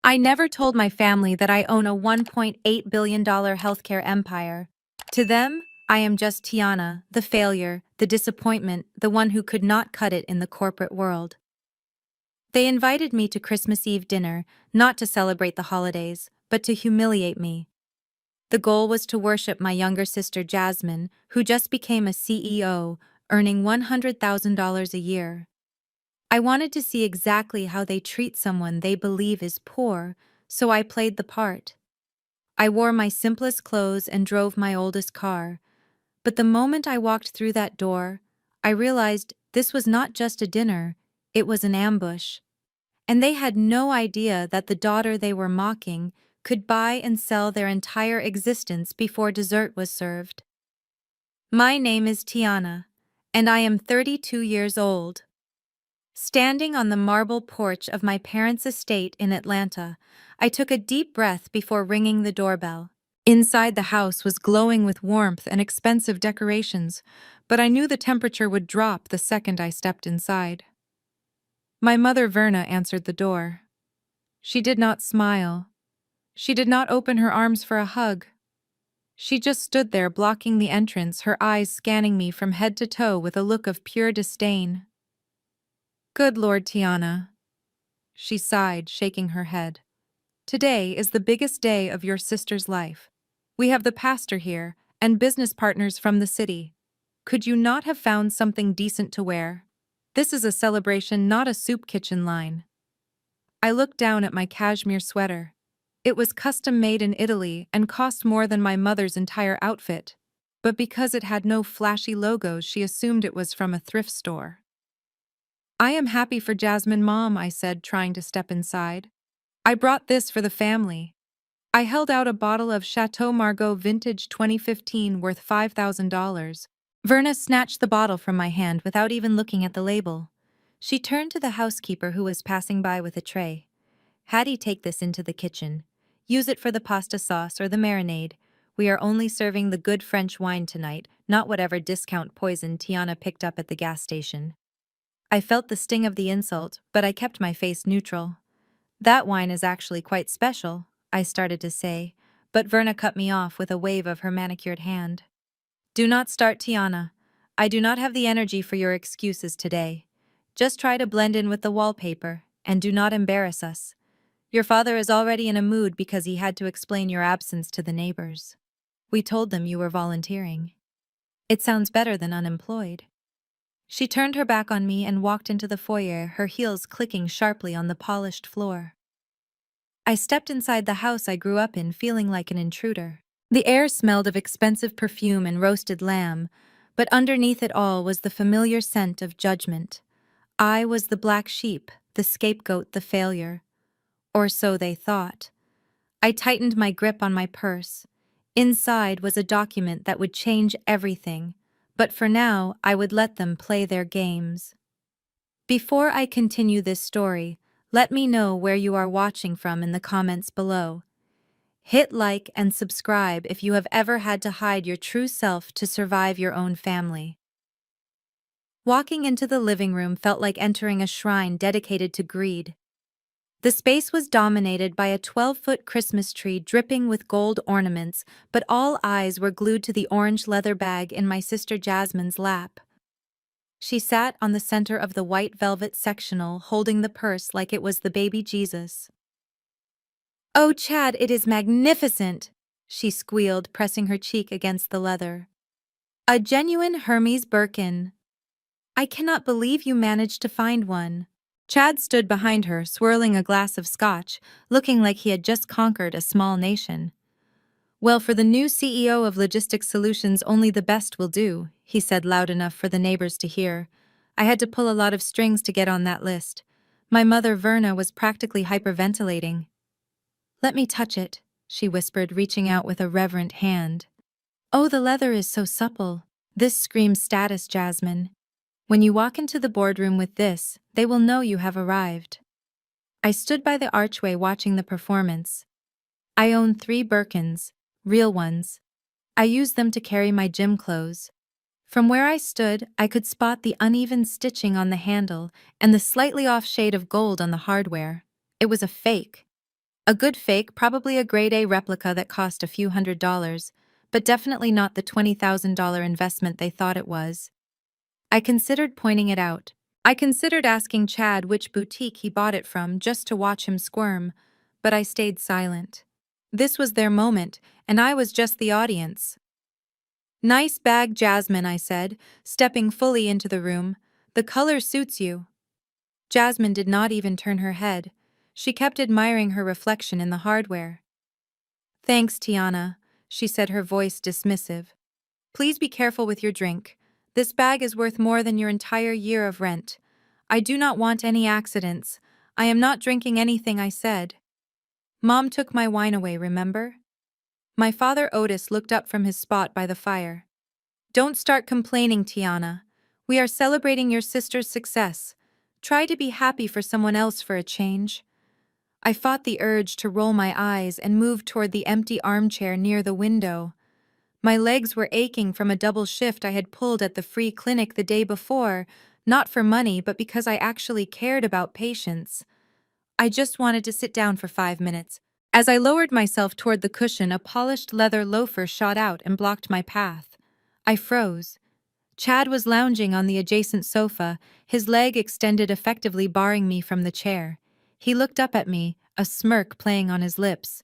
I never told my family that I own a $1.8 billion healthcare empire. To them, I am just Tiana, the failure, the disappointment, the one who could not cut it in the corporate world. They invited me to Christmas Eve dinner, not to celebrate the holidays, but to humiliate me. The goal was to worship my younger sister Jasmine, who just became a CEO, earning $100,000 a year. I wanted to see exactly how they treat someone they believe is poor, so I played the part. I wore my simplest clothes and drove my oldest car. But the moment I walked through that door, I realized this was not just a dinner, it was an ambush. And they had no idea that the daughter they were mocking could buy and sell their entire existence before dessert was served. My name is Tiana, and I am 32 years old. Standing on the marble porch of my parents' estate in Atlanta, I took a deep breath before ringing the doorbell. Inside the house was glowing with warmth and expensive decorations, but I knew the temperature would drop the second I stepped inside. My mother Verna answered the door. She did not smile. She did not open her arms for a hug. She just stood there blocking the entrance, her eyes scanning me from head to toe with a look of pure disdain. "Good Lord, Tiana," she sighed, shaking her head. "Today is the biggest day of your sister's life. We have the pastor here, and business partners from the city. Could you not have found something decent to wear? This is a celebration, not a soup kitchen line." I looked down at my cashmere sweater. It was custom-made in Italy and cost more than my mother's entire outfit. But because it had no flashy logos, she assumed it was from a thrift store. "I am happy for Jasmine, Mom," I said, trying to step inside. "I brought this for the family." I held out a bottle of Chateau Margaux Vintage 2015 worth $5,000. Verna snatched the bottle from my hand without even looking at the label. She turned to the housekeeper who was passing by with a tray. "Hattie, take this into the kitchen. Use it for the pasta sauce or the marinade. We are only serving the good French wine tonight, not whatever discount poison Tiana picked up at the gas station." I felt the sting of the insult, but I kept my face neutral. "That wine is actually quite special," I started to say, but Verna cut me off with a wave of her manicured hand. "Do not start, Tiana. I do not have the energy for your excuses today. Just try to blend in with the wallpaper, and do not embarrass us. Your father is already in a mood because he had to explain your absence to the neighbors. We told them you were volunteering. It sounds better than unemployed." She turned her back on me and walked into the foyer, her heels clicking sharply on the polished floor. I stepped inside the house I grew up in, feeling like an intruder. The air smelled of expensive perfume and roasted lamb, but underneath it all was the familiar scent of judgment. I was the black sheep, the scapegoat, the failure. Or so they thought. I tightened my grip on my purse. Inside was a document that would change everything, but for now I would let them play their games. Before I continue this story, let me know where you are watching from in the comments below. Hit like and subscribe if you have ever had to hide your true self to survive your own family. Walking into the living room felt like entering a shrine dedicated to greed. The space was dominated by a 12-foot Christmas tree dripping with gold ornaments, but all eyes were glued to the orange leather bag in my sister Jasmine's lap. She sat on the center of the white velvet sectional, holding the purse like it was the baby Jesus. "Oh, Chad, it is magnificent!" she squealed, pressing her cheek against the leather. "A genuine Hermes Birkin. I cannot believe you managed to find one." Chad stood behind her, swirling a glass of scotch, looking like he had just conquered a small nation. "Well, for the new CEO of Logistics Solutions, only the best will do," he said loud enough for the neighbors to hear. "I had to pull a lot of strings to get on that list. My mother, Verna, was practically hyperventilating." "Let me touch it," she whispered, reaching out with a reverent hand. "Oh, the leather is so supple. This screams status, Jasmine. When you walk into the boardroom with this, they will know you have arrived." I stood by the archway watching the performance. I own 3 Birkins, real ones. I use them to carry my gym clothes. From where I stood, I could spot the uneven stitching on the handle and the slightly off shade of gold on the hardware. It was a fake. A good fake, probably a grade A replica that cost a few $100s, but definitely not the $20,000 investment they thought it was. I considered pointing it out. I considered asking Chad which boutique he bought it from just to watch him squirm, but I stayed silent. This was their moment, and I was just the audience. "Nice bag, Jasmine," I said, stepping fully into the room. "The color suits you." Jasmine did not even turn her head. She kept admiring her reflection in the hardware. "Thanks, Tiana," she said, her voice dismissive. "Please be careful with your drink. This bag is worth more than your entire year of rent. I do not want any accidents. I am not drinking anything," I said. "Mom took my wine away, remember?" My father Otis looked up from his spot by the fire. "Don't start complaining, Tiana. We are celebrating your sister's success. Try to be happy for someone else for a change." I fought the urge to roll my eyes and move toward the empty armchair near the window. My legs were aching from a double shift I had pulled at the free clinic the day before, not for money but because I actually cared about patients. I just wanted to sit down for 5 minutes. As I lowered myself toward the cushion, a polished leather loafer shot out and blocked my path. I froze. Chad was lounging on the adjacent sofa, his leg extended, effectively barring me from the chair. He looked up at me, a smirk playing on his lips.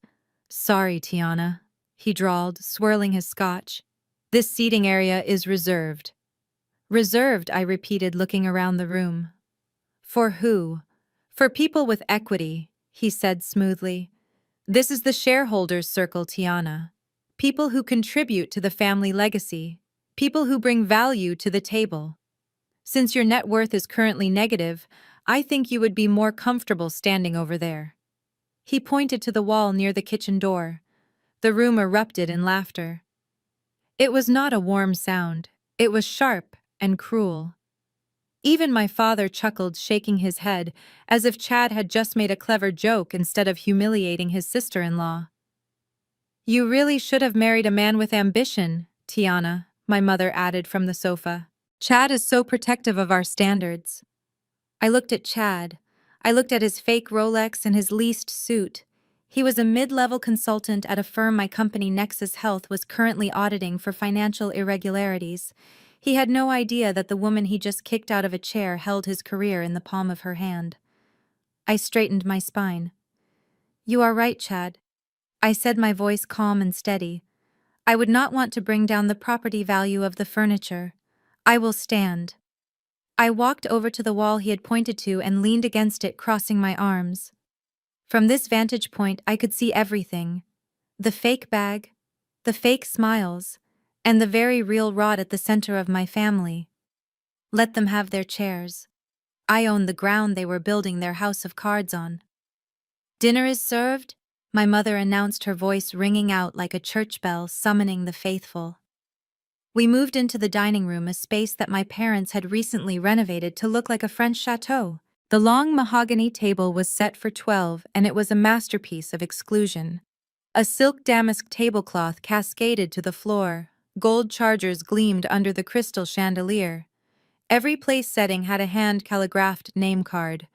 "Sorry, Tiana," he drawled, swirling his scotch. "This seating area is reserved." "Reserved," I repeated, looking around the room. "For who?" "For people with equity," he said smoothly. "This is the shareholders' circle, Tiana. People who contribute to the family legacy. People who bring value to the table. Since your net worth is currently negative, I think you would be more comfortable standing over there." He pointed to the wall near the kitchen door. The room erupted in laughter. It was not a warm sound. It was sharp and cruel. Even my father chuckled, shaking his head, as if Chad had just made a clever joke instead of humiliating his sister-in-law. "You really should have married a man with ambition, Tiana," my mother added from the sofa. "Chad is so protective of our standards." I looked at Chad. I looked at his fake Rolex and his leased suit. He was a mid-level consultant at a firm my company Nexus Health was currently auditing for financial irregularities. He had no idea that the woman he just kicked out of a chair held his career in the palm of her hand. I straightened my spine. "You are right, Chad," I said, my voice calm and steady. "I would not want to bring down the property value of the furniture. I will stand." I walked over to the wall he had pointed to and leaned against it, crossing my arms. From this vantage point, I could see everything. The fake bag, the fake smiles, and the very real rot at the center of my family. Let them have their chairs. I own the ground they were building their house of cards on. "Dinner is served," my mother announced, her voice ringing out like a church bell summoning the faithful. We moved into the dining room, a space that my parents had recently renovated to look like a French chateau. The long mahogany table was set for 12, and it was a masterpiece of exclusion. A silk damask tablecloth cascaded to the floor. Gold chargers gleamed under the crystal chandelier. Every place setting had a hand-calligraphed name card.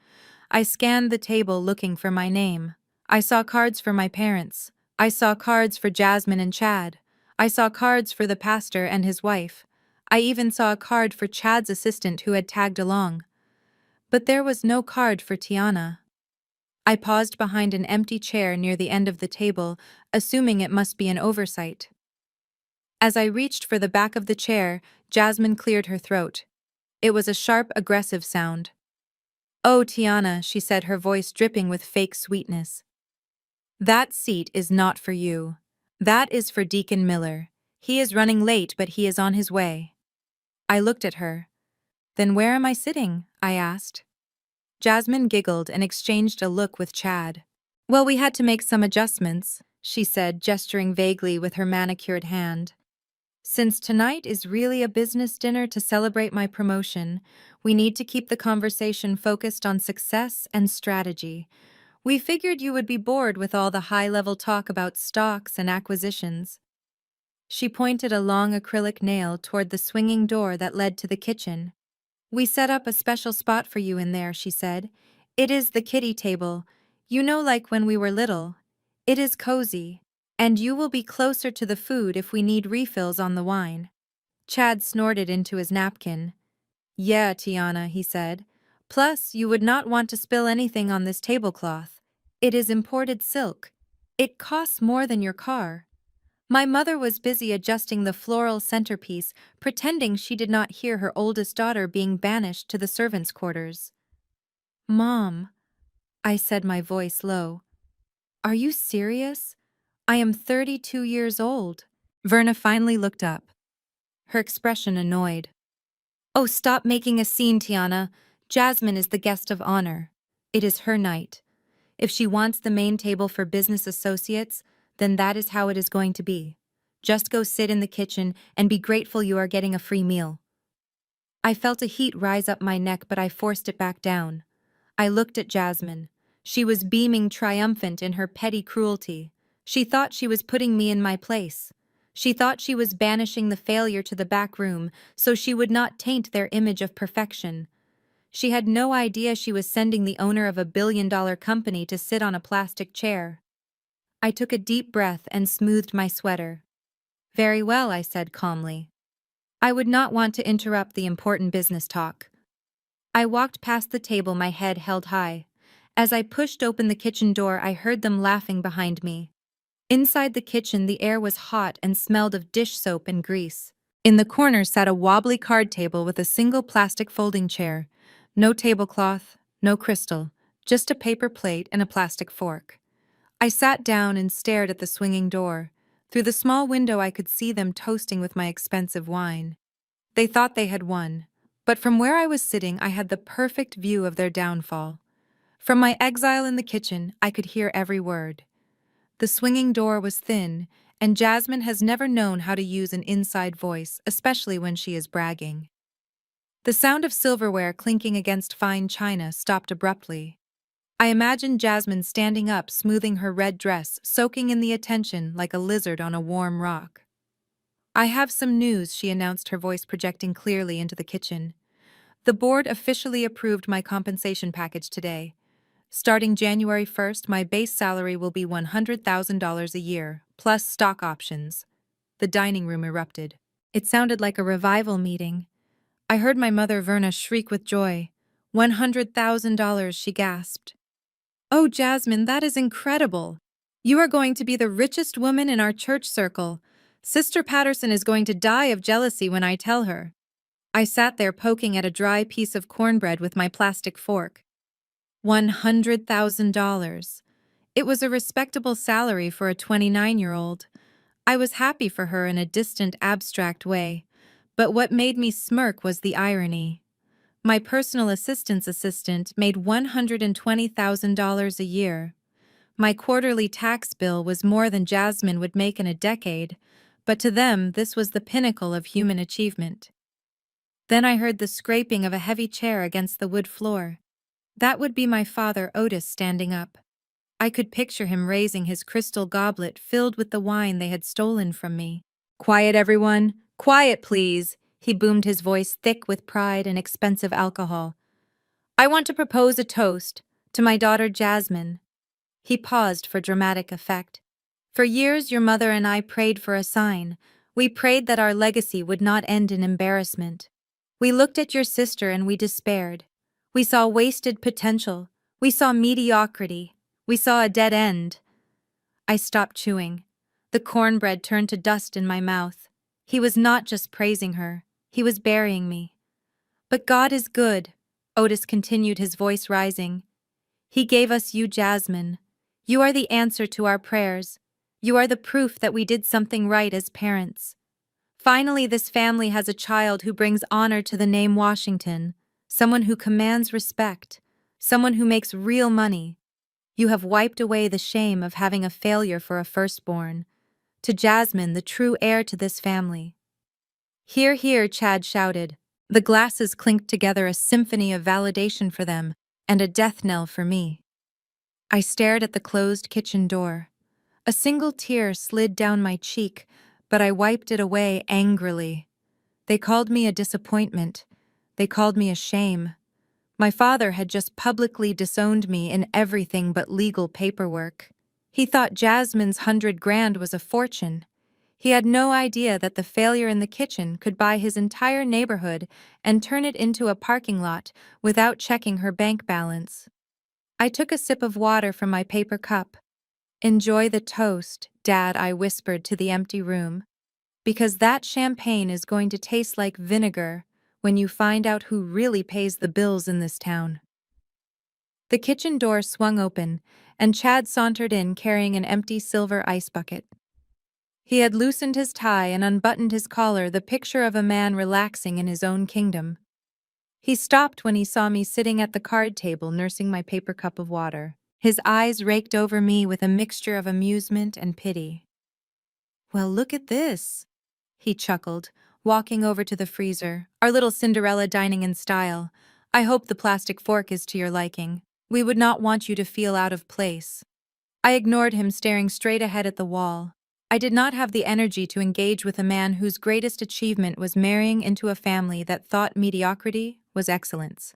I scanned the table looking for my name. I saw cards for my parents. I saw cards for Jasmine and Chad. I saw cards for the pastor and his wife. I even saw a card for Chad's assistant who had tagged along. But there was no card for Tiana. I paused behind an empty chair near the end of the table, assuming it must be an oversight. As I reached for the back of the chair, Jasmine cleared her throat. It was a sharp, aggressive sound. "Oh, Tiana," she said, her voice dripping with fake sweetness. "That seat is not for you. That is for Deacon Miller. He is running late, but he is on his way." I looked at her. "Then where am I sitting?" I asked. Jasmine giggled and exchanged a look with Chad. "Well, we had to make some adjustments," she said, gesturing vaguely with her manicured hand. "Since tonight is really a business dinner to celebrate my promotion, we need to keep the conversation focused on success and strategy. We figured you would be bored with all the high-level talk about stocks and acquisitions." She pointed a long acrylic nail toward the swinging door that led to the kitchen. "We set up a special spot for you in there," she said. "It is the kiddie table. You know, like when we were little. It is cozy. And you will be closer to the food if we need refills on the wine. Chad snorted into his napkin. Yeah, Tiana, he said. Plus, you would not want to spill anything on this tablecloth. It is imported silk. It costs more than your car. My mother was busy adjusting the floral centerpiece, pretending she did not hear her oldest daughter being banished to the servants' quarters. Mom, I said, my voice low. Are you serious? I am 32 years old. Verna finally looked up, her expression annoyed. Oh, stop making a scene, Tiana. Jasmine is the guest of honor. It is her night. If she wants the main table for business associates, then that is how it is going to be. Just go sit in the kitchen and be grateful you are getting a free meal. I felt a heat rise up my neck, but I forced it back down. I looked at Jasmine. She was beaming triumphant in her petty cruelty. She thought she was putting me in my place. She thought she was banishing the failure to the back room so she would not taint their image of perfection. She had no idea she was sending the owner of a billion-dollar company to sit on a plastic chair. I took a deep breath and smoothed my sweater. Very well, I said calmly. I would not want to interrupt the important business talk. I walked past the table, my head held high. As I pushed open the kitchen door, I heard them laughing behind me. Inside the kitchen, the air was hot and smelled of dish soap and grease. In the corner sat a wobbly card table with a single plastic folding chair. No tablecloth, no crystal, just a paper plate and a plastic fork. I sat down and stared at the swinging door. Through the small window, I could see them toasting with my expensive wine. They thought they had won, but from where I was sitting, I had the perfect view of their downfall. From my exile in the kitchen, I could hear every word. The swinging door was thin, and Jasmine has never known how to use an inside voice, especially when she is bragging. The sound of silverware clinking against fine china stopped abruptly. I imagined Jasmine standing up, smoothing her red dress, soaking in the attention like a lizard on a warm rock. I have some news, she announced, her voice projecting clearly into the kitchen. The board officially approved my compensation package today. Starting January 1st, my base salary will be $100,000 a year, plus stock options. The dining room erupted. It sounded like a revival meeting. I heard my mother Verna shriek with joy. $100,000, she gasped. Oh, Jasmine, that is incredible. You are going to be the richest woman in our church circle. Sister Patterson is going to die of jealousy when I tell her. I sat there poking at a dry piece of cornbread with my plastic fork. $100,000. It was a respectable salary for a 29-year-old. I was happy for her in a distant, abstract way. But what made me smirk was the irony. My personal assistant's assistant made $120,000 a year. My quarterly tax bill was more than Jasmine would make in a decade, but to them this was the pinnacle of human achievement. Then I heard the scraping of a heavy chair against the wood floor. That would be my father Otis standing up. I could picture him raising his crystal goblet filled with the wine they had stolen from me. Quiet, everyone. Quiet, please. He boomed, his voice thick with pride and expensive alcohol. I want to propose a toast to my daughter Jasmine. He paused for dramatic effect. For years, your mother and I prayed for a sign. We prayed that our legacy would not end in embarrassment. We looked at your sister and we despaired. We saw wasted potential. We saw mediocrity. We saw a dead end. I stopped chewing. The cornbread turned to dust in my mouth. He was not just praising her. He was burying me. But God is good, Otis continued, his voice rising. He gave us you, Jasmine. You are the answer to our prayers. You are the proof that we did something right as parents. Finally, this family has a child who brings honor to the name Washington, someone who commands respect, someone who makes real money. You have wiped away the shame of having a failure for a firstborn. To Jasmine, the true heir to this family. Hear, hear, Chad shouted. The glasses clinked together, a symphony of validation for them, and a death knell for me. I stared at the closed kitchen door. A single tear slid down my cheek, but I wiped it away angrily. They called me a disappointment. They called me a shame. My father had just publicly disowned me in everything but legal paperwork. He thought Jasmine's 100 grand was a fortune. He had no idea that the failure in the kitchen could buy his entire neighborhood and turn it into a parking lot without checking her bank balance. I took a sip of water from my paper cup. "Enjoy the toast, Dad," I whispered to the empty room. "Because that champagne is going to taste like vinegar when you find out who really pays the bills in this town." The kitchen door swung open, and Chad sauntered in carrying an empty silver ice bucket. He had loosened his tie and unbuttoned his collar, the picture of a man relaxing in his own kingdom. He stopped when he saw me sitting at the card table nursing my paper cup of water. His eyes raked over me with a mixture of amusement and pity. "Well, look at this," he chuckled, walking over to the freezer. "Our little Cinderella dining in style. I hope the plastic fork is to your liking. We would not want you to feel out of place." I ignored him, staring straight ahead at the wall. I did not have the energy to engage with a man whose greatest achievement was marrying into a family that thought mediocrity was excellence.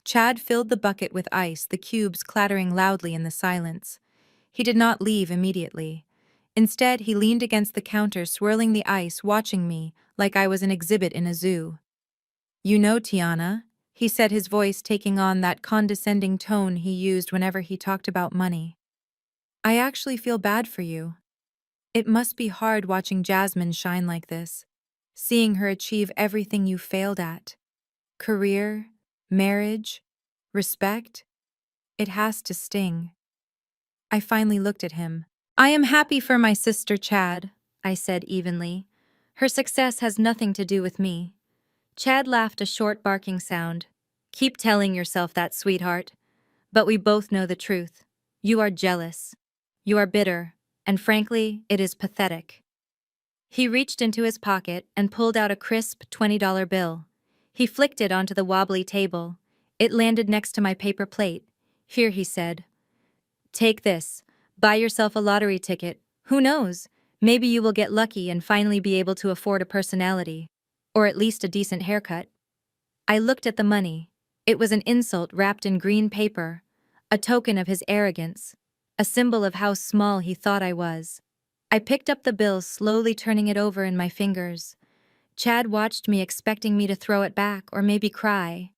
Chad filled the bucket with ice, the cubes clattering loudly in the silence. He did not leave immediately. Instead, he leaned against the counter, swirling the ice, watching me like I was an exhibit in a zoo. "You know, Tiana," he said, his voice taking on that condescending tone he used whenever he talked about money, "I actually feel bad for you. It must be hard watching Jasmine shine like this, seeing her achieve everything you failed at. Career, marriage, respect. It has to sting." I finally looked at him. "I am happy for my sister Chad," I said evenly. "Her success has nothing to do with me." Chad laughed, a short barking sound. "Keep telling yourself that, sweetheart. But we both know the truth. You are jealous. You are bitter. And frankly, it is pathetic." He reached into his pocket and pulled out a crisp $20 bill. He flicked it onto the wobbly table. It landed next to my paper plate. "Here," he said. "Take this. Buy yourself a lottery ticket. Who knows? Maybe you will get lucky and finally be able to afford a personality. Or at least a decent haircut." I looked at the money. It was an insult wrapped in green paper, a token of his arrogance, a symbol of how small he thought I was. I picked up the bill, slowly turning it over in my fingers. Chad watched me, expecting me to throw it back or maybe cry.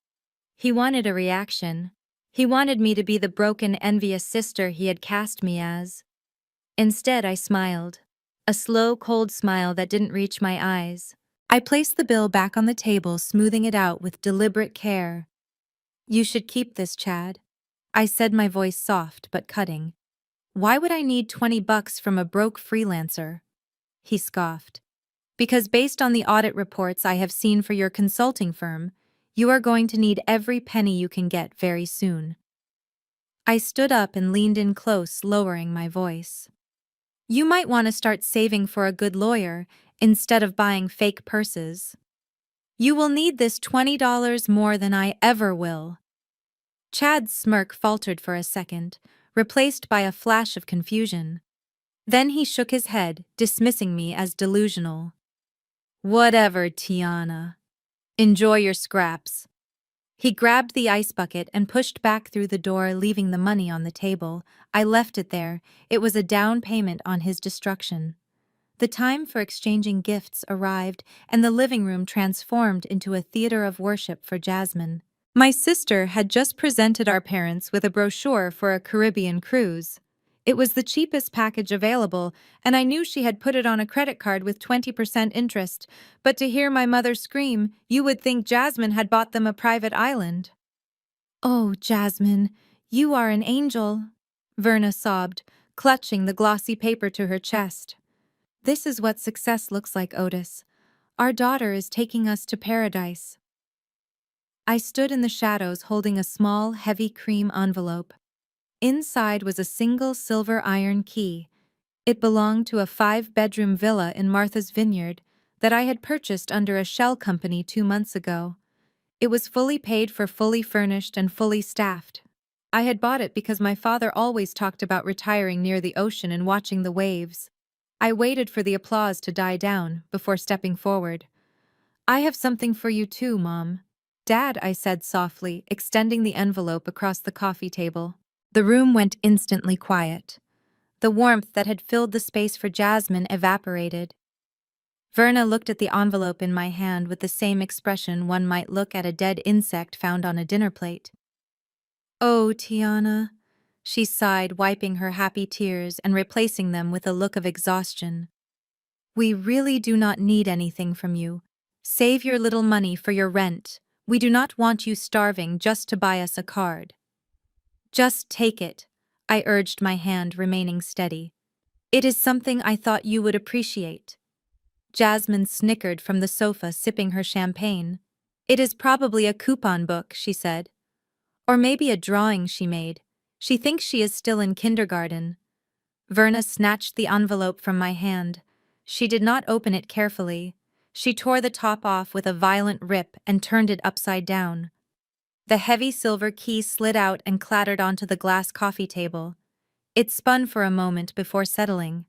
He wanted a reaction. He wanted me to be the broken, envious sister he had cast me as. Instead, I smiled. A slow, cold smile that didn't reach my eyes. I placed the bill back on the table, smoothing it out with deliberate care. "You should keep this, Chad," I said, my voice soft but cutting. "Why would I need $20 from a broke freelancer?" He scoffed. "Because based on the audit reports I have seen for your consulting firm, you are going to need every penny you can get very soon." I stood up and leaned in close, lowering my voice. "You might want to start saving for a good lawyer instead of buying fake purses. You will need this $20 more than I ever will." Chad's smirk faltered for a second, replaced by a flash of confusion. Then he shook his head, dismissing me as delusional. "Whatever, Tiana. Enjoy your scraps." He grabbed the ice bucket and pushed back through the door, leaving the money on the table. I left it there. It was a down payment on his destruction. The time for exchanging gifts arrived, and the living room transformed into a theater of worship for Jasmine. My sister had just presented our parents with a brochure for a Caribbean cruise. It was the cheapest package available, and I knew she had put it on a credit card with 20% interest, but to hear my mother scream, you would think Jasmine had bought them a private island. "Oh, Jasmine, you are an angel," Verna sobbed, clutching the glossy paper to her chest. "This is what success looks like, Otis. Our daughter is taking us to paradise." I stood in the shadows holding a small, heavy cream envelope. Inside was a single silver iron key. It belonged to a 5-bedroom villa in Martha's Vineyard that I had purchased under a shell company 2 months ago. It was fully paid for, fully furnished, and fully staffed. I had bought it because my father always talked about retiring near the ocean and watching the waves. I waited for the applause to die down before stepping forward. "I have something for you too, Mom," Dad, I said softly, extending the envelope across the coffee table. The room went instantly quiet. The warmth that had filled the space for Jasmine evaporated. Verna looked at the envelope in my hand with the same expression one might look at a dead insect found on a dinner plate. "Oh, Tiana," she sighed, wiping her happy tears and replacing them with a look of exhaustion. "We really do not need anything from you. Save your little money for your rent. We do not want you starving just to buy us a card." "Just take it," I urged, my hand remaining steady. "It is something I thought you would appreciate." Jasmine snickered from the sofa, sipping her champagne. "It is probably a coupon book," she said. "Or maybe a drawing she made. She thinks she is still in kindergarten." Verna snatched the envelope from my hand. She did not open it carefully. She tore the top off with a violent rip and turned it upside down. The heavy silver key slid out and clattered onto the glass coffee table. It spun for a moment before settling.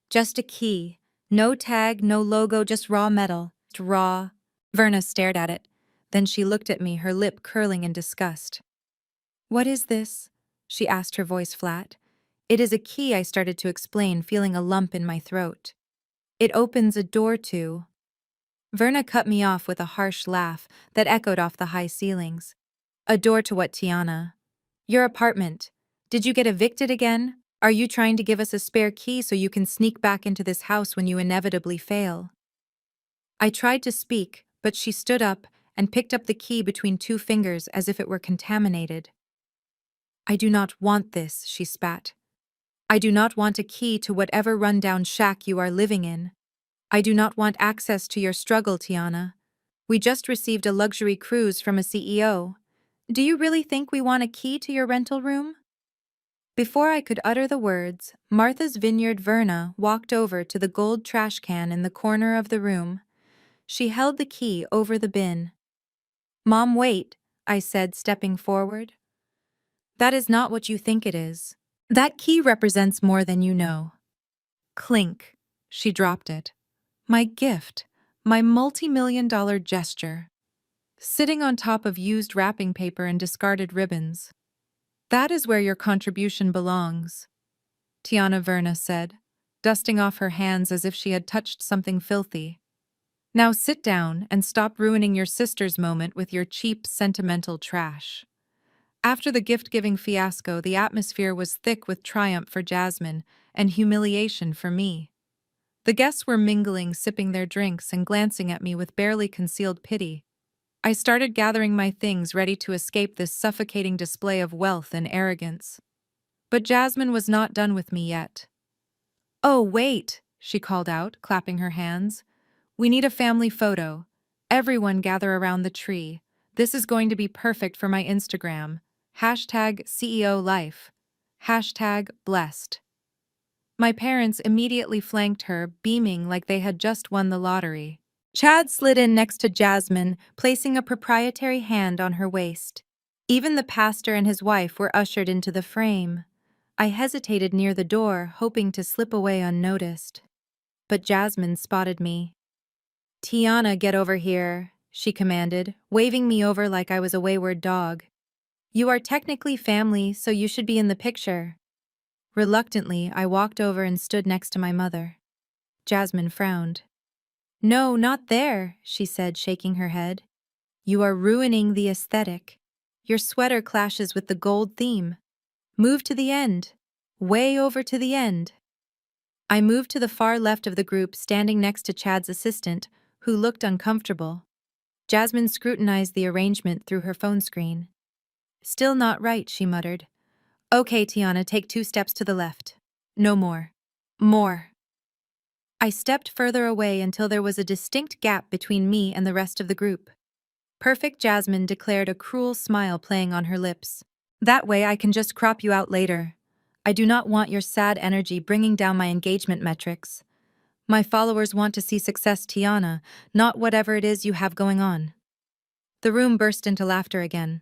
Just a key. No tag, no logo, just raw metal. Raw. Verna stared at it. Then she looked at me, her lip curling in disgust. "What is this?" she asked, her voice flat. "It is a key," I started to explain, feeling a lump in my throat. "It opens a door to—" Verna cut me off with a harsh laugh that echoed off the high ceilings. "A door to what, Tiana? Your apartment. Did you get evicted again? Are you trying to give us a spare key so you can sneak back into this house when you inevitably fail?" I tried to speak, but she stood up and picked up the key between two fingers as if it were contaminated. "I do not want this," she spat. "I do not want a key to whatever rundown shack you are living in. I do not want access to your struggle, Tiana. We just received a luxury cruise from a CEO. Do you really think we want a key to your rental room?" Before I could utter the words, Martha's Vineyard Verna walked over to the gold trash can in the corner of the room. She held the key over the bin. "Mom, wait," I said, stepping forward. "That is not what you think it is. That key represents more than you know." Clink. She dropped it. My gift. My multi-million-dollar gesture. Sitting on top of used wrapping paper and discarded ribbons. "That is where your contribution belongs," Tiana Verna said, dusting off her hands as if she had touched something filthy. "Now sit down and stop ruining your sister's moment with your cheap, sentimental trash." After the gift-giving fiasco, the atmosphere was thick with triumph for Jasmine and humiliation for me. The guests were mingling, sipping their drinks, and glancing at me with barely concealed pity. I started gathering my things, ready to escape this suffocating display of wealth and arrogance. But Jasmine was not done with me yet. "Oh, wait," she called out, clapping her hands. "We need a family photo. Everyone gather around the tree. This is going to be perfect for my Instagram. Hashtag CEO Life. Hashtag blessed." My parents immediately flanked her, beaming like they had just won the lottery. Chad slid in next to Jasmine, placing a proprietary hand on her waist. Even the pastor and his wife were ushered into the frame. I hesitated near the door, hoping to slip away unnoticed. But Jasmine spotted me. "Tiana, get over here," she commanded, waving me over like I was a wayward dog. "You are technically family, so you should be in the picture." Reluctantly, I walked over and stood next to my mother. Jasmine frowned. "No, not there," she said, shaking her head. "You are ruining the aesthetic. Your sweater clashes with the gold theme. Move to the end. Way over to the end." I moved to the far left of the group, standing next to Chad's assistant, who looked uncomfortable. Jasmine scrutinized the arrangement through her phone screen. "Still not right," she muttered. "Okay, Tiana, take 2 steps to the left. No more. More." I stepped further away until there was a distinct gap between me and the rest of the group. Perfect, Jasmine declared, a cruel smile playing on her lips. "That way I can just crop you out later. I do not want your sad energy bringing down my engagement metrics. My followers want to see success, Tiana, not whatever it is you have going on." The room burst into laughter again.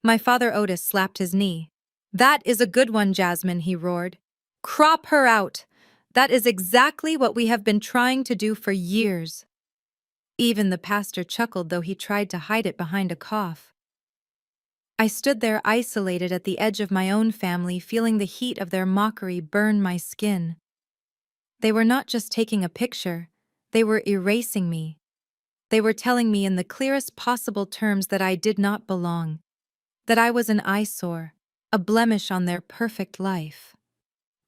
My father Otis slapped his knee. "That is a good one, Jasmine," he roared. "Crop her out. That is exactly what we have been trying to do for years." Even the pastor chuckled, though he tried to hide it behind a cough. I stood there isolated at the edge of my own family, feeling the heat of their mockery burn my skin. They were not just taking a picture, they were erasing me. They were telling me in the clearest possible terms that I did not belong, that I was an eyesore, a blemish on their perfect life.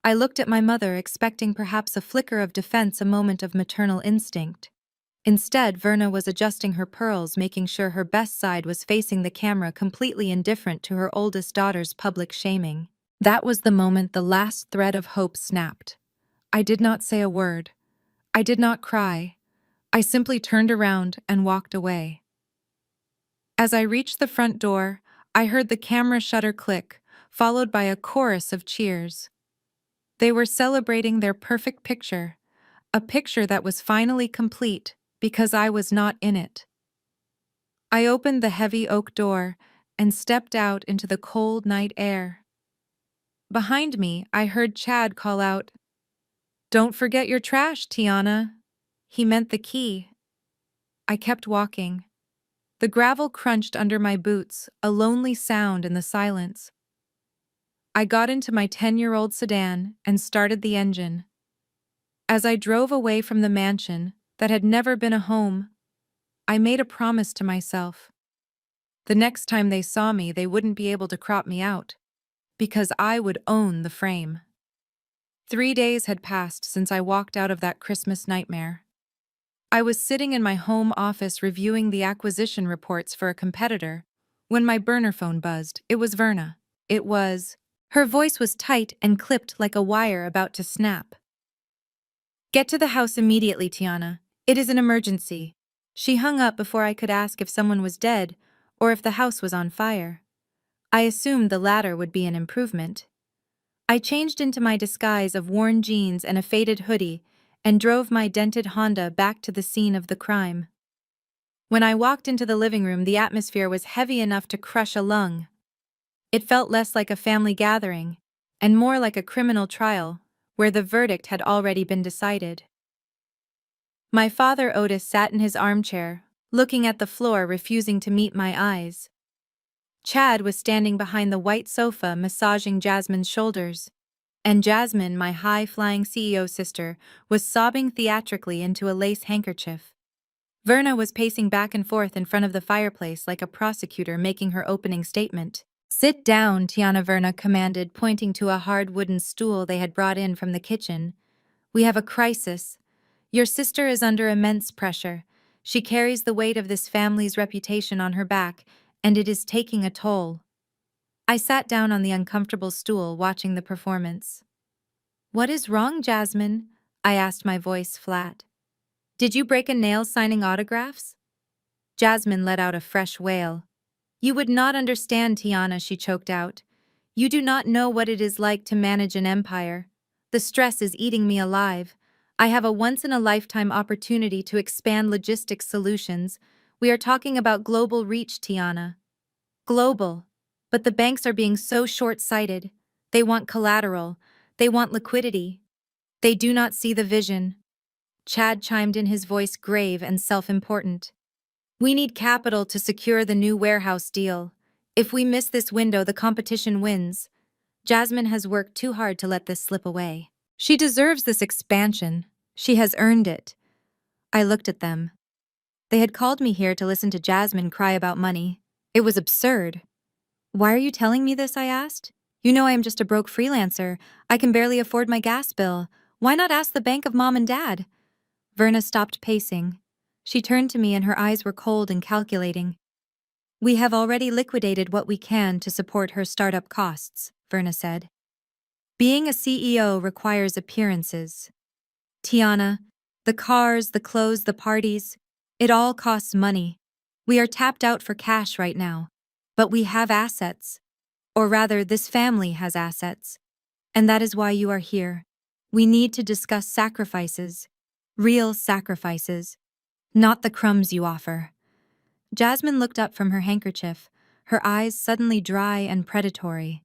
I looked at my mother, expecting perhaps a flicker of defense, a moment of maternal instinct. Instead, Verna was adjusting her pearls, making sure her best side was facing the camera, completely indifferent to her oldest daughter's public shaming. That was the moment the last thread of hope snapped. I did not say a word. I did not cry. I simply turned around and walked away. As I reached the front door, I heard the camera shutter click, followed by a chorus of cheers. They were celebrating their perfect picture, a picture that was finally complete because I was not in it. I opened the heavy oak door and stepped out into the cold night air. Behind me, I heard Chad call out, "Don't forget your trash, Tiana." He meant the key. I kept walking. The gravel crunched under my boots, a lonely sound in the silence. I got into my 10-year-old sedan and started the engine. As I drove away from the mansion that had never been a home, I made a promise to myself. The next time they saw me, they wouldn't be able to crop me out, because I would own the frame. 3 days had passed since I walked out of that Christmas nightmare. I was sitting in my home office reviewing the acquisition reports for a competitor when my burner phone buzzed. It was Verna. It was. Her voice was tight and clipped like a wire about to snap. "Get to the house immediately, Tiana. It is an emergency." She hung up before I could ask if someone was dead or if the house was on fire. I assumed the latter would be an improvement. I changed into my disguise of worn jeans and a faded hoodie and drove my dented Honda back to the scene of the crime. When I walked into the living room, the atmosphere was heavy enough to crush a lung. It felt less like a family gathering and more like a criminal trial, where the verdict had already been decided. My father, Otis, sat in his armchair, looking at the floor, refusing to meet my eyes. Chad was standing behind the white sofa, massaging Jasmine's shoulders, and Jasmine, my high-flying CEO sister, was sobbing theatrically into a lace handkerchief. Verna was pacing back and forth in front of the fireplace like a prosecutor making her opening statement. "Sit down," Tiana, Verna commanded, pointing to a hard wooden stool they had brought in from the kitchen. "We have a crisis. Your sister is under immense pressure. She carries the weight of this family's reputation on her back, and it is taking a toll." I sat down on the uncomfortable stool, watching the performance. "What is wrong, Jasmine?" I asked, my voice flat. "Did you break a nail signing autographs?" Jasmine let out a fresh wail. "You would not understand, Tiana," she choked out. "You do not know what it is like to manage an empire. The stress is eating me alive. I have a once-in-a-lifetime opportunity to expand logistics solutions. We are talking about global reach, Tiana. Global. But the banks are being so short-sighted. They want collateral. They want liquidity. They do not see the vision." Chad chimed in, his voice grave and self-important. "We need capital to secure the new warehouse deal. If we miss this window, the competition wins. Jasmine has worked too hard to let this slip away. She deserves this expansion. She has earned it." I looked at them. They had called me here to listen to Jasmine cry about money. It was absurd. "Why are you telling me this?" I asked. "You know I am just a broke freelancer. I can barely afford my gas bill. Why not ask the bank of Mom and Dad?" Verna stopped pacing. She turned to me and her eyes were cold and calculating. "We have already liquidated what we can to support her startup costs," Verna said. "Being a CEO requires appearances. Tiana, the cars, the clothes, the parties, it all costs money. We are tapped out for cash right now, but we have assets. Or rather, this family has assets. And that is why you are here. We need to discuss sacrifices. Real sacrifices. Not the crumbs you offer." Jasmine looked up from her handkerchief, her eyes suddenly dry and predatory.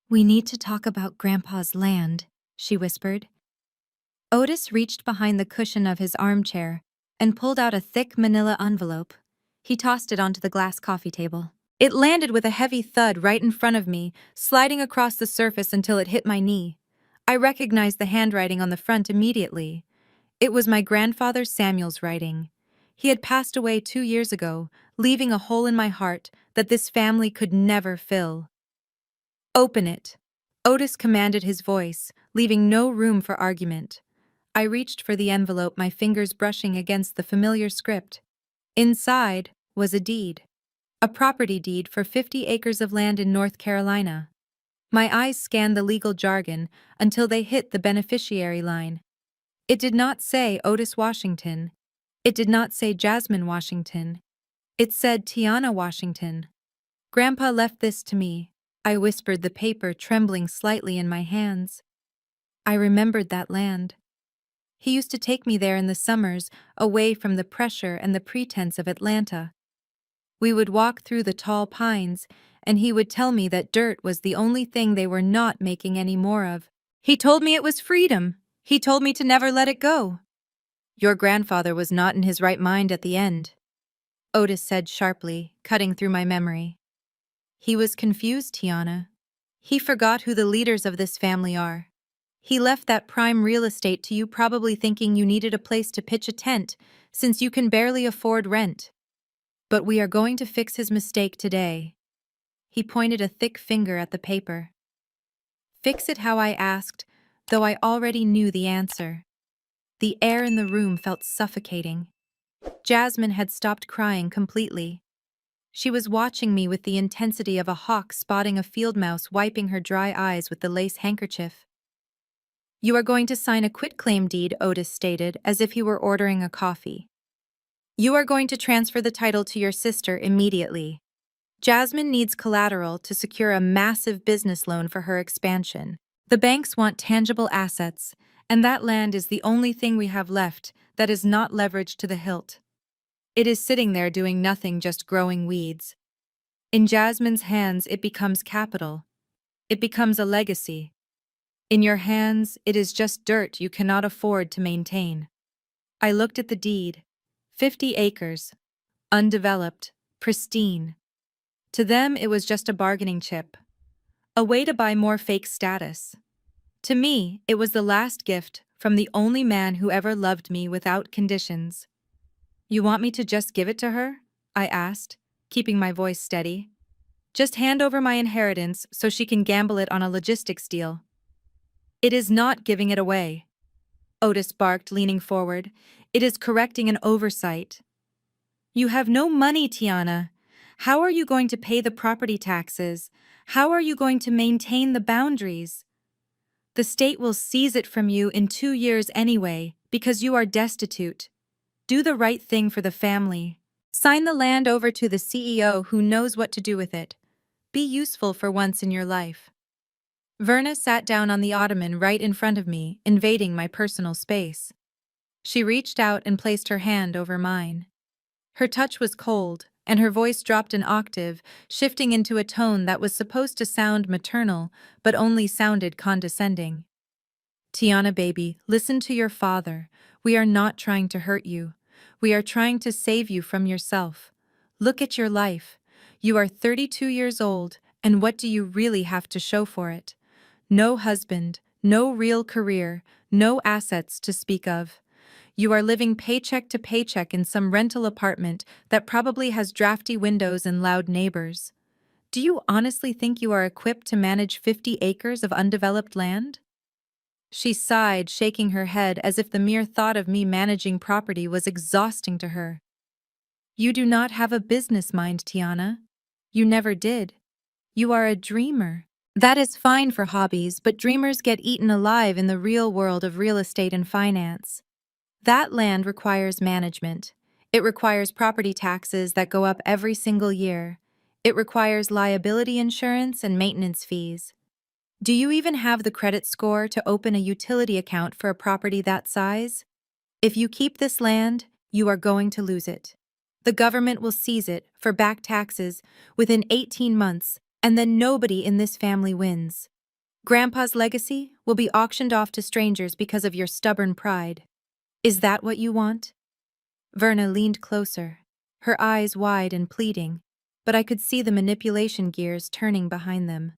"We need to talk about Grandpa's land," she whispered. Otis reached behind the cushion of his armchair and pulled out a thick manila envelope. He tossed it onto the glass coffee table. It landed with a heavy thud right in front of me, sliding across the surface until it hit my knee. I recognized the handwriting on the front immediately. It was my grandfather Samuel's writing. He had passed away 2 years ago, leaving a hole in my heart that this family could never fill. "Open it," Otis commanded, his voice, leaving no room for argument. I reached for the envelope, my fingers brushing against the familiar script. Inside was a deed. A property deed for 50 acres of land in North Carolina. My eyes scanned the legal jargon until they hit the beneficiary line. It did not say Otis Washington. It did not say Jasmine Washington. It said Tiana Washington. "Grandpa left this to me," I whispered, the paper trembling slightly in my hands. I remembered that land. He used to take me there in the summers, away from the pressure and the pretense of Atlanta. We would walk through the tall pines, and he would tell me that dirt was the only thing they were not making any more of. He told me it was freedom. He told me to never let it go. "Your grandfather was not in his right mind at the end," Otis said sharply, cutting through my memory. "He was confused, Tiana. He forgot who the leaders of this family are. He left that prime real estate to you, probably thinking you needed a place to pitch a tent, since you can barely afford rent. But we are going to fix his mistake today." He pointed a thick finger at the paper. Fix it how I asked, though I already knew the answer. The air in the room felt suffocating. Jasmine had stopped crying completely. She was watching me with the intensity of a hawk spotting a field mouse, wiping her dry eyes with the lace handkerchief. "You are going to sign a quitclaim deed," Otis stated, as if he were ordering a coffee. "You are going to transfer the title to your sister immediately. Jasmine needs collateral to secure a massive business loan for her expansion. The banks want tangible assets, and that land is the only thing we have left that is not leveraged to the hilt. It is sitting there doing nothing, just growing weeds. In Jasmine's hands, it becomes capital. It becomes a legacy. In your hands, it is just dirt you cannot afford to maintain." I looked at the deed. 50 acres. Undeveloped. Pristine. To them, it was just a bargaining chip. A way to buy more fake status. To me, it was the last gift from the only man who ever loved me without conditions. "You want me to just give it to her?" I asked, keeping my voice steady. "Just hand over my inheritance so she can gamble it on a logistics deal." "It is not giving it away," Otis barked, leaning forward. "It is correcting an oversight." "You have no money, Tiana. How are you going to pay the property taxes? How are you going to maintain the boundaries? The state will seize it from you in 2 years anyway, because you are destitute. Do the right thing for the family. Sign the land over to the CEO who knows what to do with it. Be useful for once in your life." Verna sat down on the ottoman right in front of me, invading my personal space. She reached out and placed her hand over mine. Her touch was cold, and her voice dropped an octave, shifting into a tone that was supposed to sound maternal, but only sounded condescending. "Tiana, baby, listen to your father. We are not trying to hurt you. We are trying to save you from yourself. Look at your life. You are 32 years old, and what do you really have to show for it? No husband, no real career, no assets to speak of. You are living paycheck to paycheck in some rental apartment that probably has drafty windows and loud neighbors. Do you honestly think you are equipped to manage 50 acres of undeveloped land?" She sighed, shaking her head as if the mere thought of me managing property was exhausting to her. "You do not have a business mind, Tiana. You never did. You are a dreamer. That is fine for hobbies, but dreamers get eaten alive in the real world of real estate and finance. That land requires management. It requires property taxes that go up every single year. It requires liability insurance and maintenance fees. Do you even have the credit score to open a utility account for a property that size? If you keep this land, you are going to lose it. The government will seize it for back taxes within 18 months, and then nobody in this family wins. Grandpa's legacy will be auctioned off to strangers because of your stubborn pride. Is that what you want?" Verna leaned closer, her eyes wide and pleading, but I could see the manipulation gears turning behind them.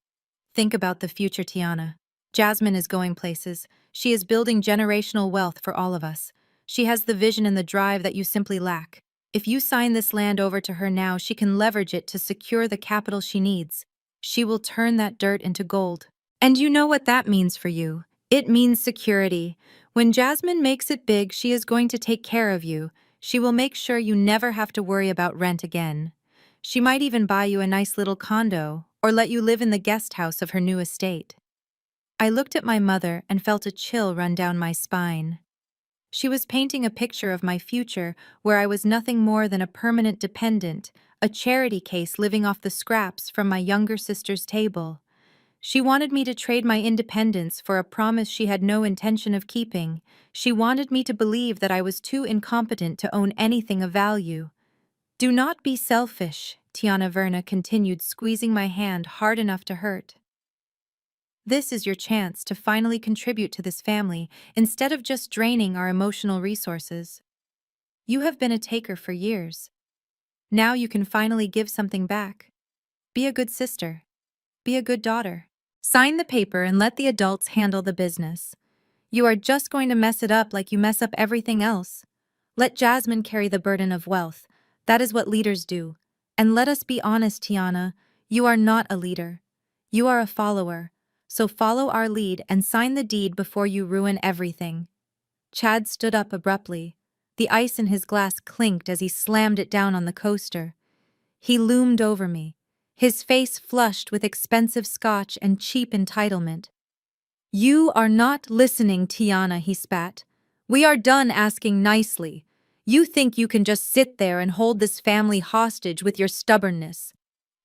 Think about the future, Tiana. Jasmine is going places. She is building generational wealth for all of us. She has the vision and the drive that you simply lack. If you sign this land over to her now, she can leverage it to secure the capital she needs. She will turn that dirt into gold. And you know what that means for you. It means security. When Jasmine makes it big, she is going to take care of you. She will make sure you never have to worry about rent again. She might even buy you a nice little condo, or let you live in the guest house of her new estate. I looked at my mother and felt a chill run down my spine. She was painting a picture of my future where I was nothing more than a permanent dependent, a charity case living off the scraps from my younger sister's table. She wanted me to trade my independence for a promise she had no intention of keeping. She wanted me to believe that I was too incompetent to own anything of value. Do not be selfish, Tiana Verna continued, squeezing my hand hard enough to hurt. This is your chance to finally contribute to this family instead of just draining our emotional resources. You have been a taker for years. Now you can finally give something back. Be a good sister. Be a good daughter. Sign the paper and let the adults handle the business. You are just going to mess it up like you mess up everything else. Let Jasmine carry the burden of wealth. That is what leaders do. And let us be honest, Tiana, you are not a leader. You are a follower. So follow our lead and sign the deed before you ruin everything. Chad stood up abruptly. The ice in his glass clinked as he slammed it down on the coaster. He loomed over me, his face flushed with expensive scotch and cheap entitlement. You are not listening, Tiana, he spat. We are done asking nicely. You think you can just sit there and hold this family hostage with your stubbornness.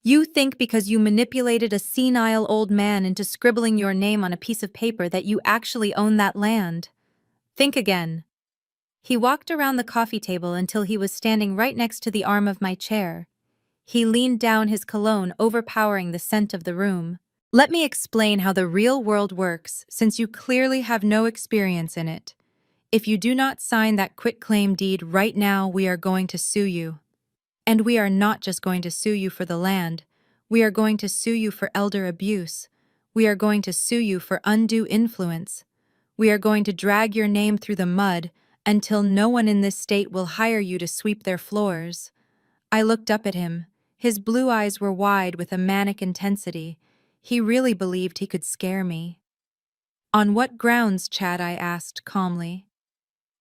You think because you manipulated a senile old man into scribbling your name on a piece of paper that you actually own that land. Think again. He walked around the coffee table until he was standing right next to the arm of my chair. He leaned down, his cologne overpowering the scent of the room. Let me explain how the real world works, since you clearly have no experience in it. If you do not sign that quitclaim deed right now, we are going to sue you. And we are not just going to sue you for the land. We are going to sue you for elder abuse. We are going to sue you for undue influence. We are going to drag your name through the mud until no one in this state will hire you to sweep their floors. I looked up at him. His blue eyes were wide with a manic intensity. He really believed he could scare me. On what grounds, Chad? I asked calmly.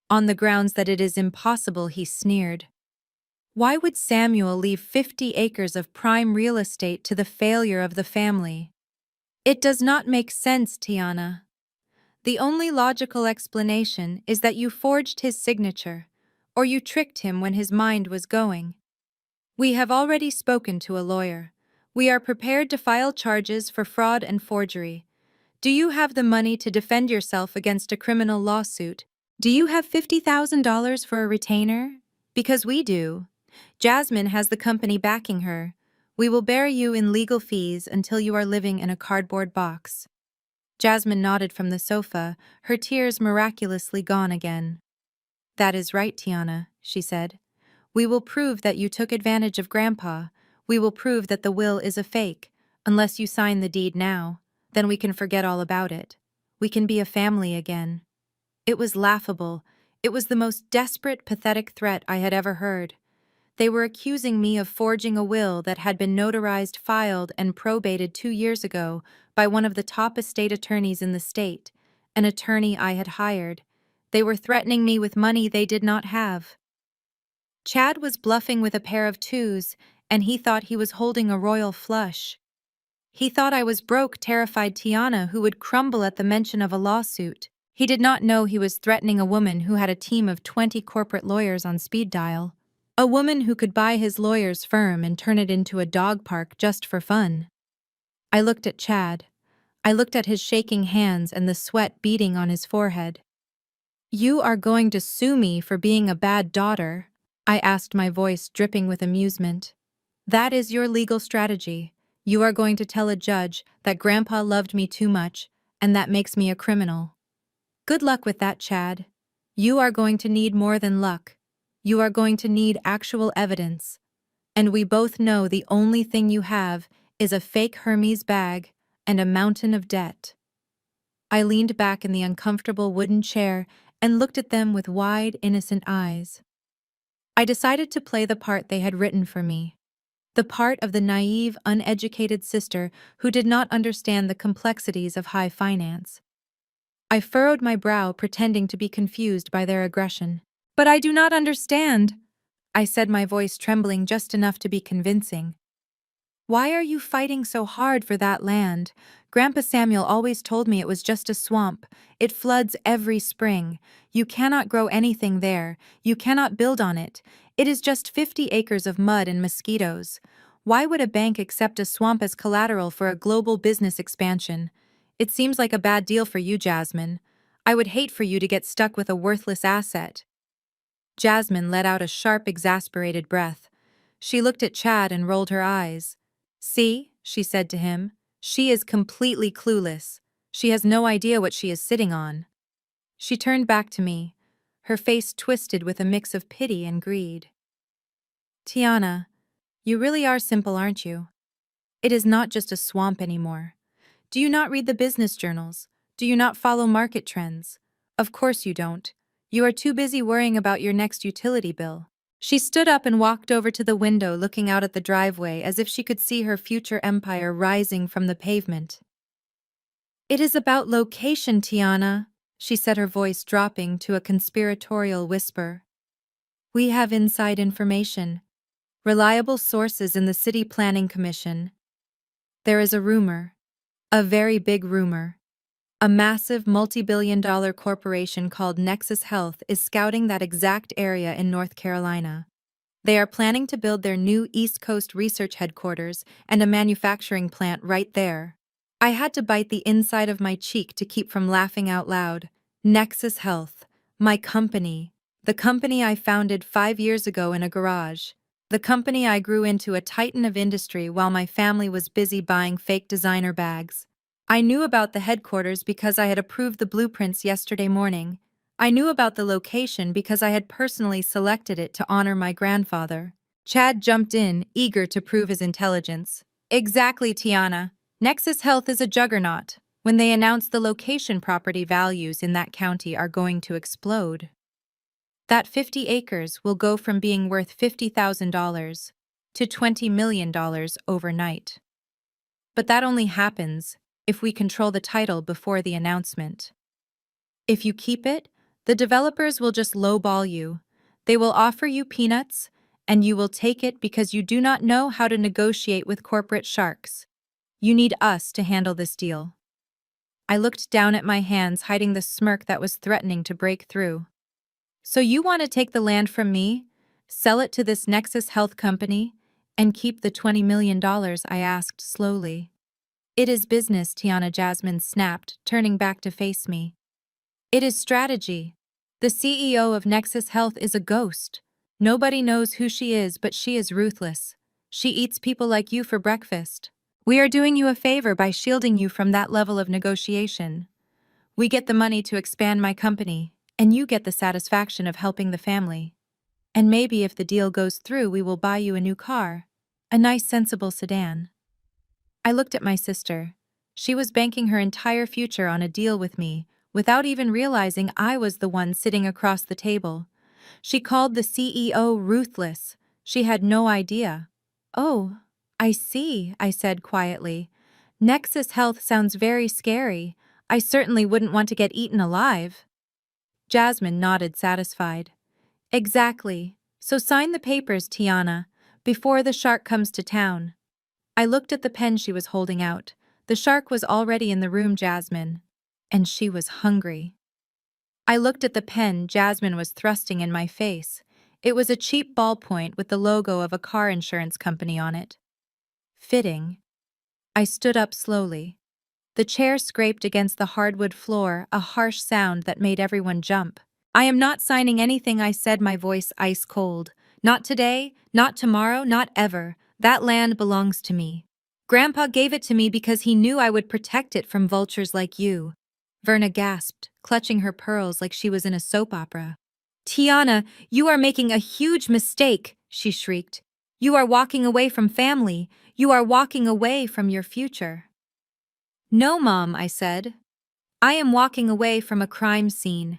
On the grounds that it is impossible, he sneered. Why would Samuel leave 50 acres of prime real estate to the failure of the family? It does not make sense, Tiana. The only logical explanation is that you forged his signature, or you tricked him when his mind was going. We have already spoken to a lawyer. We are prepared to file charges for fraud and forgery. Do you have the money to defend yourself against a criminal lawsuit? Do you have $50,000 for a retainer? Because we do. Jasmine has the company backing her. We will bear you in legal fees until you are living in a cardboard box. Jasmine nodded from the sofa, her tears miraculously gone again. That is right, Tiana, she said. We will prove that you took advantage of Grandpa. We will prove that the will is a fake. Unless you sign the deed now, then we can forget all about it. We can be a family again. It was laughable. It was the most desperate, pathetic threat I had ever heard. They were accusing me of forging a will that had been notarized, filed, and probated 2 years ago by one of the top estate attorneys in the state, an attorney I had hired. They were threatening me with money they did not have. Chad was bluffing with a pair of twos, and he thought he was holding a royal flush. He thought I was broke, terrified Tiana who would crumble at the mention of a lawsuit. He did not know he was threatening a woman who had a team of 20 corporate lawyers on speed dial. A woman who could buy his lawyer's firm and turn it into a dog park just for fun. I looked at Chad. I looked at his shaking hands and the sweat beading on his forehead. You are going to sue me for being a bad daughter? I asked, my voice dripping with amusement. That is your legal strategy. You are going to tell a judge that Grandpa loved me too much, and that makes me a criminal. Good luck with that, Chad. You are going to need more than luck. You are going to need actual evidence. And we both know the only thing you have is a fake Hermes bag and a mountain of debt. I leaned back in the uncomfortable wooden chair and looked at them with wide, innocent eyes. I decided to play the part they had written for me. The part of the naive, uneducated sister who did not understand the complexities of high finance. I furrowed my brow, pretending to be confused by their aggression. But I do not understand, I said, my voice trembling just enough to be convincing. Why are you fighting so hard for that land? Grandpa Samuel always told me it was just a swamp. It floods every spring. You cannot grow anything there. You cannot build on it. It is just 50 acres of mud and mosquitoes. Why would a bank accept a swamp as collateral for a global business expansion? It seems like a bad deal for you, Jasmine. I would hate for you to get stuck with a worthless asset. Jasmine let out a sharp, exasperated breath. She looked at Chad and rolled her eyes. See, she said to him, she is completely clueless. She has no idea what she is sitting on. She turned back to me, her face twisted with a mix of pity and greed. Tiana, you really are simple, aren't you? It is not just a swamp anymore. Do you not read the business journals? Do you not follow market trends? Of course you don't. You are too busy worrying about your next utility bill. She stood up and walked over to the window, looking out at the driveway as if she could see her future empire rising from the pavement. It is about location, Tiana, she said, her voice dropping to a conspiratorial whisper. We have inside information. Reliable sources in the City Planning Commission. There is a rumor. A very big rumor. A massive multi-billion-dollar corporation called Nexus Health is scouting that exact area in North Carolina. They are planning to build their new East Coast research headquarters and a manufacturing plant right there. I had to bite the inside of my cheek to keep from laughing out loud. Nexus Health, my company. The company I founded 5 years ago in a garage. The company I grew into a titan of industry while my family was busy buying fake designer bags. I knew about the headquarters because I had approved the blueprints yesterday morning. I knew about the location because I had personally selected it to honor my grandfather. Chad jumped in, eager to prove his intelligence. Exactly, Tiana. Nexus Health is a juggernaut. When they announce the location, property values in that county are going to explode. That 50 acres will go from being worth $50,000 to $20 million overnight. But that only happens if we control the title before the announcement. If you keep it, the developers will just lowball you. They will offer you peanuts, and you will take it because you do not know how to negotiate with corporate sharks. You need us to handle this deal. I looked down at my hands, hiding the smirk that was threatening to break through. So you want to take the land from me, sell it to this Nexus Health company, and keep the $20 million? I asked slowly. It is business, Tiana, Jasmine snapped, turning back to face me. It is strategy. The CEO of Nexus Health is a ghost. Nobody knows who she is, but she is ruthless. She eats people like you for breakfast. We are doing you a favor by shielding you from that level of negotiation. We get the money to expand my company, and you get the satisfaction of helping the family. And maybe if the deal goes through, we will buy you a new car. A nice, sensible sedan. I looked at my sister. She was banking her entire future on a deal with me, without even realizing I was the one sitting across the table. She called the CEO ruthless. She had no idea. Oh, I see, I said quietly. Nexus Health sounds very scary. I certainly wouldn't want to get eaten alive. Jasmine nodded, satisfied. Exactly. So sign the papers, Tiana, before the shark comes to town. I looked at the pen she was holding out. The shark was already in the room, Jasmine. And she was hungry. I looked at the pen Jasmine was thrusting in my face. It was a cheap ballpoint with the logo of a car insurance company on it. Fitting. I stood up slowly. The chair scraped against the hardwood floor, a harsh sound that made everyone jump. I am not signing anything, I said, my voice ice cold. Not today, not tomorrow, not ever. That land belongs to me. Grandpa gave it to me because he knew I would protect it from vultures like you. Verna gasped, clutching her pearls like she was in a soap opera. Tiana, you are making a huge mistake, she shrieked. You are walking away from family. You are walking away from your future. No, Mom, I said. I am walking away from a crime scene.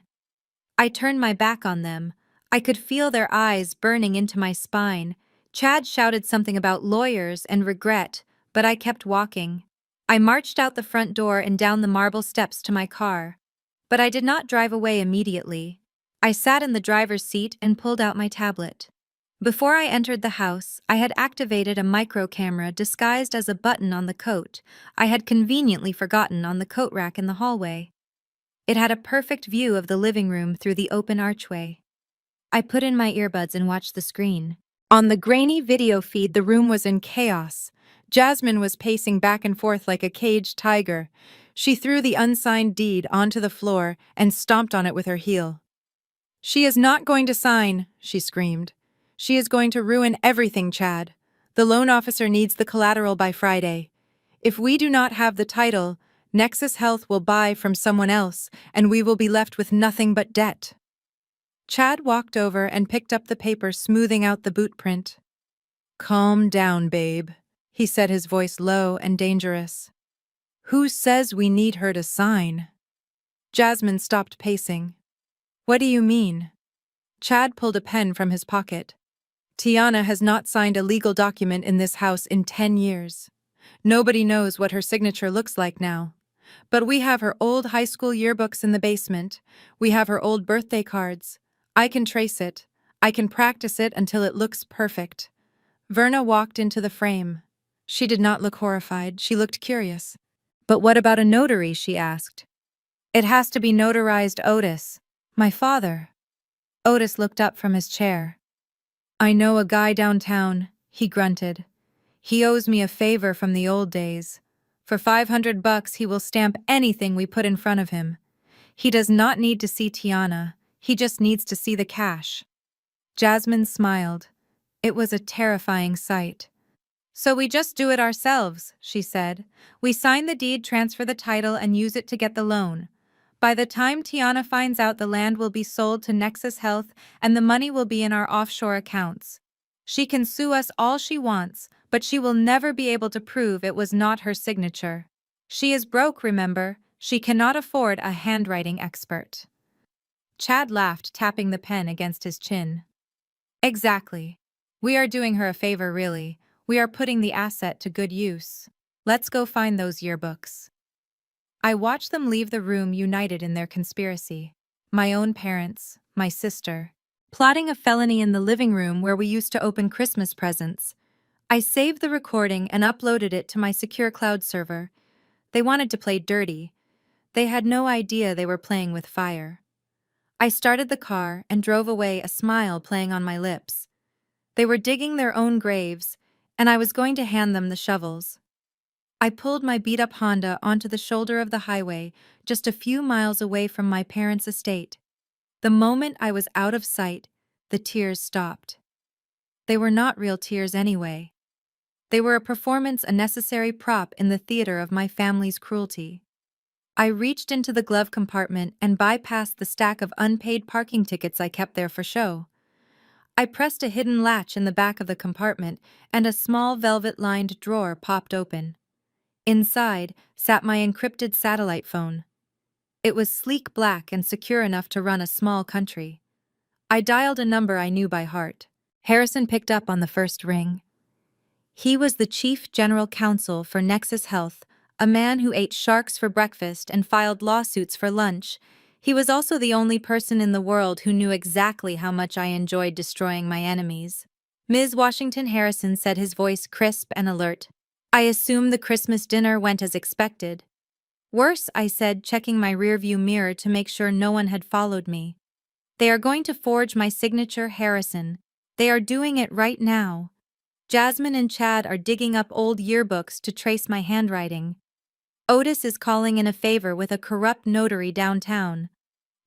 I turned my back on them. I could feel their eyes burning into my spine. Chad shouted something about lawyers and regret, but I kept walking. I marched out the front door and down the marble steps to my car. But I did not drive away immediately. I sat in the driver's seat and pulled out my tablet. Before I entered the house, I had activated a micro camera disguised as a button on the coat I had conveniently forgotten on the coat rack in the hallway. It had a perfect view of the living room through the open archway. I put in my earbuds and watched the screen. On the grainy video feed, the room was in chaos. Jasmine was pacing back and forth like a caged tiger. She threw the unsigned deed onto the floor and stomped on it with her heel. "She is not going to sign," she screamed. "She is going to ruin everything, Chad. The loan officer needs the collateral by Friday. If we do not have the title, Nexus Health will buy from someone else, and we will be left with nothing but debt." Chad walked over and picked up the paper, smoothing out the boot print. "Calm down, babe," he said, his voice low and dangerous. "Who says we need her to sign?" Jasmine stopped pacing. "What do you mean?" Chad pulled a pen from his pocket. "Tiana has not signed a legal document in this house in 10 years. Nobody knows what her signature looks like now. But we have her old high school yearbooks in the basement. We have her old birthday cards. I can trace it. I can practice it until it looks perfect." Verna walked into the frame. She did not look horrified. She looked curious. "But what about a notary?" she asked. "It has to be notarized, Otis. My father." Otis looked up from his chair. "I know a guy downtown," he grunted. "He owes me a favor from the old days. For $500 he will stamp anything we put in front of him. He does not need to see Tiana, he just needs to see the cash." Jasmine smiled. It was a terrifying sight. "So we just do it ourselves," she said. "We sign the deed, transfer the title, and use it to get the loan. By the time Tiana finds out, the land will be sold to Nexus Health and the money will be in our offshore accounts. She can sue us all she wants, but she will never be able to prove it was not her signature. She is broke, remember. She cannot afford a handwriting expert." Chad laughed, tapping the pen against his chin. "Exactly. We are doing her a favor, really. We are putting the asset to good use. Let's go find those yearbooks." I watched them leave the room, united in their conspiracy. My own parents, my sister, plotting a felony in the living room where we used to open Christmas presents. I saved the recording and uploaded it to my secure cloud server. They wanted to play dirty. They had no idea they were playing with fire. I started the car and drove away, a smile playing on my lips. They were digging their own graves, and I was going to hand them the shovels. I pulled my beat-up Honda onto the shoulder of the highway, just a few miles away from my parents' estate. The moment I was out of sight, the tears stopped. They were not real tears anyway. They were a performance, a necessary prop in the theater of my family's cruelty. I reached into the glove compartment and bypassed the stack of unpaid parking tickets I kept there for show. I pressed a hidden latch in the back of the compartment, and a small velvet-lined drawer popped open. Inside sat my encrypted satellite phone. It was sleek black and secure enough to run a small country. I dialed a number I knew by heart. Harrison picked up on the first ring. He was the chief general counsel for Nexus Health, a man who ate sharks for breakfast and filed lawsuits for lunch. He was also the only person in the world who knew exactly how much I enjoyed destroying my enemies. "Ms. Washington," Harrison said, his voice crisp and alert. "I assume the Christmas dinner went as expected." "Worse," I said, checking my rearview mirror to make sure no one had followed me. "They are going to forge my signature, Harrison. They are doing it right now. Jasmine and Chad are digging up old yearbooks to trace my handwriting. Otis is calling in a favor with a corrupt notary downtown.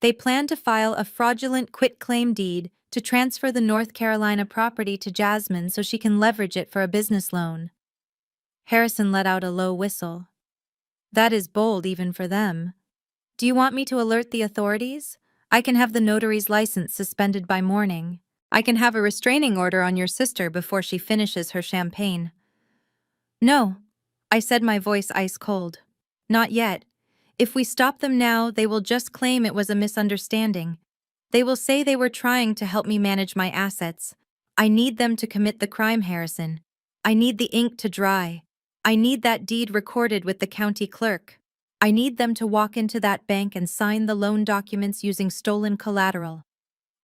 They plan to file a fraudulent quitclaim deed to transfer the North Carolina property to Jasmine so she can leverage it for a business loan." Harrison let out a low whistle. "That is bold even for them. Do you want me to alert the authorities?" I can have the notary's license suspended by morning. I can have a restraining order on your sister before she finishes her champagne. No, I said, my voice ice cold. Not yet. If we stop them now, they will just claim it was a misunderstanding. They will say they were trying to help me manage my assets. I need them to commit the crime, Harrison. I need the ink to dry. I need that deed recorded with the county clerk. I need them to walk into that bank and sign the loan documents using stolen collateral.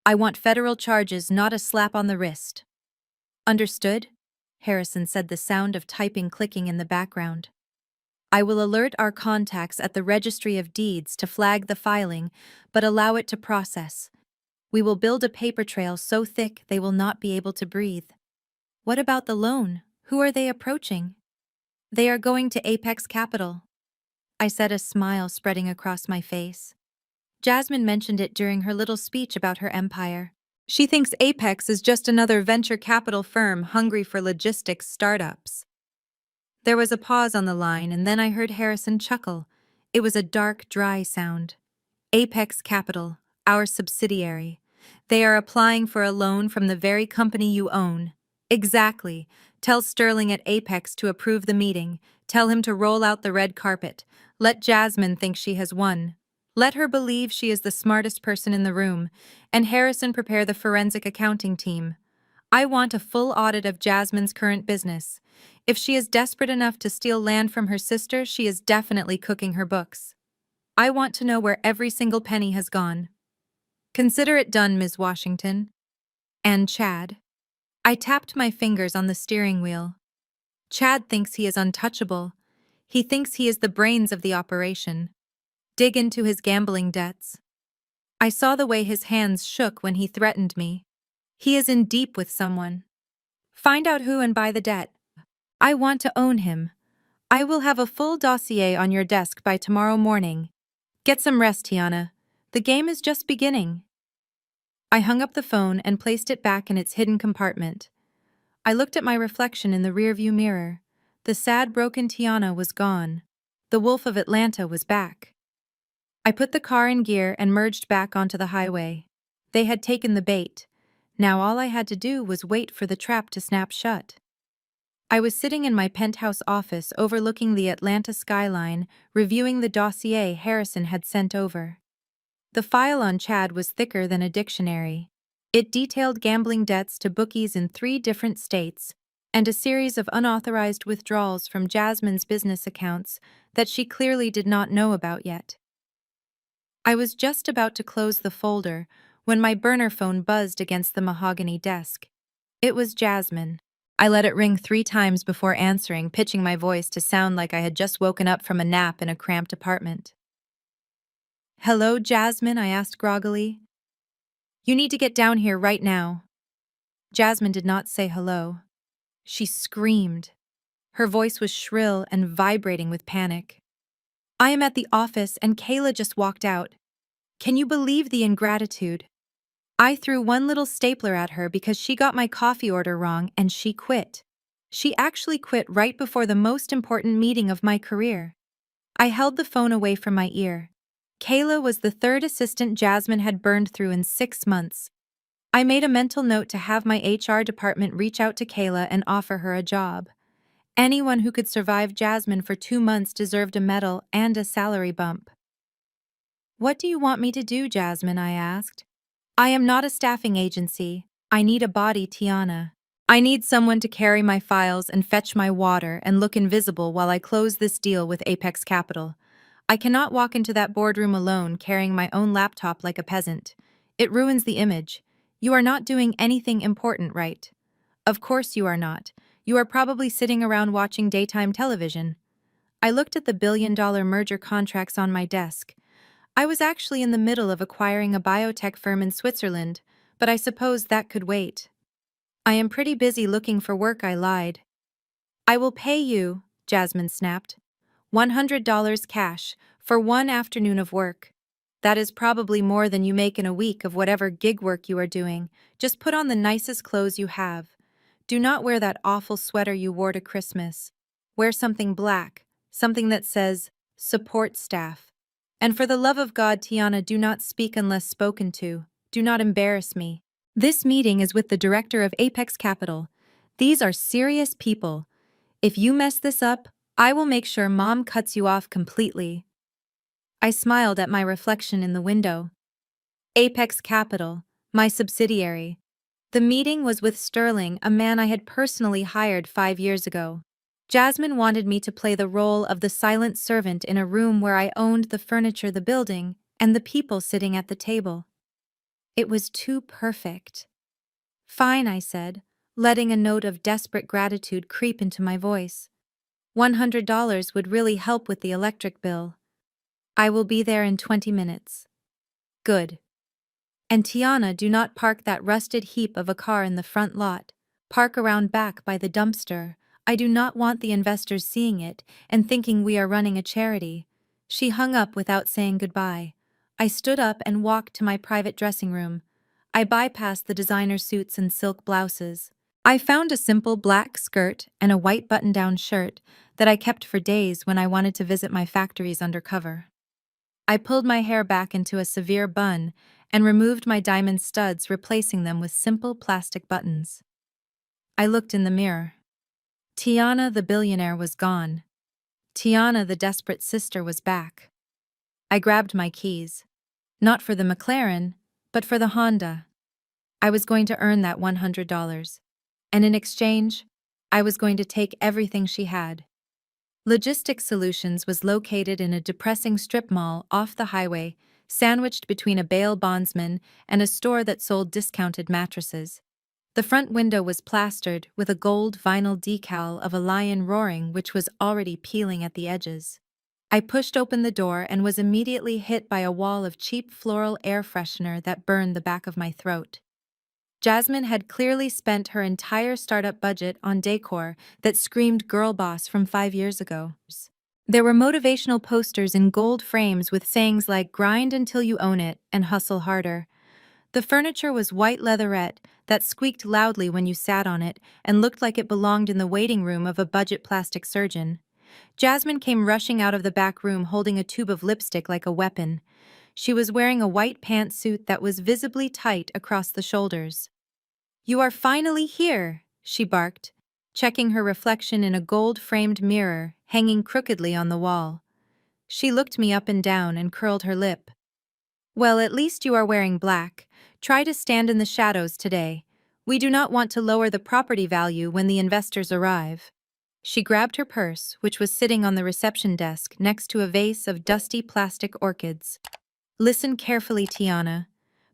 I want federal charges, not a slap on the wrist. Understood? Harrison said, the sound of typing clicking in the background. I will alert our contacts at the Registry of Deeds to flag the filing, but allow it to process. We will build a paper trail so thick they will not be able to breathe. What about the loan? Who are they approaching? They are going to Apex Capital, I said, a smile spreading across my face. Jasmine mentioned it during her little speech about her empire. She thinks Apex is just another venture capital firm hungry for logistics startups. There was a pause on the line, and then I heard Harrison chuckle. It was a dark, dry sound. Apex Capital, our subsidiary. They are applying for a loan from the very company you own. Exactly. Tell Sterling at Apex to approve the meeting. Tell him to roll out the red carpet. Let Jasmine think she has won. Let her believe she is the smartest person in the room, and Harrison prepare the forensic accounting team. I want a full audit of Jasmine's current business. If she is desperate enough to steal land from her sister, she is definitely cooking her books. I want to know where every single penny has gone. Consider it done, Ms. Washington. And Chad. I tapped my fingers on the steering wheel. Chad thinks he is untouchable. He thinks he is the brains of the operation. Dig into his gambling debts. I saw the way his hands shook when he threatened me. He is in deep with someone. Find out who and buy the debt. I want to own him. I will have a full dossier on your desk by tomorrow morning. Get some rest, Tiana. The game is just beginning. I hung up the phone and placed it back in its hidden compartment. I looked at my reflection in the rearview mirror. The sad, broken Tiana was gone. The Wolf of Atlanta was back. I put the car in gear and merged back onto the highway. They had taken the bait. Now all I had to do was wait for the trap to snap shut. I was sitting in my penthouse office overlooking the Atlanta skyline, reviewing the dossier Harrison had sent over. The file on Chad was thicker than a dictionary. It detailed gambling debts to bookies in 3 different states, and a series of unauthorized withdrawals from Jasmine's business accounts that she clearly did not know about yet. I was just about to close the folder when my burner phone buzzed against the mahogany desk. It was Jasmine. I let it ring 3 times before answering, pitching my voice to sound like I had just woken up from a nap in a cramped apartment. "Hello, Jasmine?" I asked groggily. "You need to get down here right now." Jasmine did not say hello. She screamed. Her voice was shrill and vibrating with panic. "I am at the office and Kayla just walked out. Can you believe the ingratitude? I threw one little stapler at her because she got my coffee order wrong and she quit. She actually quit right before the most important meeting of my career." I held the phone away from my ear. Kayla was the 3rd assistant Jasmine had burned through in 6 months. I made a mental note to have my HR department reach out to Kayla and offer her a job. Anyone who could survive Jasmine for 2 months deserved a medal and a salary bump. "What do you want me to do, Jasmine?" I asked. "I am not a staffing agency. I need a body, Tiana. I need someone to carry my files and fetch my water and look invisible while I close this deal with Apex Capital. I cannot walk into that boardroom alone carrying my own laptop like a peasant. It ruins the image. You are not doing anything important, right? Of course you are not. You are probably sitting around watching daytime television." I looked at the billion-dollar merger contracts on my desk. I was actually in the middle of acquiring a biotech firm in Switzerland, but I suppose that could wait. "I am pretty busy looking for work," I lied. "I will pay you," Jasmine snapped. $100 cash for 1 afternoon of work. That is probably more than you make in a week of whatever gig work you are doing. Just put on the nicest clothes you have. Do not wear that awful sweater you wore to Christmas. Wear something black, something that says, support staff. And for the love of God, Tiana, do not speak unless spoken to. Do not embarrass me. This meeting is with the director of Apex Capital. These are serious people. If you mess this up, I will make sure Mom cuts you off completely. I smiled at my reflection in the window. Apex Capital, my subsidiary. The meeting was with Sterling, a man I had personally hired 5 years ago. Jasmine wanted me to play the role of the silent servant in a room where I owned the furniture, the building, and the people sitting at the table. It was too perfect. Fine, I said, letting a note of desperate gratitude creep into my voice. $100 would really help with the electric bill. I will be there in 20 minutes. Good. And Tiana, do not park that rusted heap of a car in the front lot. Park around back by the dumpster. I do not want the investors seeing it and thinking we are running a charity. She hung up without saying goodbye. I stood up and walked to my private dressing room. I bypassed the designer suits and silk blouses. I found a simple black skirt and a white button-down shirt that I kept for days when I wanted to visit my factories undercover. I pulled my hair back into a severe bun and removed my diamond studs, replacing them with simple plastic buttons. I looked in the mirror. Tiana the billionaire was gone. Tiana the desperate sister was back. I grabbed my keys. Not for the McLaren, but for the Honda. I was going to earn that $100. And in exchange, I was going to take everything she had. Logistics Solutions was located in a depressing strip mall off the highway, sandwiched between a bail bondsman and a store that sold discounted mattresses. The front window was plastered with a gold vinyl decal of a lion roaring, which was already peeling at the edges. I pushed open the door and was immediately hit by a wall of cheap floral air freshener that burned the back of my throat. Jasmine had clearly spent her entire startup budget on decor that screamed girl boss from 5 years ago. There were motivational posters in gold frames with sayings like "grind until you own it" and "hustle harder." The furniture was white leatherette that squeaked loudly when you sat on it and looked like it belonged in the waiting room of a budget plastic surgeon. Jasmine came rushing out of the back room holding a tube of lipstick like a weapon. She was wearing a white pantsuit that was visibly tight across the shoulders. "You are finally here," she barked, checking her reflection in a gold-framed mirror hanging crookedly on the wall. She looked me up and down and curled her lip. "Well, at least you are wearing black. Try to stand in the shadows today. We do not want to lower the property value when the investors arrive." She grabbed her purse, which was sitting on the reception desk next to a vase of dusty plastic orchids. "Listen carefully, Tiana.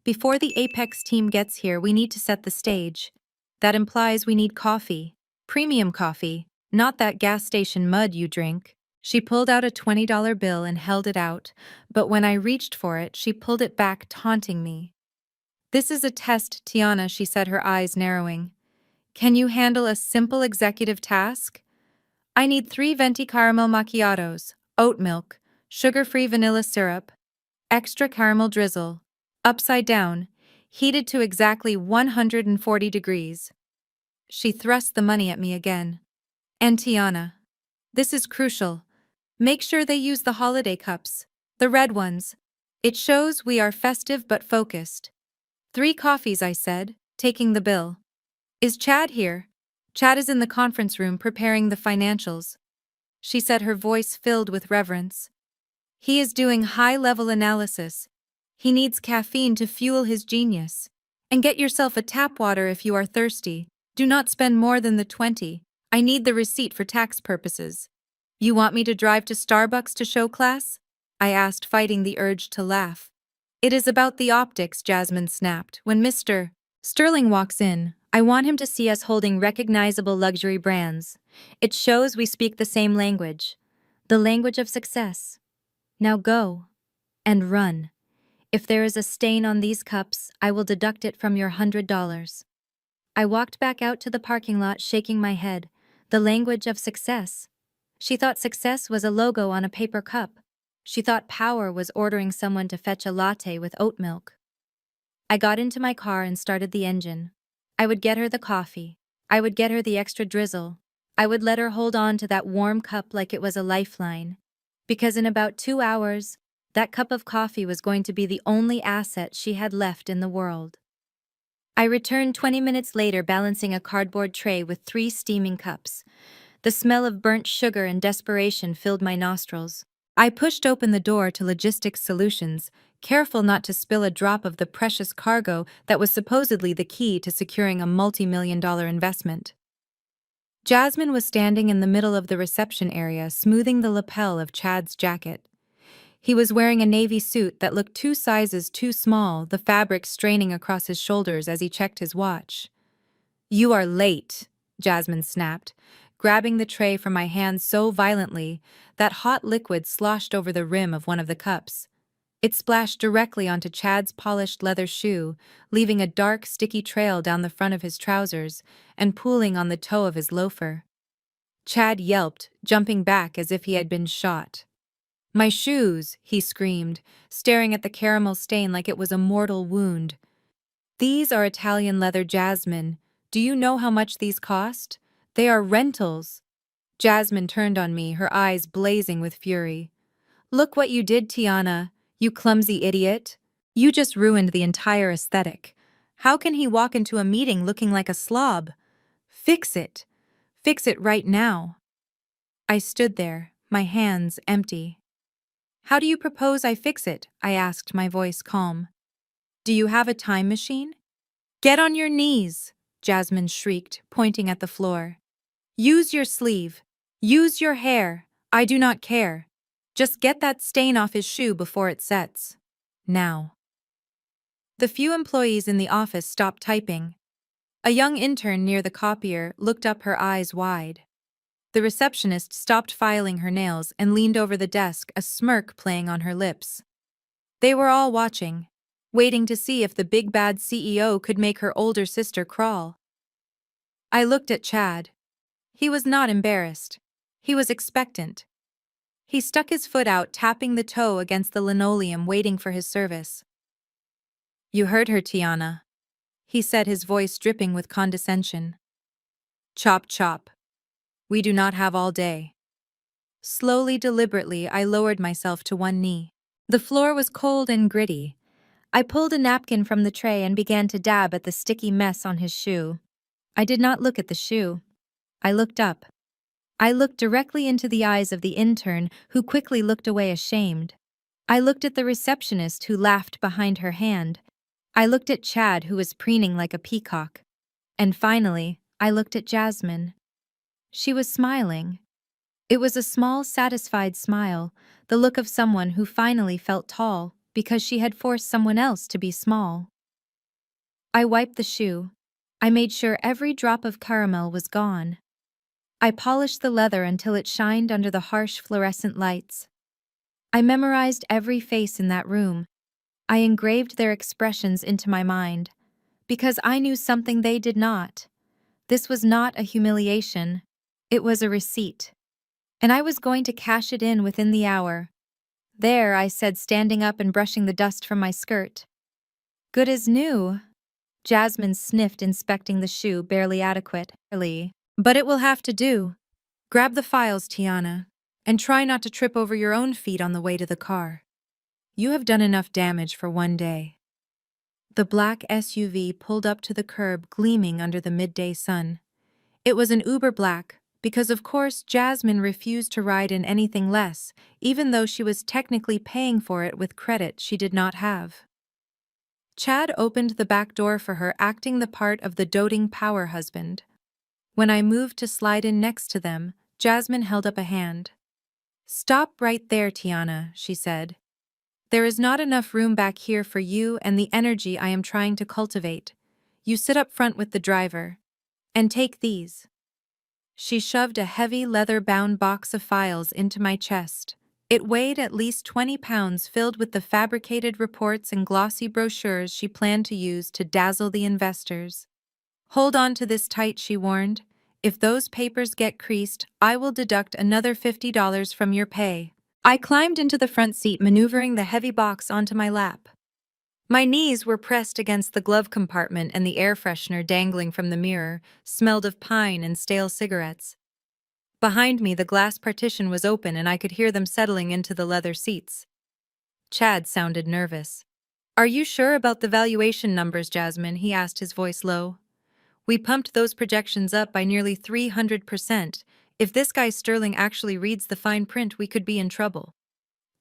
Before the Apex team gets here, we need to set the stage. That implies we need coffee. Premium coffee, not that gas station mud you drink." She pulled out a $20 bill and held it out, but when I reached for it, she pulled it back, taunting me. "This is a test, Tiana," she said, her eyes narrowing. "Can you handle a simple executive task? I need 3 venti caramel macchiatos, oat milk, sugar-free vanilla syrup, extra caramel drizzle, upside down, heated to exactly 140 degrees. She thrust the money at me again. "And Tiana, this is crucial. Make sure they use the holiday cups, the red ones. It shows we are festive but focused." 3 coffees, I said, taking the bill. "Is Chad here?" "Chad is in the conference room preparing the financials," she said, her voice filled with reverence. "He is doing high-level analysis. He needs caffeine to fuel his genius. And get yourself a tap water if you are thirsty. Do not spend more than the 20. I need the receipt for tax purposes." "You want me to drive to Starbucks to show class?" I asked, fighting the urge to laugh. "It is about the optics," Jasmine snapped. "When Mr. Sterling walks in, I want him to see us holding recognizable luxury brands. It shows we speak the same language. The language of success. Now go. And run. If there is a stain on these cups, I will deduct it from your $100. I walked back out to the parking lot, shaking my head. The language of success. She thought success was a logo on a paper cup. She thought power was ordering someone to fetch a latte with oat milk. I got into my car and started the engine. I would get her the coffee. I would get her the extra drizzle. I would let her hold on to that warm cup like it was a lifeline. Because in about 2 hours, That cup of coffee was going to be the only asset she had left in the world. I returned 20 minutes later balancing a cardboard tray with 3 steaming cups. The smell of burnt sugar and desperation filled my nostrils. I pushed open the door to Logistics Solutions, careful not to spill a drop of the precious cargo that was supposedly the key to securing a multi-million-dollar investment. Jasmine was standing in the middle of the reception area, smoothing the lapel of Chad's jacket. He was wearing a navy suit that looked 2 sizes too small, the fabric straining across his shoulders as he checked his watch. "You are late," Jasmine snapped, grabbing the tray from my hand so violently that hot liquid sloshed over the rim of one of the cups. It splashed directly onto Chad's polished leather shoe, leaving a dark, sticky trail down the front of his trousers and pooling on the toe of his loafer. Chad yelped, jumping back as if he had been shot. "My shoes!" he screamed, staring at the caramel stain like it was a mortal wound. "These are Italian leather, Jasmine. Do you know how much these cost? They are rentals." Jasmine turned on me, her eyes blazing with fury. "Look what you did, Tiana. You clumsy idiot. You just ruined the entire aesthetic. How can he walk into a meeting looking like a slob? Fix it. Fix it right now." I stood there, my hands empty. "How do you propose I fix it?" I asked, my voice calm. "Do you have a time machine?" "Get on your knees," Jasmine shrieked, pointing at the floor. "Use your sleeve. Use your hair. I do not care. Just get that stain off his shoe before it sets. Now." The few employees in the office stopped typing. A young intern near the copier looked up, her eyes wide. The receptionist stopped filing her nails and leaned over the desk, a smirk playing on her lips. They were all watching, waiting to see if the big bad CEO could make her older sister crawl. I looked at Chad. He was not embarrassed. He was expectant. He stuck his foot out, tapping the toe against the linoleum, waiting for his service. "You heard her, Tiana," he said, his voice dripping with condescension. "Chop chop. We do not have all day." Slowly, deliberately, I lowered myself to one knee. The floor was cold and gritty. I pulled a napkin from the tray and began to dab at the sticky mess on his shoe. I did not look at the shoe. I looked up. I looked directly into the eyes of the intern, who quickly looked away ashamed. I looked at the receptionist, who laughed behind her hand. I looked at Chad, who was preening like a peacock. And finally, I looked at Jasmine. She was smiling. It was a small, satisfied smile, the look of someone who finally felt tall because she had forced someone else to be small. I wiped the shoe. I made sure every drop of caramel was gone. I polished the leather until it shined under the harsh fluorescent lights. I memorized every face in that room. I engraved their expressions into my mind, because I knew something they did not. This was not a humiliation. It was a receipt. And I was going to cash it in within the hour. "There," I said, standing up and brushing the dust from my skirt. "Good as new." Jasmine sniffed, inspecting the shoe, barely adequate. "But it will have to do. Grab the files, Tiana, and try not to trip over your own feet on the way to the car. You have done enough damage for one day." The black SUV pulled up to the curb, gleaming under the midday sun. It was an Uber Black, because of course Jasmine refused to ride in anything less, even though she was technically paying for it with credit she did not have. Chad opened the back door for her, acting the part of the doting power husband. When I moved to slide in next to them, Jasmine held up a hand. "Stop right there, Tiana," she said. "There is not enough room back here for you and the energy I am trying to cultivate. You sit up front with the driver. And take these." She shoved a heavy leather-bound box of files into my chest. It weighed at least 20 pounds, filled with the fabricated reports and glossy brochures she planned to use to dazzle the investors. "Hold on to this tight," she warned. "If those papers get creased, I will deduct another $50 from your pay." I climbed into the front seat, maneuvering the heavy box onto my lap. My knees were pressed against the glove compartment, and the air freshener dangling from the mirror smelled of pine and stale cigarettes. Behind me, the glass partition was open and I could hear them settling into the leather seats. Chad sounded nervous. Are you sure about the valuation numbers, Jasmine? He asked, his voice low. We pumped those projections up by nearly 300%. If this guy Sterling actually reads the fine print, we could be in trouble.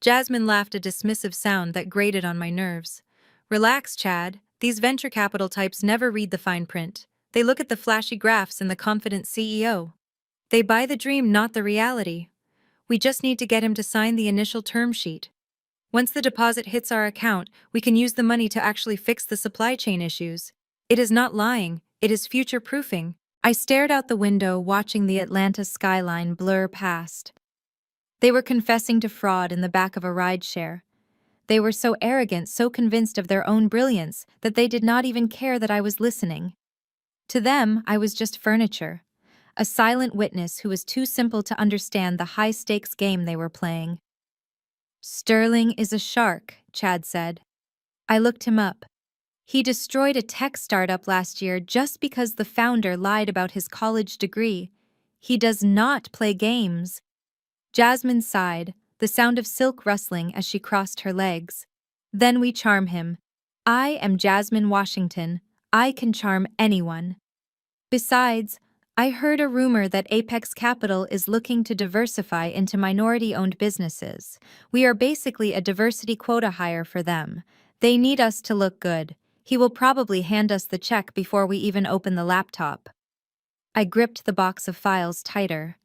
Jasmine laughed, a dismissive sound that grated on my nerves. Relax, Chad. These venture capital types never read the fine print. They look at the flashy graphs and the confident CEO. They buy the dream, not the reality. We just need to get him to sign the initial term sheet. Once the deposit hits our account, we can use the money to actually fix the supply chain issues. It is not lying, it is future-proofing. I stared out the window, watching the Atlanta skyline blur past. They were confessing to fraud in the back of a rideshare. They were so arrogant, so convinced of their own brilliance, that they did not even care that I was listening. To them, I was just furniture, a silent witness who was too simple to understand the high-stakes game they were playing. Sterling is a shark, Chad said. I looked him up. He destroyed a tech startup last year just because the founder lied about his college degree. He does not play games. Jasmine sighed, the sound of silk rustling as she crossed her legs. Then we charm him. I am Jasmine Washington. I can charm anyone. Besides, I heard a rumor that Apex Capital is looking to diversify into minority-owned businesses. We are basically a diversity quota hire for them. They need us to look good. He will probably hand us the check before we even open the laptop. I gripped the box of files tighter.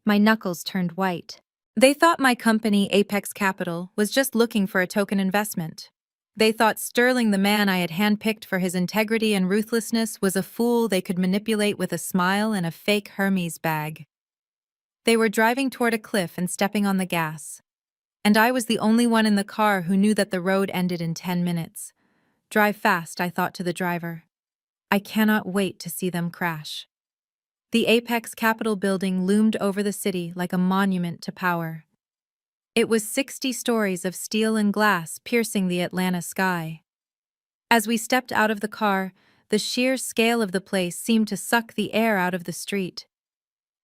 My knuckles turned white. They thought my company, Apex Capital, was just looking for a token investment. They thought Sterling, the man I had handpicked for his integrity and ruthlessness, was a fool they could manipulate with a smile and a fake Hermes bag. They were driving toward a cliff and stepping on the gas. And I was the only one in the car who knew that the road ended in 10 minutes. Drive fast, I thought to the driver. I cannot wait to see them crash. The Apex Capital building loomed over the city like a monument to power. It was 60 stories of steel and glass piercing the Atlanta sky. As we stepped out of the car, the sheer scale of the place seemed to suck the air out of the street.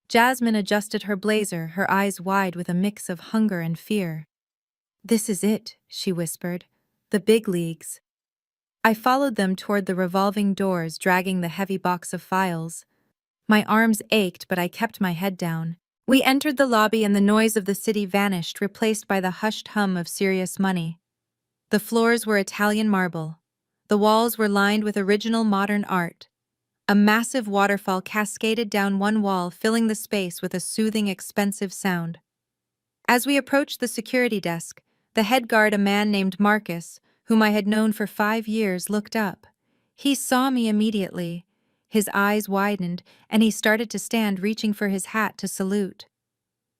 Jasmine adjusted her blazer, her eyes wide with a mix of hunger and fear. This is it, she whispered. The big leagues. I followed them toward the revolving doors, dragging the heavy box of files. My arms ached, but I kept my head down. We entered the lobby and the noise of the city vanished, replaced by the hushed hum of serious money. The floors were Italian marble. The walls were lined with original modern art. A massive waterfall cascaded down one wall, filling the space with a soothing, expensive sound. As we approached the security desk, the head guard, a man named Marcus, whom I had known for 5 years, looked up. He saw me immediately. His eyes widened, and he started to stand, reaching for his hat to salute.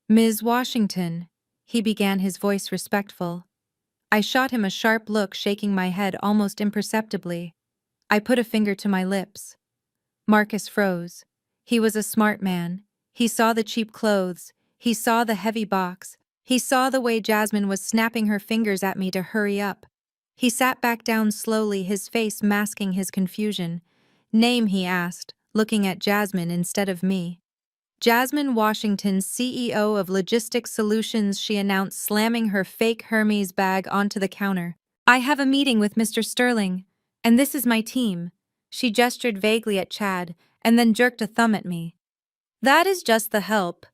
Ms. Washington, he began, his voice respectful. I shot him a sharp look, shaking my head almost imperceptibly. I put a finger to my lips. Marcus froze. He was a smart man. He saw the cheap clothes. He saw the heavy box. He saw the way Jasmine was snapping her fingers at me to hurry up. He sat back down slowly, his face masking his confusion. Name, he asked, looking at Jasmine instead of me. Jasmine Washington, CEO of Logistics Solutions, she announced, slamming her fake Hermes bag onto the counter. I have a meeting with Mr. Sterling, and this is my team. She gestured vaguely at Chad, and then jerked a thumb at me. That is just the help.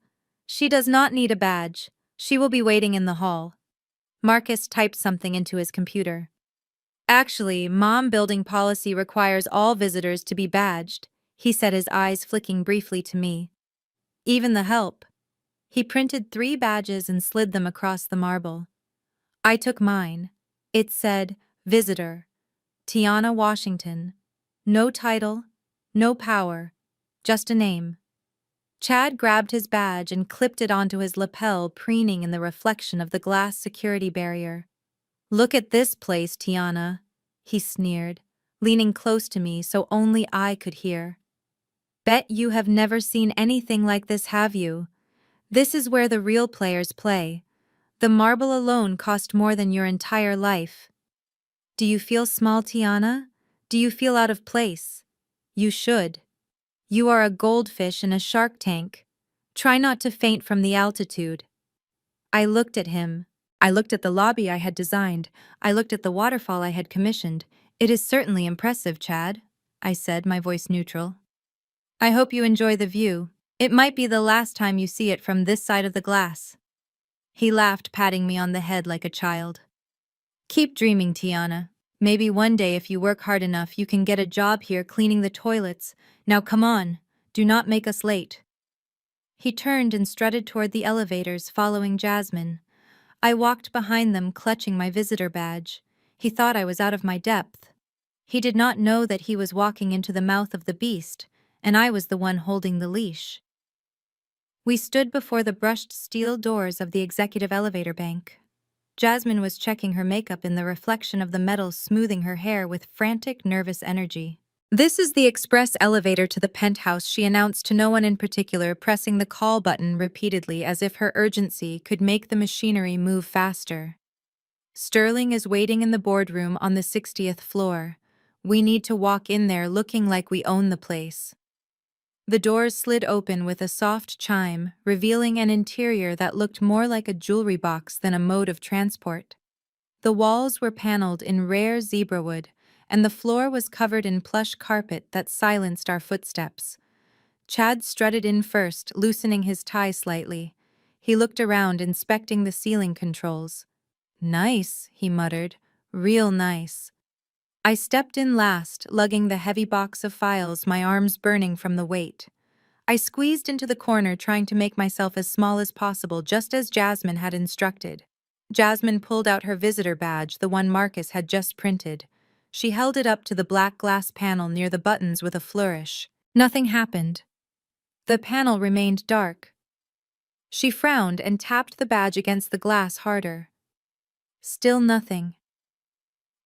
She does not need a badge. She will be waiting in the hall. Marcus typed something into his computer. Actually, Mom building policy requires all visitors to be badged, he said, his eyes flicking briefly to me. Even the help. He printed 3 badges and slid them across the marble. I took mine. It said, Visitor, Tiana Washington. No title, no power, just a name. Chad grabbed his badge and clipped it onto his lapel, preening in the reflection of the glass security barrier. Look at this place, Tiana, he sneered, leaning close to me so only I could hear. Bet you have never seen anything like this, have you? This is where the real players play. The marble alone cost more than your entire life. Do you feel small, Tiana? Do you feel out of place? You should. You are a goldfish in a shark tank. Try not to faint from the altitude. I looked at him. I looked at the lobby I had designed. I looked at the waterfall I had commissioned. It is certainly impressive, Chad, I said, my voice neutral. I hope you enjoy the view. It might be the last time you see it from this side of the glass. He laughed, patting me on the head like a child. Keep dreaming, Tiana. Maybe one day if you work hard enough you can get a job here cleaning the toilets. Now come on, do not make us late. He turned and strutted toward the elevators, following Jasmine. I walked behind them, clutching my visitor badge. He thought I was out of my depth. He did not know that he was walking into the mouth of the beast, and I was the one holding the leash. We stood before the brushed steel doors of the executive elevator bank. Jasmine was checking her makeup in the reflection of the metal, smoothing her hair with frantic, nervous energy. "This is the express elevator to the penthouse," she announced to no one in particular, pressing the call button repeatedly as if her urgency could make the machinery move faster. "Sterling is waiting in the boardroom on the 60th floor. We need to walk in there looking like we own the place." The doors slid open with a soft chime, revealing an interior that looked more like a jewelry box than a mode of transport. The walls were paneled in rare zebra wood, and the floor was covered in plush carpet that silenced our footsteps. Chad strutted in first, loosening his tie slightly. He looked around, inspecting the ceiling controls. "Nice," he muttered. "Real nice." I stepped in last, lugging the heavy box of files, my arms burning from the weight. I squeezed into the corner, trying to make myself as small as possible, just as Jasmine had instructed. Jasmine pulled out her visitor badge, the one Marcus had just printed. She held it up to the black glass panel near the buttons with a flourish. Nothing happened. The panel remained dark. She frowned and tapped the badge against the glass harder. Still nothing.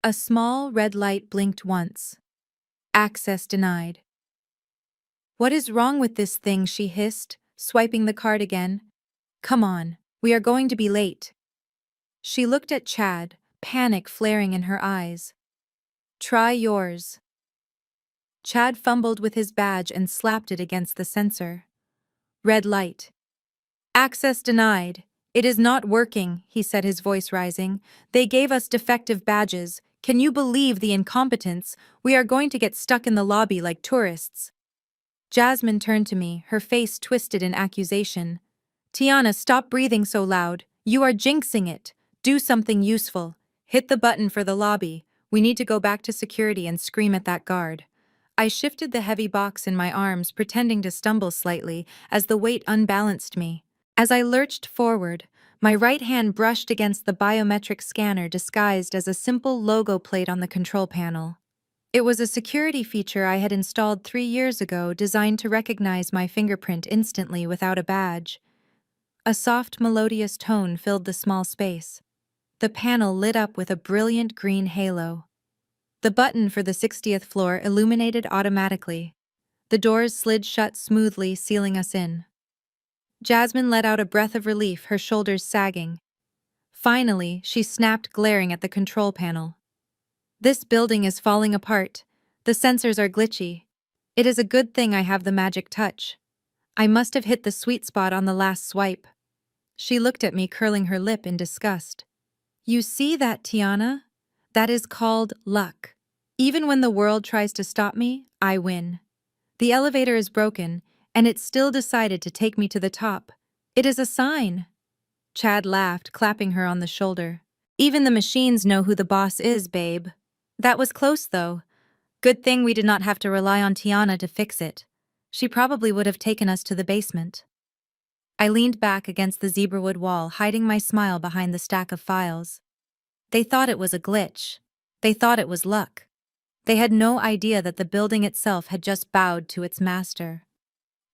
A small red light blinked once. "Access denied." "What is wrong with this thing?" she hissed, swiping the card again. "Come on, we are going to be late." She looked at Chad, panic flaring in her eyes. "Try yours." Chad fumbled with his badge and slapped it against the sensor. Red light. "Access denied. It is not working," he said, his voice rising. "They gave us defective badges. Can you believe the incompetence? We are going to get stuck in the lobby like tourists." Jasmine turned to me, her face twisted in accusation. "Tiana, stop breathing so loud. You are jinxing it. Do something useful. Hit the button for the lobby. We need to go back to security and scream at that guard." I shifted the heavy box in my arms, pretending to stumble slightly as the weight unbalanced me. As I lurched forward, my right hand brushed against the biometric scanner disguised as a simple logo plate on the control panel. It was a security feature I had installed 3 years ago, designed to recognize my fingerprint instantly without a badge. A soft, melodious tone filled the small space. The panel lit up with a brilliant green halo. The button for the 60th floor illuminated automatically. The doors slid shut smoothly, sealing us in. Jasmine let out a breath of relief, her shoulders sagging. Finally, she snapped, glaring at the control panel. "This building is falling apart. The sensors are glitchy. It is a good thing I have the magic touch. I must have hit the sweet spot on the last swipe." She looked at me, curling her lip in disgust. "You see that, Tiana? That is called luck. Even when the world tries to stop me, I win. The elevator is broken, and it still decided to take me to the top. It is a sign." Chad laughed, clapping her on the shoulder. "Even the machines know who the boss is, babe." That was close, though. Good thing we did not have to rely on Tiana to fix it. She probably would have taken us to the basement. I leaned back against the zebrawood wall, hiding my smile behind the stack of files. They thought it was a glitch. They thought it was luck. They had no idea that the building itself had just bowed to its master.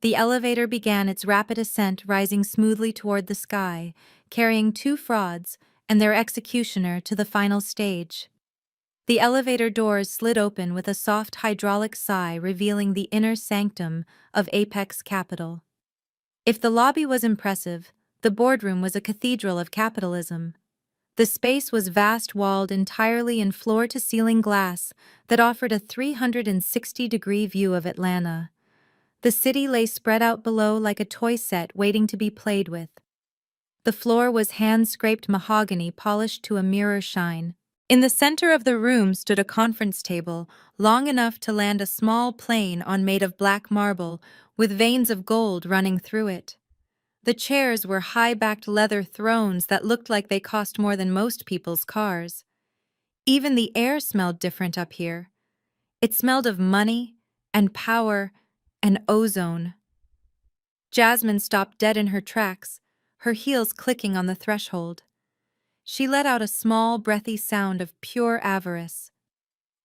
The elevator began its rapid ascent, rising smoothly toward the sky, carrying 2 frauds and their executioner to the final stage. The elevator doors slid open with a soft hydraulic sigh, revealing the inner sanctum of Apex Capital. If the lobby was impressive, the boardroom was a cathedral of capitalism. The space was vast, walled entirely in floor-to-ceiling glass that offered a 360-degree view of Atlanta. The city lay spread out below like a toy set waiting to be played with. The floor was hand-scraped mahogany polished to a mirror shine. In the center of the room stood a conference table, long enough to land a small plane on made of black marble, with veins of gold running through it. The chairs were high-backed leather thrones that looked like they cost more than most people's cars. Even the air smelled different up here. It smelled of money and power and ozone. Jasmine stopped dead in her tracks, her heels clicking on the threshold. She let out a small, breathy sound of pure avarice.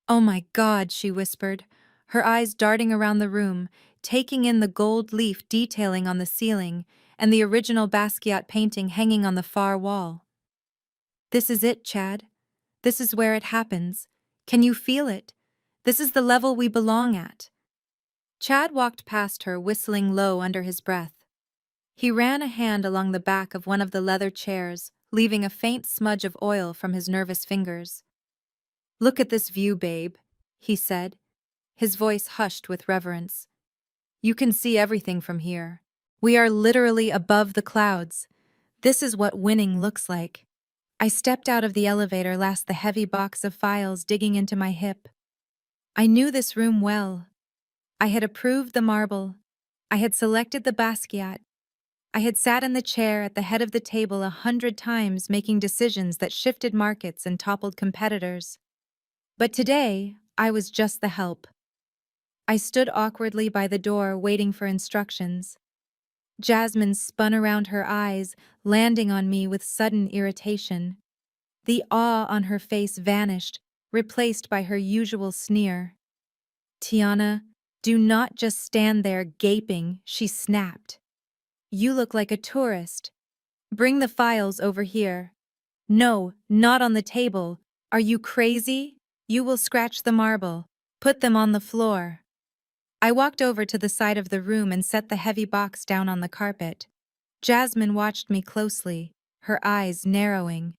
"Oh my God," she whispered, her eyes darting around the room, taking in the gold leaf detailing on the ceiling and the original Basquiat painting hanging on the far wall. "This is it, Chad. This is where it happens. Can you feel it? This is the level we belong at." Chad walked past her, whistling low under his breath. He ran a hand along the back of one of the leather chairs, leaving a faint smudge of oil from his nervous fingers. "Look at this view, babe," he said, his voice hushed with reverence. "You can see everything from here. We are literally above the clouds. This is what winning looks like." I stepped out of the elevator last the heavy box of files digging into my hip. I knew this room well. I had approved the marble. I had selected the Basquiat. I had sat in the chair at the head of the table 100 times, making decisions that shifted markets and toppled competitors. But today, I was just the help. I stood awkwardly by the door, waiting for instructions. Jasmine spun around her eyes, landing on me with sudden irritation. The awe on her face vanished, replaced by her usual sneer. "Tiana, do not just stand there gaping," she snapped. "You look like a tourist. Bring the files over here." "No, not on the table. Are you crazy? You will scratch the marble. Put them on the floor." I walked over to the side of the room and set the heavy box down on the carpet. Jasmine watched me closely, her eyes narrowing.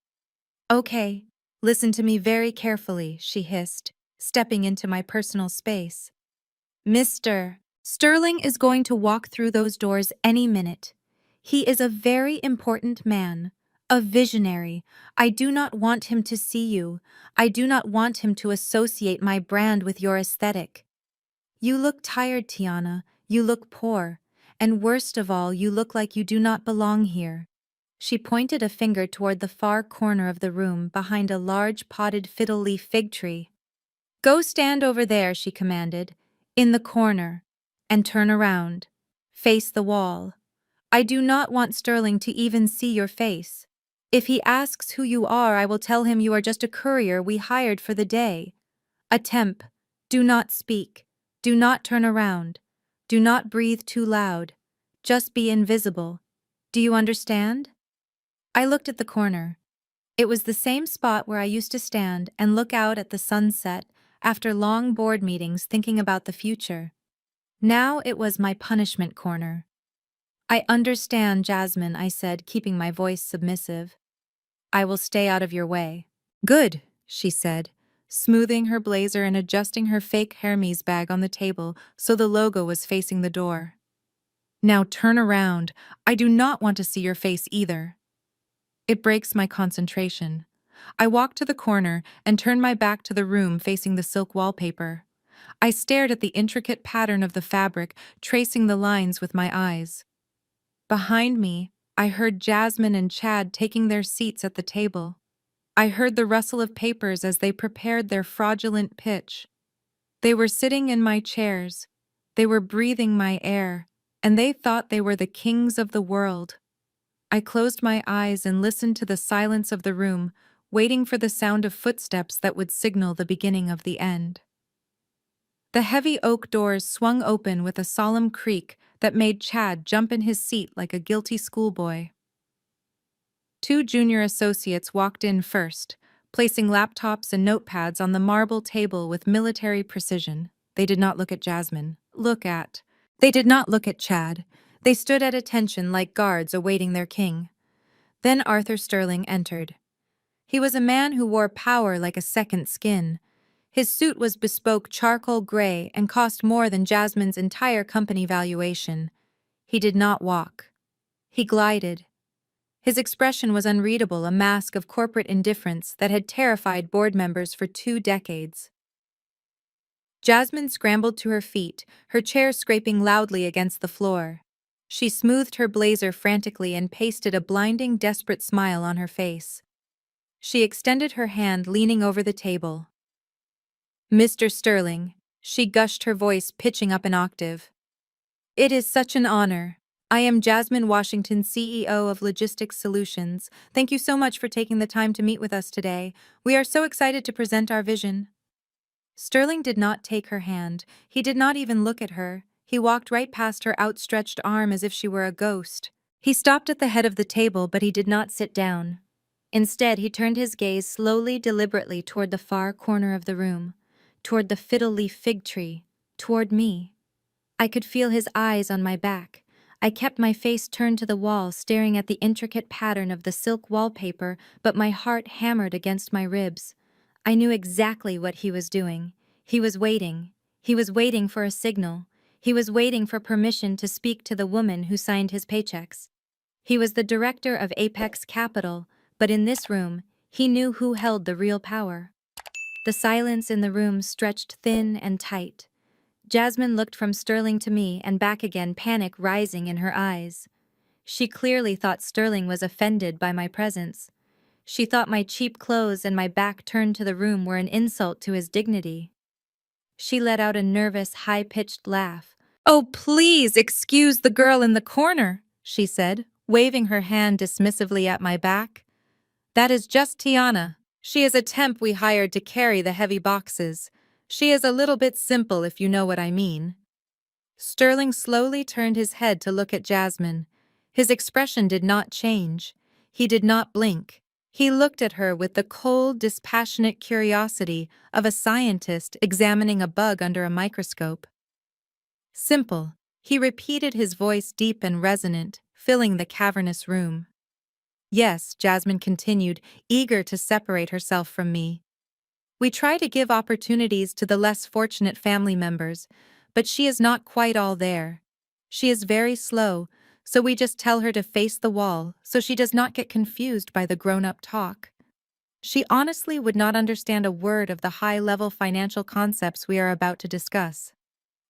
"Okay, listen to me very carefully," she hissed, stepping into my personal space. "Mr. Sterling is going to walk through those doors any minute. He is a very important man, a visionary. I do not want him to see you. I do not want him to associate my brand with your aesthetic. You look tired, Tiana. You look poor. And worst of all, you look like you do not belong here." She pointed a finger toward the far corner of the room behind a large potted fiddle leaf fig tree. "Go stand over there," she commanded, "in the corner, and turn around. Face the wall. I do not want Sterling to even see your face. If he asks who you are, I will tell him you are just a courier we hired for the day. A temp. Do not speak. Do not turn around. Do not breathe too loud. Just be invisible. Do you understand?" I looked at the corner. It was the same spot where I used to stand and look out at the sunset after long board meetings thinking about the future. Now it was my punishment corner. "I understand, Jasmine," I said, keeping my voice submissive. "I will stay out of your way." "Good," she said, smoothing her blazer and adjusting her fake Hermes bag on the table so the logo was facing the door. "Now turn around. I do not want to see your face either." It breaks my concentration. I walked to the corner and turned my back to the room facing the silk wallpaper. I stared at the intricate pattern of the fabric, tracing the lines with my eyes. Behind me, I heard Jasmine and Chad taking their seats at the table. I heard the rustle of papers as they prepared their fraudulent pitch. They were sitting in my chairs. They were breathing my air, and they thought they were the kings of the world. I closed my eyes and listened to the silence of the room, waiting for the sound of footsteps that would signal the beginning of the end. The heavy oak doors swung open with a solemn creak that made Chad jump in his seat like a guilty schoolboy. Two junior associates walked in first, placing laptops and notepads on the marble table with military precision. They did not look at Jasmine. They did not look at Chad. They stood at attention like guards awaiting their king. Then Arthur Sterling entered. He was a man who wore power like a second skin. His suit was bespoke charcoal gray and cost more than Jasmine's entire company valuation. He did not walk. He glided. His expression was unreadable, a mask of corporate indifference that had terrified board members for 2 decades. Jasmine scrambled to her feet, her chair scraping loudly against the floor. She smoothed her blazer frantically and pasted a blinding, desperate smile on her face. She extended her hand, leaning over the table. "Mr. Sterling," she gushed, her voice pitching up an octave. "It is such an honor. I am Jasmine Washington, CEO of Logistics Solutions. Thank you so much for taking the time to meet with us today. We are so excited to present our vision." Sterling did not take her hand. He did not even look at her. He walked right past her outstretched arm as if she were a ghost. He stopped at the head of the table, but he did not sit down. Instead, he turned his gaze slowly, deliberately toward the far corner of the room, toward the fiddle-leaf fig tree, toward me. I could feel his eyes on my back. I kept my face turned to the wall, staring at the intricate pattern of the silk wallpaper, but my heart hammered against my ribs. I knew exactly what he was doing. He was waiting. He was waiting for a signal. He was waiting for permission to speak to the woman who signed his paychecks. He was the director of Apex Capital, but in this room, he knew who held the real power. The silence in the room stretched thin and tight. Jasmine looked from Sterling to me and back again, panic rising in her eyes. She clearly thought Sterling was offended by my presence. She thought my cheap clothes and my back turned to the room were an insult to his dignity. She let out a nervous, high-pitched laugh. "Oh, please excuse the girl in the corner," she said, waving her hand dismissively at my back. "That is just Tiana. She is a temp we hired to carry the heavy boxes. She is a little bit simple, if you know what I mean." Sterling slowly turned his head to look at Jasmine. His expression did not change. He did not blink. He looked at her with the cold, dispassionate curiosity of a scientist examining a bug under a microscope. "Simple," he repeated, his voice deep and resonant, filling the cavernous room. "Yes," Jasmine continued, eager to separate herself from me. "We try to give opportunities to the less fortunate family members, but she is not quite all there. She is very slow, so we just tell her to face the wall so she does not get confused by the grown-up talk. She honestly would not understand a word of the high-level financial concepts we are about to discuss.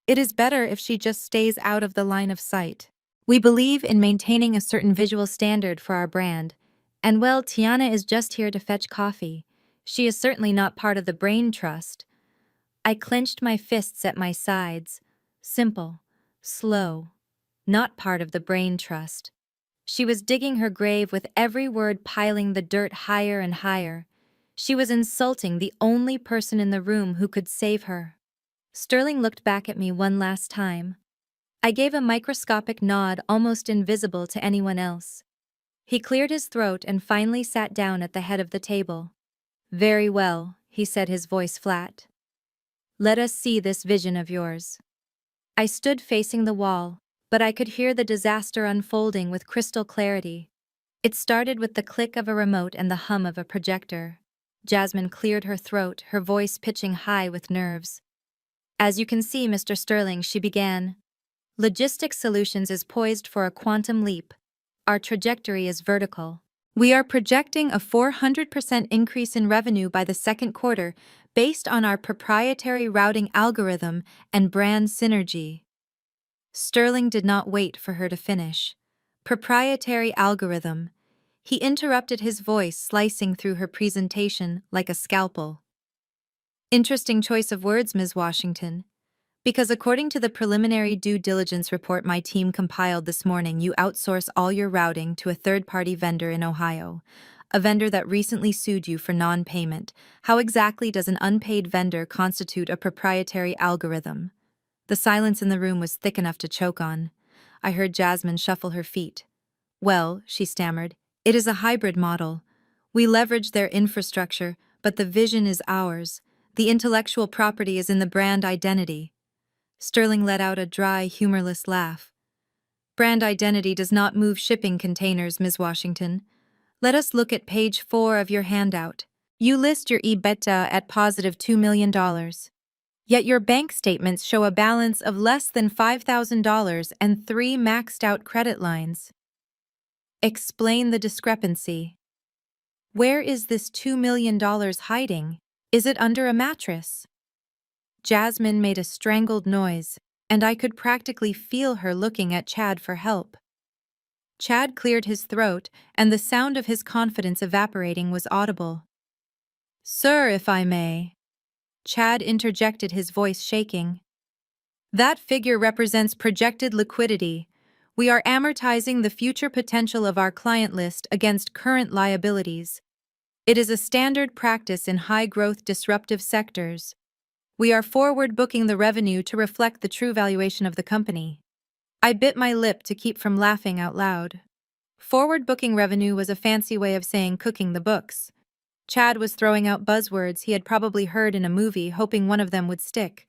It is better if she just stays out of the line of sight. We believe in maintaining a certain visual standard for our brand, and well, Tiana is just here to fetch coffee. She is certainly not part of the brain trust." I clenched my fists at my sides. Simple, slow, not part of the brain trust. She was digging her grave, with every word piling the dirt higher and higher. She was insulting the only person in the room who could save her. Sterling looked back at me one last time. I gave a microscopic nod, almost invisible to anyone else. He cleared his throat and finally sat down at the head of the table. "Very well," he said, his voice flat. "Let us see this vision of yours." I stood facing the wall, but I could hear the disaster unfolding with crystal clarity. It started with the click of a remote and the hum of a projector. Jasmine cleared her throat, her voice pitching high with nerves. "As you can see, Mr. Sterling," she began, "Logistics Solutions is poised for a quantum leap. Our trajectory is vertical. We are projecting a 400% increase in revenue by the second quarter based on our proprietary routing algorithm and brand synergy." Sterling did not wait for her to finish. "Proprietary algorithm." He interrupted, his voice slicing through her presentation like a scalpel. "Interesting choice of words, Ms. Washington. Because according to the preliminary due diligence report my team compiled this morning, you outsource all your routing to a third-party vendor in Ohio, a vendor that recently sued you for non-payment. How exactly does an unpaid vendor constitute a proprietary algorithm?" The silence in the room was thick enough to choke on. I heard Jasmine shuffle her feet. "Well," she stammered, "it is a hybrid model. We leverage their infrastructure, but the vision is ours. The intellectual property is in the brand identity." Sterling let out a dry, humorless laugh. "Brand identity does not move shipping containers, Ms. Washington. Let us look at page 4 of your handout. You list your EBITDA at positive $2 million. Yet your bank statements show a balance of less than $5,000 and 3 maxed-out credit lines. Explain the discrepancy. Where is this $2 million hiding? Is it under a mattress? Jasmine made a strangled noise, and I could practically feel her looking at Chad for help. Chad cleared his throat, and the sound of his confidence evaporating was audible. Sir, if I may. Chad interjected, his voice shaking. That figure represents projected liquidity. We are amortizing the future potential of our client list against current liabilities. It is a standard practice in high-growth disruptive sectors. We are forward-booking the revenue to reflect the true valuation of the company. I bit my lip to keep from laughing out loud. Forward-booking revenue was a fancy way of saying cooking the books. Chad was throwing out buzzwords he had probably heard in a movie, hoping one of them would stick.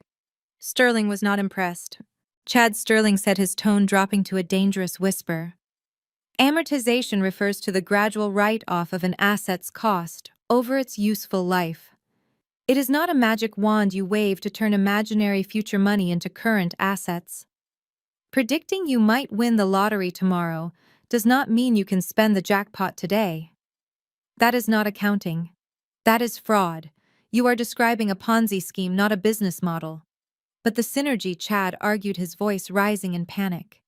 Sterling was not impressed. Chad Sterling said, his tone dropping to a dangerous whisper. Amortization refers to the gradual write-off of an asset's cost over its useful life. It is not a magic wand you wave to turn imaginary future money into current assets. Predicting you might win the lottery tomorrow does not mean you can spend the jackpot today. That is not accounting. That is fraud. You are describing a Ponzi scheme, not a business model. But the synergy, Chad argued, his voice rising in panic.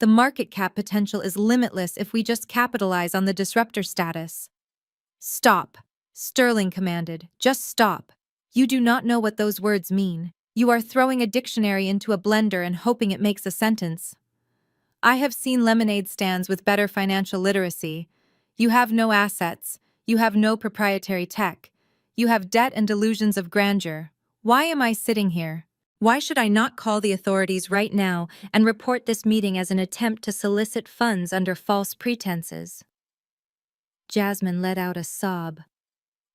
The market cap potential is limitless if we just capitalize on the disruptor status. Stop, Sterling commanded. Just stop. You do not know what those words mean. You are throwing a dictionary into a blender and hoping it makes a sentence. I have seen lemonade stands with better financial literacy. You have no assets. You have no proprietary tech. You have debt and delusions of grandeur. Why am I sitting here? Why should I not call the authorities right now and report this meeting as an attempt to solicit funds under false pretenses? Jasmine let out a sob.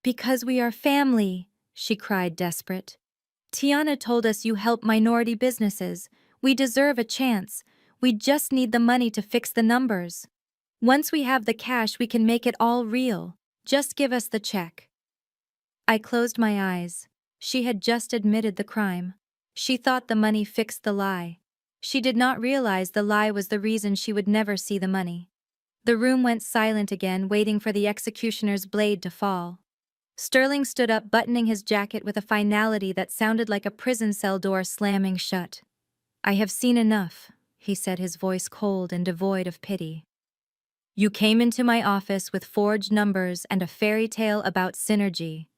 Because we are family, she cried, desperate. Tiana told us you help minority businesses. We deserve a chance. We just need the money to fix the numbers. Once we have the cash, we can make it all real. Just give us the check. I closed my eyes. She had just admitted the crime. She thought the money fixed the lie. She did not realize the lie was the reason she would never see the money. The room went silent again, waiting for the executioner's blade to fall. Sterling stood up, buttoning his jacket with a finality that sounded like a prison cell door slamming shut. I have seen enough, he said, his voice cold and devoid of pity. You came into my office with forged numbers and a fairy tale about synergy.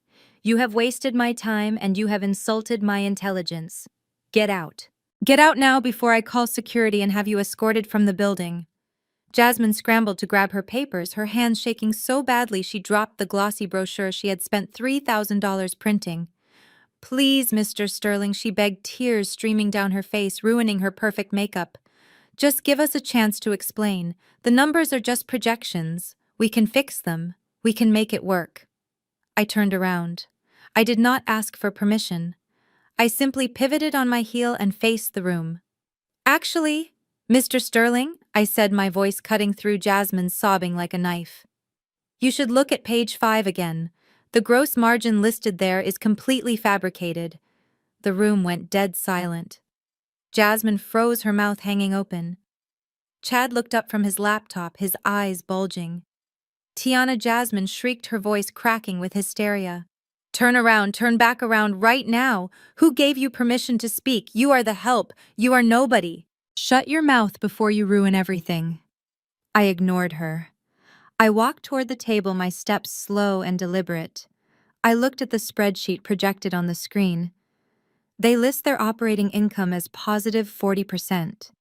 You have wasted my time and you have insulted my intelligence. Get out. Get out now before I call security and have you escorted from the building. Jasmine scrambled to grab her papers, her hands shaking so badly she dropped the glossy brochure she had spent $3,000 printing. Please, Mr. Sterling, she begged, tears streaming down her face, ruining her perfect makeup. Just give us a chance to explain. The numbers are just projections. We can fix them. We can make it work. I turned around. I did not ask for permission. I simply pivoted on my heel and faced the room. Actually, Mr. Sterling, I said, my voice cutting through Jasmine's sobbing like a knife. You should look at page 5 again. The gross margin listed there is completely fabricated. The room went dead silent. Jasmine froze, her mouth hanging open. Chad looked up from his laptop, his eyes bulging. Tiana, Jasmine shrieked, her voice cracking with hysteria. Turn around, turn back around right now. Who gave you permission to speak? You are the help. You are nobody. Shut your mouth before you ruin everything. I ignored her. I walked toward the table, my steps slow and deliberate. I looked at the spreadsheet projected on the screen. They list their operating income as positive 40%.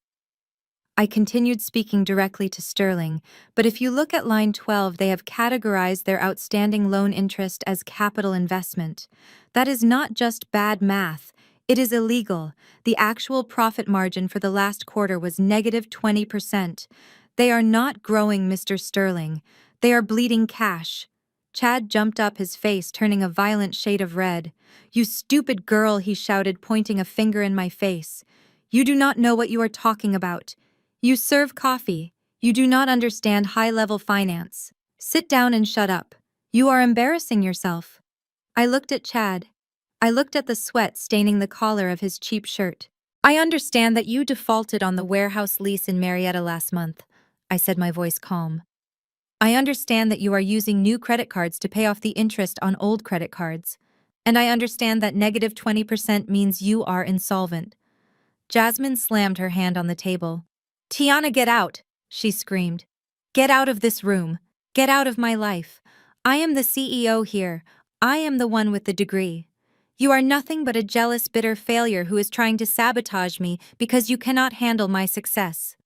I continued speaking directly to Sterling, but if you look at line 12, they have categorized their outstanding loan interest as capital investment. That is not just bad math. It is illegal. The actual profit margin for the last quarter was negative 20%. They are not growing, Mr. Sterling. They are bleeding cash. Chad jumped up, his face turning a violent shade of red. You stupid girl, he shouted, pointing a finger in my face. You do not know what you are talking about. You serve coffee. You do not understand high-level finance. Sit down and shut up. You are embarrassing yourself. I looked at Chad. I looked at the sweat staining the collar of his cheap shirt. I understand that you defaulted on the warehouse lease in Marietta last month, I said, my voice calm. I understand that you are using new credit cards to pay off the interest on old credit cards. And I understand that negative 20% means you are insolvent. Jasmine slammed her hand on the table. Tiana, get out, she screamed. Get out of this room. Get out of my life. I am the CEO here. I am the one with the degree. You are nothing but a jealous, bitter failure who is trying to sabotage me because you cannot handle my success.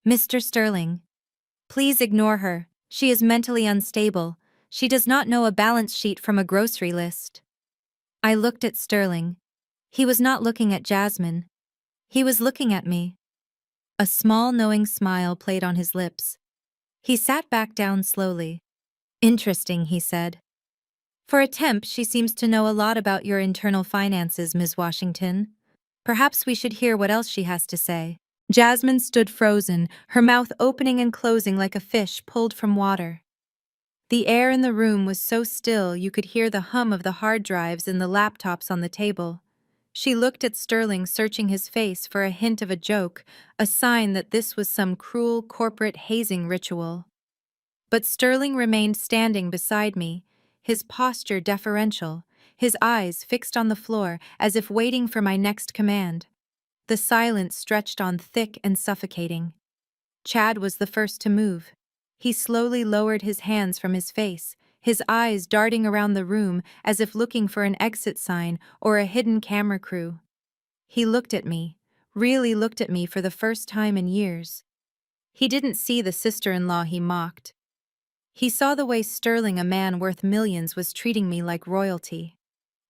Mr. Sterling, please ignore her. She is mentally unstable. She does not know a balance sheet from a grocery list. I looked at Sterling. He was not looking at Jasmine. He was looking at me. A small, knowing smile played on his lips. He sat back down slowly. Interesting, he said. For a temp, she seems to know a lot about your internal finances, Ms. Washington. Perhaps we should hear what else she has to say. Jasmine stood frozen, her mouth opening and closing like a fish pulled from water. The air in the room was so still you could hear the hum of the hard drives and the laptops on the table. She looked at Sterling, searching his face for a hint of a joke, a sign that this was some cruel corporate hazing ritual. But Sterling remained standing beside me, his posture deferential, his eyes fixed on the floor as if waiting for my next command. The silence stretched on thick and suffocating. Chad was the first to move. He slowly lowered his hands from his face, his eyes darting around the room as if looking for an exit sign or a hidden camera crew. He looked at me, really looked at me for the first time in years. He didn't see the sister-in-law he mocked. He saw the way Sterling, a man worth millions, was treating me like royalty.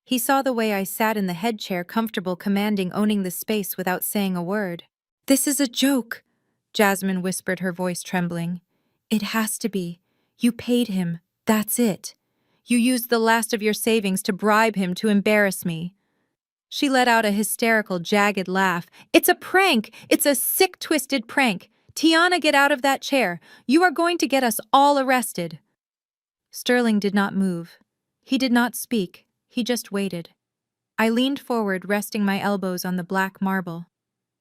He saw the way I sat in the head chair, comfortable, commanding, owning the space without saying a word. This is a joke, Jasmine whispered, her voice trembling. It has to be. You paid him. That's it. You used the last of your savings to bribe him to embarrass me. She let out a hysterical, jagged laugh. It's a prank! It's a sick, twisted prank! Tiana, get out of that chair! You are going to get us all arrested! Sterling did not move. He did not speak. He just waited. I leaned forward, resting my elbows on the black marble.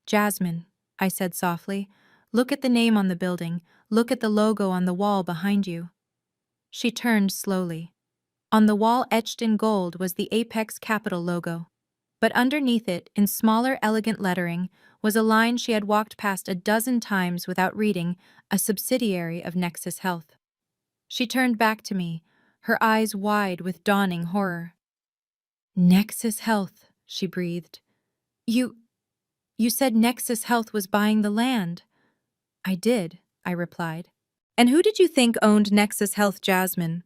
Jasmine, I said softly, look at the name on the building. Look at the logo on the wall behind you. She turned slowly. On the wall, etched in gold, was the Apex Capital logo. But underneath it, in smaller, elegant lettering, was a line she had walked past a dozen times without reading, a subsidiary of Nexus Health. She turned back to me, her eyes wide with dawning horror. Nexus Health, she breathed. You said Nexus Health was buying the land. I did, I replied. And who did you think owned Nexus Health, Jasmine?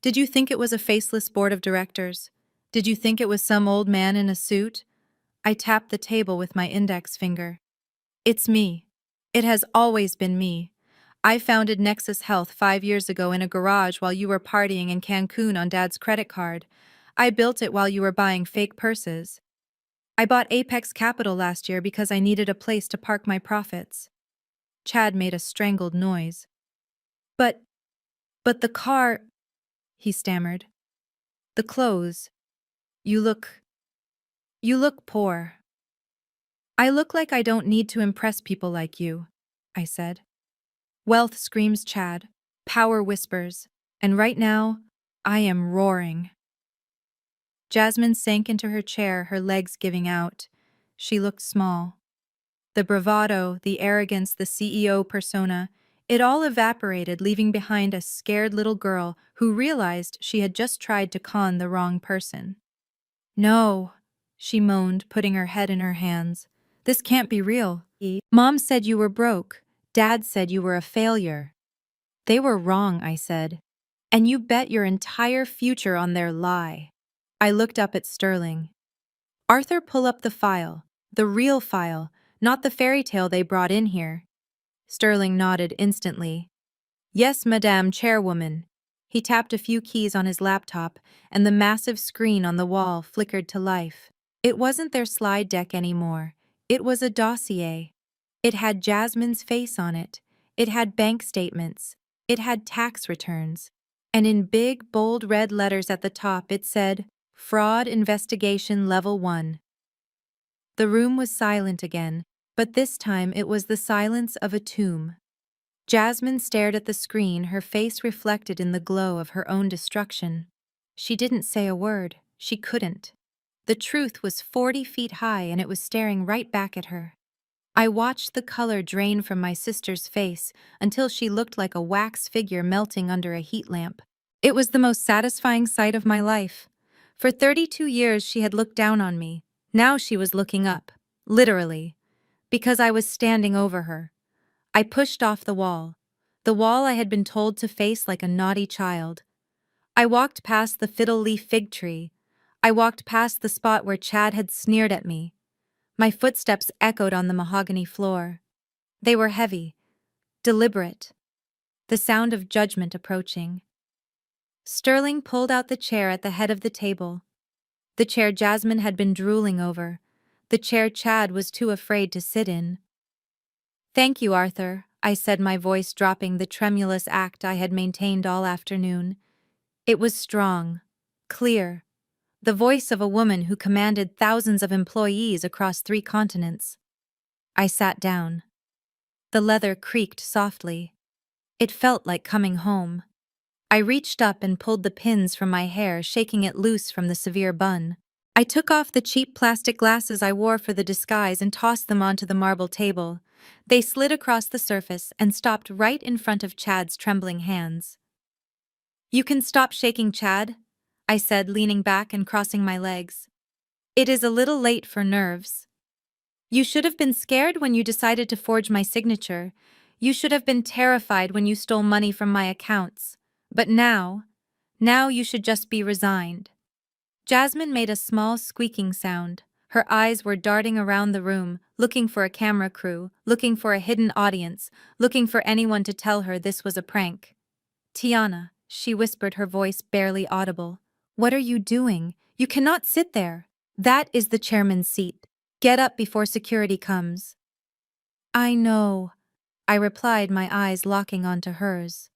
Did you think it was a faceless board of directors? Did you think it was some old man in a suit? I tapped the table with my index finger. It's me. It has always been me. I founded Nexus Health 5 years ago in a garage while you were partying in Cancun on Dad's credit card. I built it while you were buying fake purses. I bought Apex Capital last year because I needed a place to park my profits. Chad made a strangled noise. But the car, he stammered. The clothes. You look poor. I look like I don't need to impress people like you, I said. Wealth screams, Chad. Power whispers. And right now, I am roaring. Jasmine sank into her chair, her legs giving out. She looked small. The bravado, the arrogance, the CEO persona, it all evaporated, leaving behind a scared little girl who realized she had just tried to con the wrong person. No, she moaned, putting her head in her hands. This can't be real. Mom said you were broke. Dad said you were a failure. They were wrong, I said. And you bet your entire future on their lie. I looked up at Sterling. Arthur, pull up the file. The real file, not the fairy tale they brought in here. Sterling nodded instantly. Yes, Madame Chairwoman. He tapped a few keys on his laptop, and the massive screen on the wall flickered to life. It wasn't their slide deck anymore. It was a dossier. It had Jasmine's face on it. It had bank statements. It had tax returns. And in big, bold red letters at the top it said, Fraud Investigation Level 1. The room was silent again, but this time it was the silence of a tomb. Jasmine stared at the screen, her face reflected in the glow of her own destruction. She didn't say a word. She couldn't. The truth was 40 feet high and it was staring right back at her. I watched the color drain from my sister's face until she looked like a wax figure melting under a heat lamp. It was the most satisfying sight of my life. For 32 years she had looked down on me. Now she was looking up. Literally. Because I was standing over her. I pushed off the wall I had been told to face like a naughty child. I walked past the fiddle leaf fig tree. I walked past the spot where Chad had sneered at me. My footsteps echoed on the mahogany floor. They were heavy, deliberate, the sound of judgment approaching. Sterling pulled out the chair at the head of the table. The chair Jasmine had been drooling over. The chair Chad was too afraid to sit in. "Thank you, Arthur," I said, my voice dropping the tremulous act I had maintained all afternoon. It was strong, clear, the voice of a woman who commanded thousands of employees across 3 continents. I sat down. The leather creaked softly. It felt like coming home. I reached up and pulled the pins from my hair, shaking it loose from the severe bun. I took off the cheap plastic glasses I wore for the disguise and tossed them onto the marble table. They slid across the surface and stopped right in front of Chad's trembling hands. "You can stop shaking, Chad," I said, leaning back and crossing my legs. "It is a little late for nerves. You should have been scared when you decided to forge my signature. You should have been terrified when you stole money from my accounts. But now you should just be resigned." Jasmine made a small squeaking sound. Her eyes were darting around the room, looking for a camera crew, looking for a hidden audience, looking for anyone to tell her this was a prank. "Tiana," she whispered, her voice barely audible. "What are you doing? You cannot sit there. That is the chairman's seat. Get up before security comes." "I know," I replied, my eyes locking onto hers.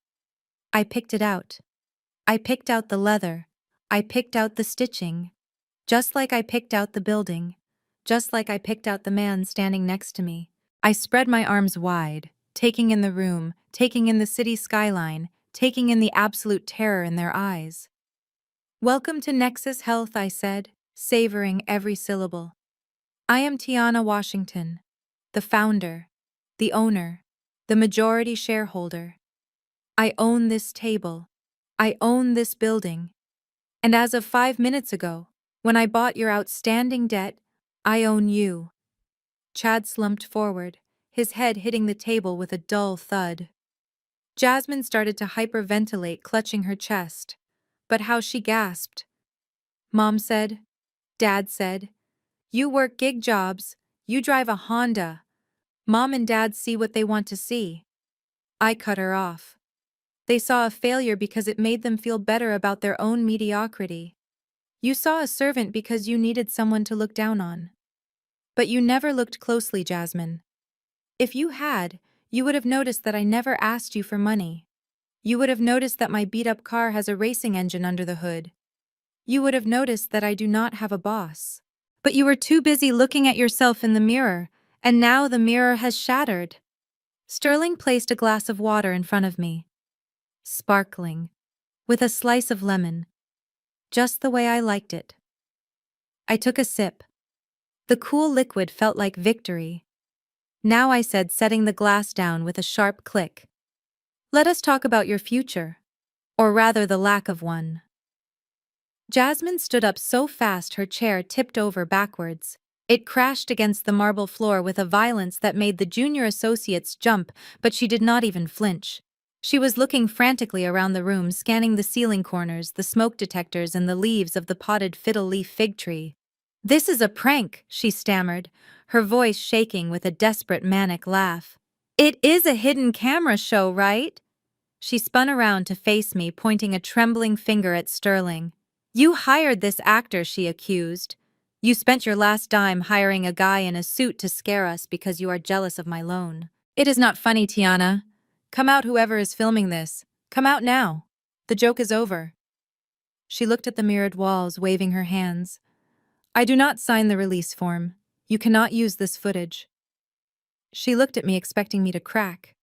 I picked it out. I picked out the leather. I picked out the stitching. Just like I picked out the building. Just like I picked out the man standing next to me. I spread my arms wide, taking in the room, taking in the city skyline, taking in the absolute terror in their eyes. "Welcome to Nexus Health," I said, savoring every syllable. "I am Tiana Washington, the founder, the owner, the majority shareholder. I own this table. I own this building. And as of 5 minutes ago, when I bought your outstanding debt, I own you." Chad slumped forward, his head hitting the table with a dull thud. Jasmine started to hyperventilate, clutching her chest. But how she gasped. "Mom said, Dad said, you work gig jobs, you drive a Honda. Mom and Dad see what they want to see." I cut her off. They saw a failure because it made them feel better about their own mediocrity. You saw a servant because you needed someone to look down on. But you never looked closely, Jasmine. If you had, you would have noticed that I never asked you for money. You would have noticed that my beat-up car has a racing engine under the hood. You would have noticed that I do not have a boss. But you were too busy looking at yourself in the mirror, and now the mirror has shattered. Sterling placed a glass of water in front of me. Sparkling. With a slice of lemon. Just the way I liked it. I took a sip. The cool liquid felt like victory. "Now," I said, setting the glass down with a sharp click. "Let us talk about your future. Or rather, the lack of one." Jasmine stood up so fast her chair tipped over backwards. It crashed against the marble floor with a violence that made the junior associates jump, but she did not even flinch. She was looking frantically around the room, scanning the ceiling corners, the smoke detectors, and the leaves of the potted fiddle leaf fig tree. "This is a prank," she stammered, her voice shaking with a desperate manic laugh. "It is a hidden camera show, right?" She spun around to face me, pointing a trembling finger at Sterling. "You hired this actor," she accused. "You spent your last dime hiring a guy in a suit to scare us because you are jealous of my loan." "It is not funny, Tiana. Come out, whoever is filming this. Come out now. The joke is over." She looked at the mirrored walls, waving her hands. "I do not sign the release form. You cannot use this footage." She looked at me, expecting me to crack.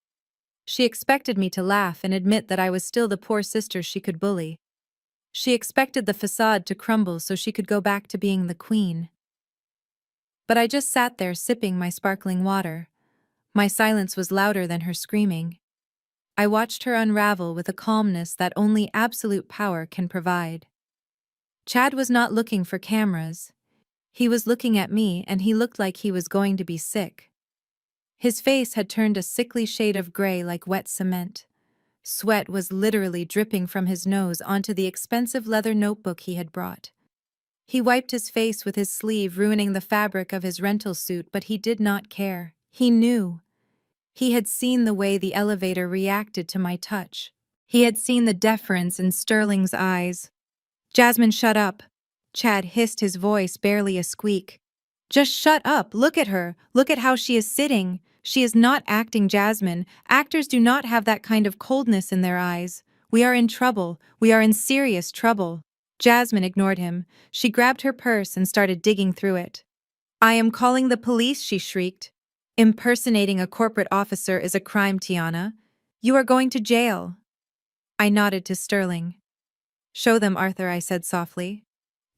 She expected me to laugh and admit that I was still the poor sister she could bully. She expected the facade to crumble so she could go back to being the queen. But I just sat there sipping my sparkling water. My silence was louder than her screaming. I watched her unravel with a calmness that only absolute power can provide. Chad was not looking for cameras. He was looking at me, and he looked like he was going to be sick. His face had turned a sickly shade of gray like wet cement. Sweat was literally dripping from his nose onto the expensive leather notebook he had brought. He wiped his face with his sleeve, ruining the fabric of his rental suit, but he did not care. He knew. He had seen the way the elevator reacted to my touch. He had seen the deference in Sterling's eyes. "Jasmine, shut up." Chad hissed, his voice barely a squeak. "Just shut up. Look at her. Look at how she is sitting. She is not acting, Jasmine. Actors do not have that kind of coldness in their eyes. We are in trouble. We are in serious trouble." Jasmine ignored him. She grabbed her purse and started digging through it. "I am calling the police," she shrieked. "Impersonating a corporate officer is a crime, Tiana. You are going to jail." I nodded to Sterling. "Show them, Arthur," I said softly.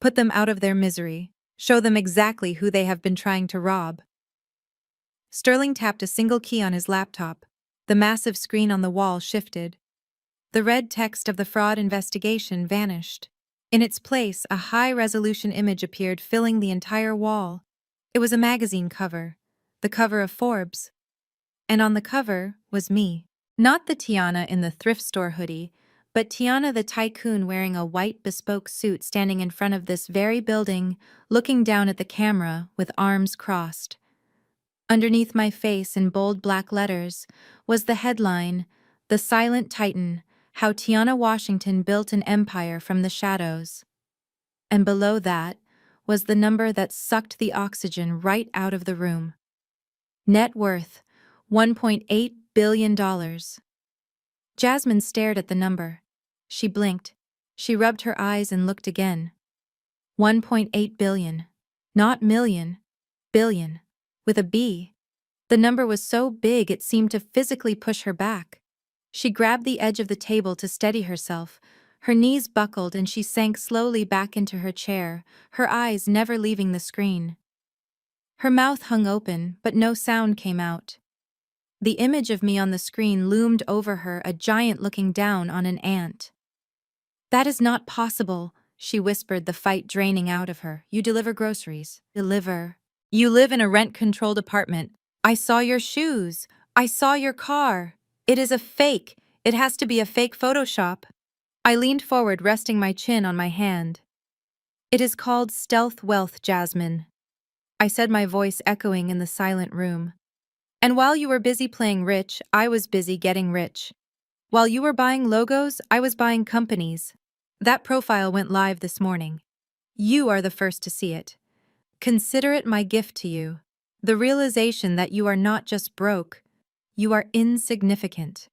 "Put them out of their misery. Show them exactly who they have been trying to rob." Sterling tapped a single key on his laptop. The massive screen on the wall shifted. The red text of the fraud investigation vanished. In its place, a high-resolution image appeared, filling the entire wall. It was a magazine cover, the cover of Forbes. And on the cover was me. Not the Tiana in the thrift store hoodie, but Tiana the tycoon wearing a white bespoke suit, standing in front of this very building, looking down at the camera with arms crossed. Underneath my face in bold black letters was the headline, "The Silent Titan, How Tiana Washington Built an Empire from the Shadows." And below that was the number that sucked the oxygen right out of the room. Net worth, $1.8 billion. Jasmine stared at the number. She blinked. She rubbed her eyes and looked again. 1.8 billion. Not million. Billion. With a B. The number was so big it seemed to physically push her back. She grabbed the edge of the table to steady herself. Her knees buckled and she sank slowly back into her chair, her eyes never leaving the screen. Her mouth hung open, but no sound came out. The image of me on the screen loomed over her, a giant looking down on an ant. "That is not possible," she whispered, the fight draining out of her. "You deliver groceries." "Deliver. You live in a rent-controlled apartment. I saw your shoes. I saw your car. It is a fake. It has to be a fake Photoshop." I leaned forward, resting my chin on my hand. "It is called stealth wealth, Jasmine," I said, my voice echoing in the silent room. "And while you were busy playing rich, I was busy getting rich. While you were buying logos, I was buying companies. That profile went live this morning. You are the first to see it. Consider it my gift to you. The realization that you are not just broke, you are insignificant."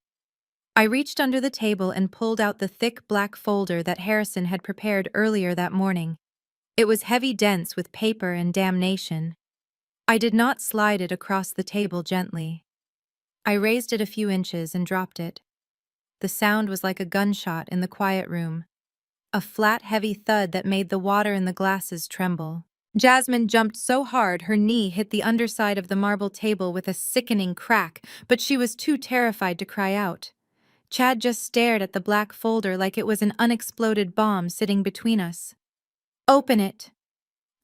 I reached under the table and pulled out the thick black folder that Harrison had prepared earlier that morning. It was heavy, dense with paper and damnation. I did not slide it across the table gently. I raised it a few inches and dropped it. The sound was like a gunshot in the quiet room. A flat, heavy thud that made the water in the glasses tremble. Jasmine jumped so hard her knee hit the underside of the marble table with a sickening crack, but she was too terrified to cry out. Chad just stared at the black folder like it was an unexploded bomb sitting between us. "Open it,"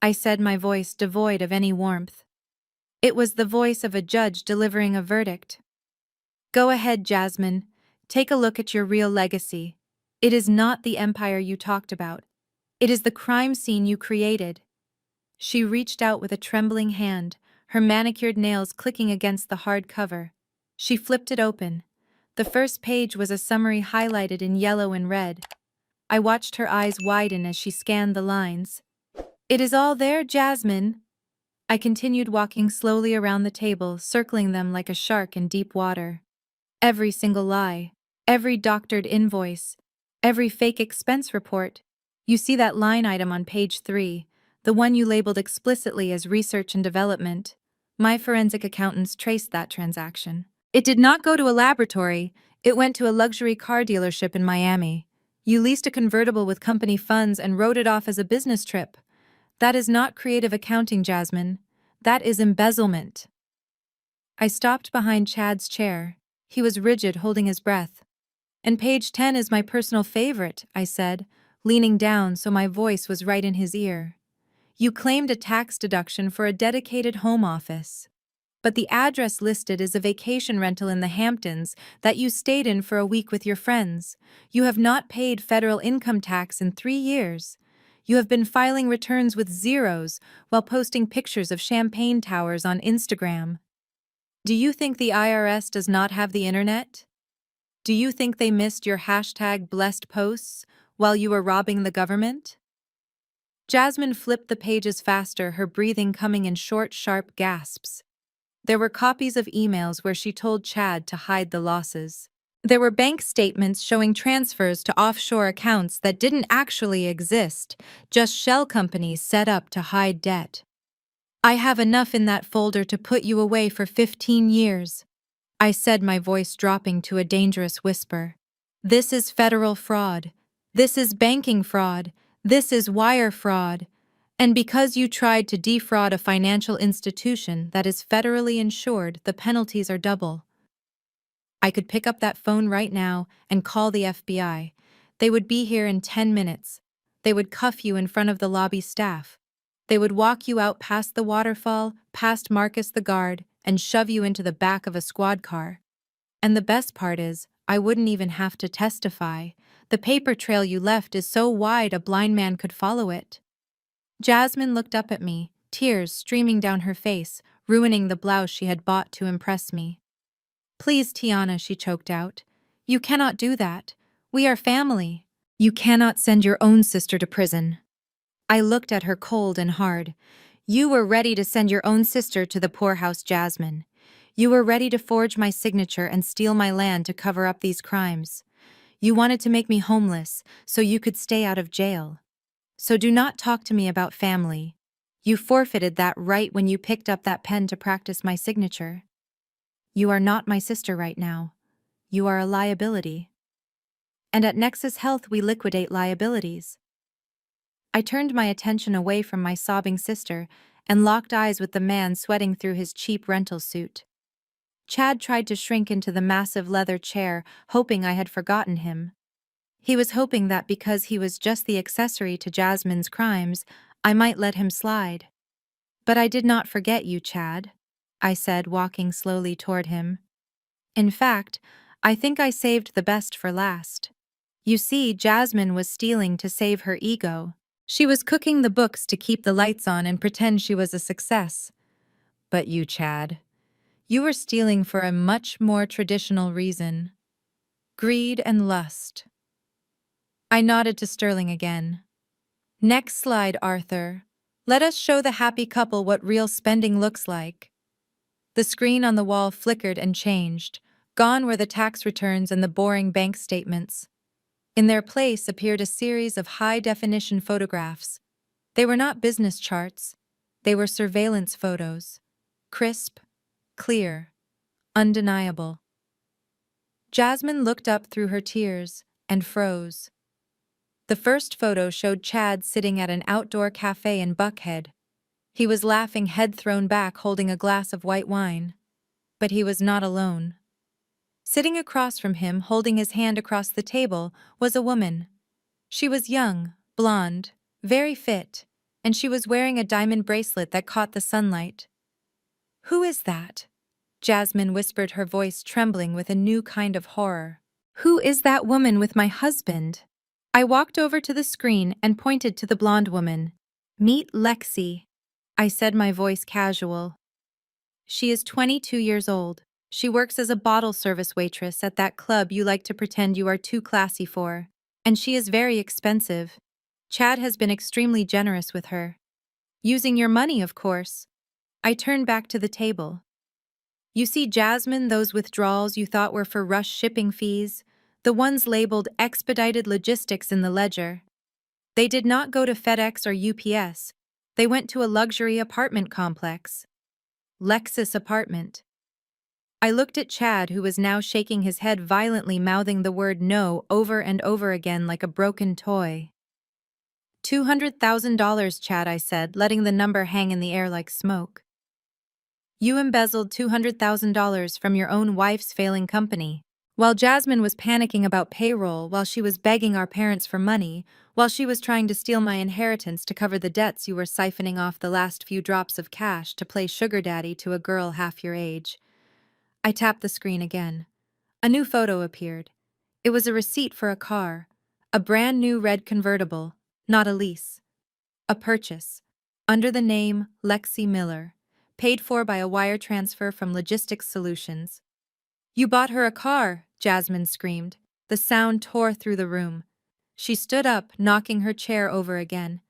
I said, my voice devoid of any warmth. It was the voice of a judge delivering a verdict. "Go ahead, Jasmine. Take a look at your real legacy. It is not the empire you talked about. It is the crime scene you created." She reached out with a trembling hand, her manicured nails clicking against the hard cover. She flipped it open. The first page was a summary highlighted in yellow and red. I watched her eyes widen as she scanned the lines. "It is all there, Jasmine." I continued walking slowly around the table, circling them like a shark in deep water. Every single lie, every doctored invoice, every fake expense report. You see that line item on page 3, the one you labeled explicitly as research and development. My forensic accountants traced that transaction. It did not go to a laboratory, it went to a luxury car dealership in Miami. You leased a convertible with company funds and wrote it off as a business trip. That is not creative accounting, Jasmine. That is embezzlement. I stopped behind Chad's chair. He was rigid, holding his breath. And page 10 is my personal favorite, I said, leaning down so my voice was right in his ear. You claimed a tax deduction for a dedicated home office. But the address listed is a vacation rental in the Hamptons that you stayed in for a week with your friends. You have not paid federal income tax in 3 years. You have been filing returns with zeros while posting pictures of champagne towers on Instagram. Do you think the IRS does not have the internet? Do you think they missed your hashtag blessed posts while you were robbing the government? Jasmine flipped the pages faster, her breathing coming in short, sharp gasps. There were copies of emails where she told Chad to hide the losses. There were bank statements showing transfers to offshore accounts that didn't actually exist, just shell companies set up to hide debt. I have enough in that folder to put you away for 15 years. I said, my voice dropping to a dangerous whisper. This is federal fraud. This is banking fraud. This is wire fraud. And because you tried to defraud a financial institution that is federally insured, the penalties are double. I could pick up that phone right now and call the FBI. They would be here in 10 minutes. They would cuff you in front of the lobby staff. They would walk you out past the waterfall, past Marcus the guard, and shove you into the back of a squad car. And the best part is, I wouldn't even have to testify. The paper trail you left is so wide a blind man could follow it. Jasmine looked up at me, tears streaming down her face, ruining the blouse she had bought to impress me. Please, Tiana, she choked out. You cannot do that. We are family. You cannot send your own sister to prison. I looked at her cold and hard. You were ready to send your own sister to the poorhouse, Jasmine. You were ready to forge my signature and steal my land to cover up these crimes. You wanted to make me homeless so you could stay out of jail. So do not talk to me about family. You forfeited that right when you picked up that pen to practice my signature. You are not my sister right now. You are a liability. And at Nexus Health we liquidate liabilities. I turned my attention away from my sobbing sister and locked eyes with the man sweating through his cheap rental suit. Chad tried to shrink into the massive leather chair, hoping I had forgotten him. He was hoping that because he was just the accessory to Jasmine's crimes, I might let him slide. But I did not forget you, Chad, I said, walking slowly toward him. In fact, I think I saved the best for last. You see, Jasmine was stealing to save her ego. She was cooking the books to keep the lights on and pretend she was a success. But you, Chad, you were stealing for a much more traditional reason. Greed and lust. I nodded to Sterling again. Next slide, Arthur. Let us show the happy couple what real spending looks like. The screen on the wall flickered and changed. Gone were the tax returns and the boring bank statements. In their place appeared a series of high-definition photographs. They were not business charts. They were surveillance photos. Crisp, clear, undeniable. Jasmine looked up through her tears and froze. The first photo showed Chad sitting at an outdoor cafe in Buckhead. He was laughing, head thrown back, holding a glass of white wine. But he was not alone. Sitting across from him, holding his hand across the table, was a woman. She was young, blonde, very fit, and she was wearing a diamond bracelet that caught the sunlight. Who is that? Jasmine whispered, her voice trembling with a new kind of horror. Who is that woman with my husband? I walked over to the screen and pointed to the blonde woman. Meet Lexi, I said, my voice casual. She is 22 years old. She works as a bottle service waitress at that club you like to pretend you are too classy for. And she is very expensive. Chad has been extremely generous with her. Using your money, of course. I turned back to the table. You see, Jasmine, those withdrawals you thought were for rush shipping fees, the ones labeled expedited logistics in the ledger. They did not go to FedEx or UPS. They went to a luxury apartment complex. Lexus Apartment. I looked at Chad, who was now shaking his head violently, mouthing the word no over and over again like a broken toy. $200,000, Chad, I said, letting the number hang in the air like smoke. You embezzled $200,000 from your own wife's failing company. While Jasmine was panicking about payroll, while she was begging our parents for money, while she was trying to steal my inheritance to cover the debts you were siphoning off the last few drops of cash to play sugar daddy to a girl half your age. I tapped the screen again. A new photo appeared. It was a receipt for a car, a brand new red convertible, not a lease. A purchase, under the name Lexi Miller, paid for by a wire transfer from Logistics Solutions. You bought her a car, Jasmine screamed. The sound tore through the room. She stood up, knocking her chair over again.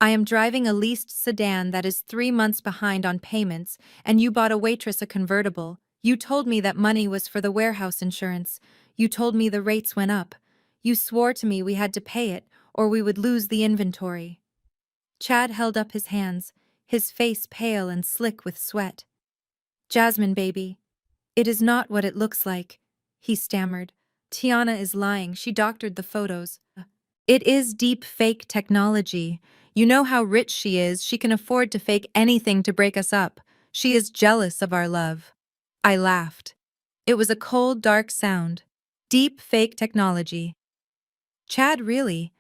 I am driving a leased sedan that is 3 months behind on payments, and you bought a waitress a convertible. You told me that money was for the warehouse insurance. You told me the rates went up. You swore to me we had to pay it, or we would lose the inventory. Chad held up his hands, his face pale and slick with sweat. Jasmine, baby, it is not what it looks like, he stammered. Tiana is lying. She doctored the photos. It is deep fake technology. You know how rich she is. She can afford to fake anything to break us up. She is jealous of our love. I laughed. It was a cold, dark sound. Deep fake technology. Chad, really?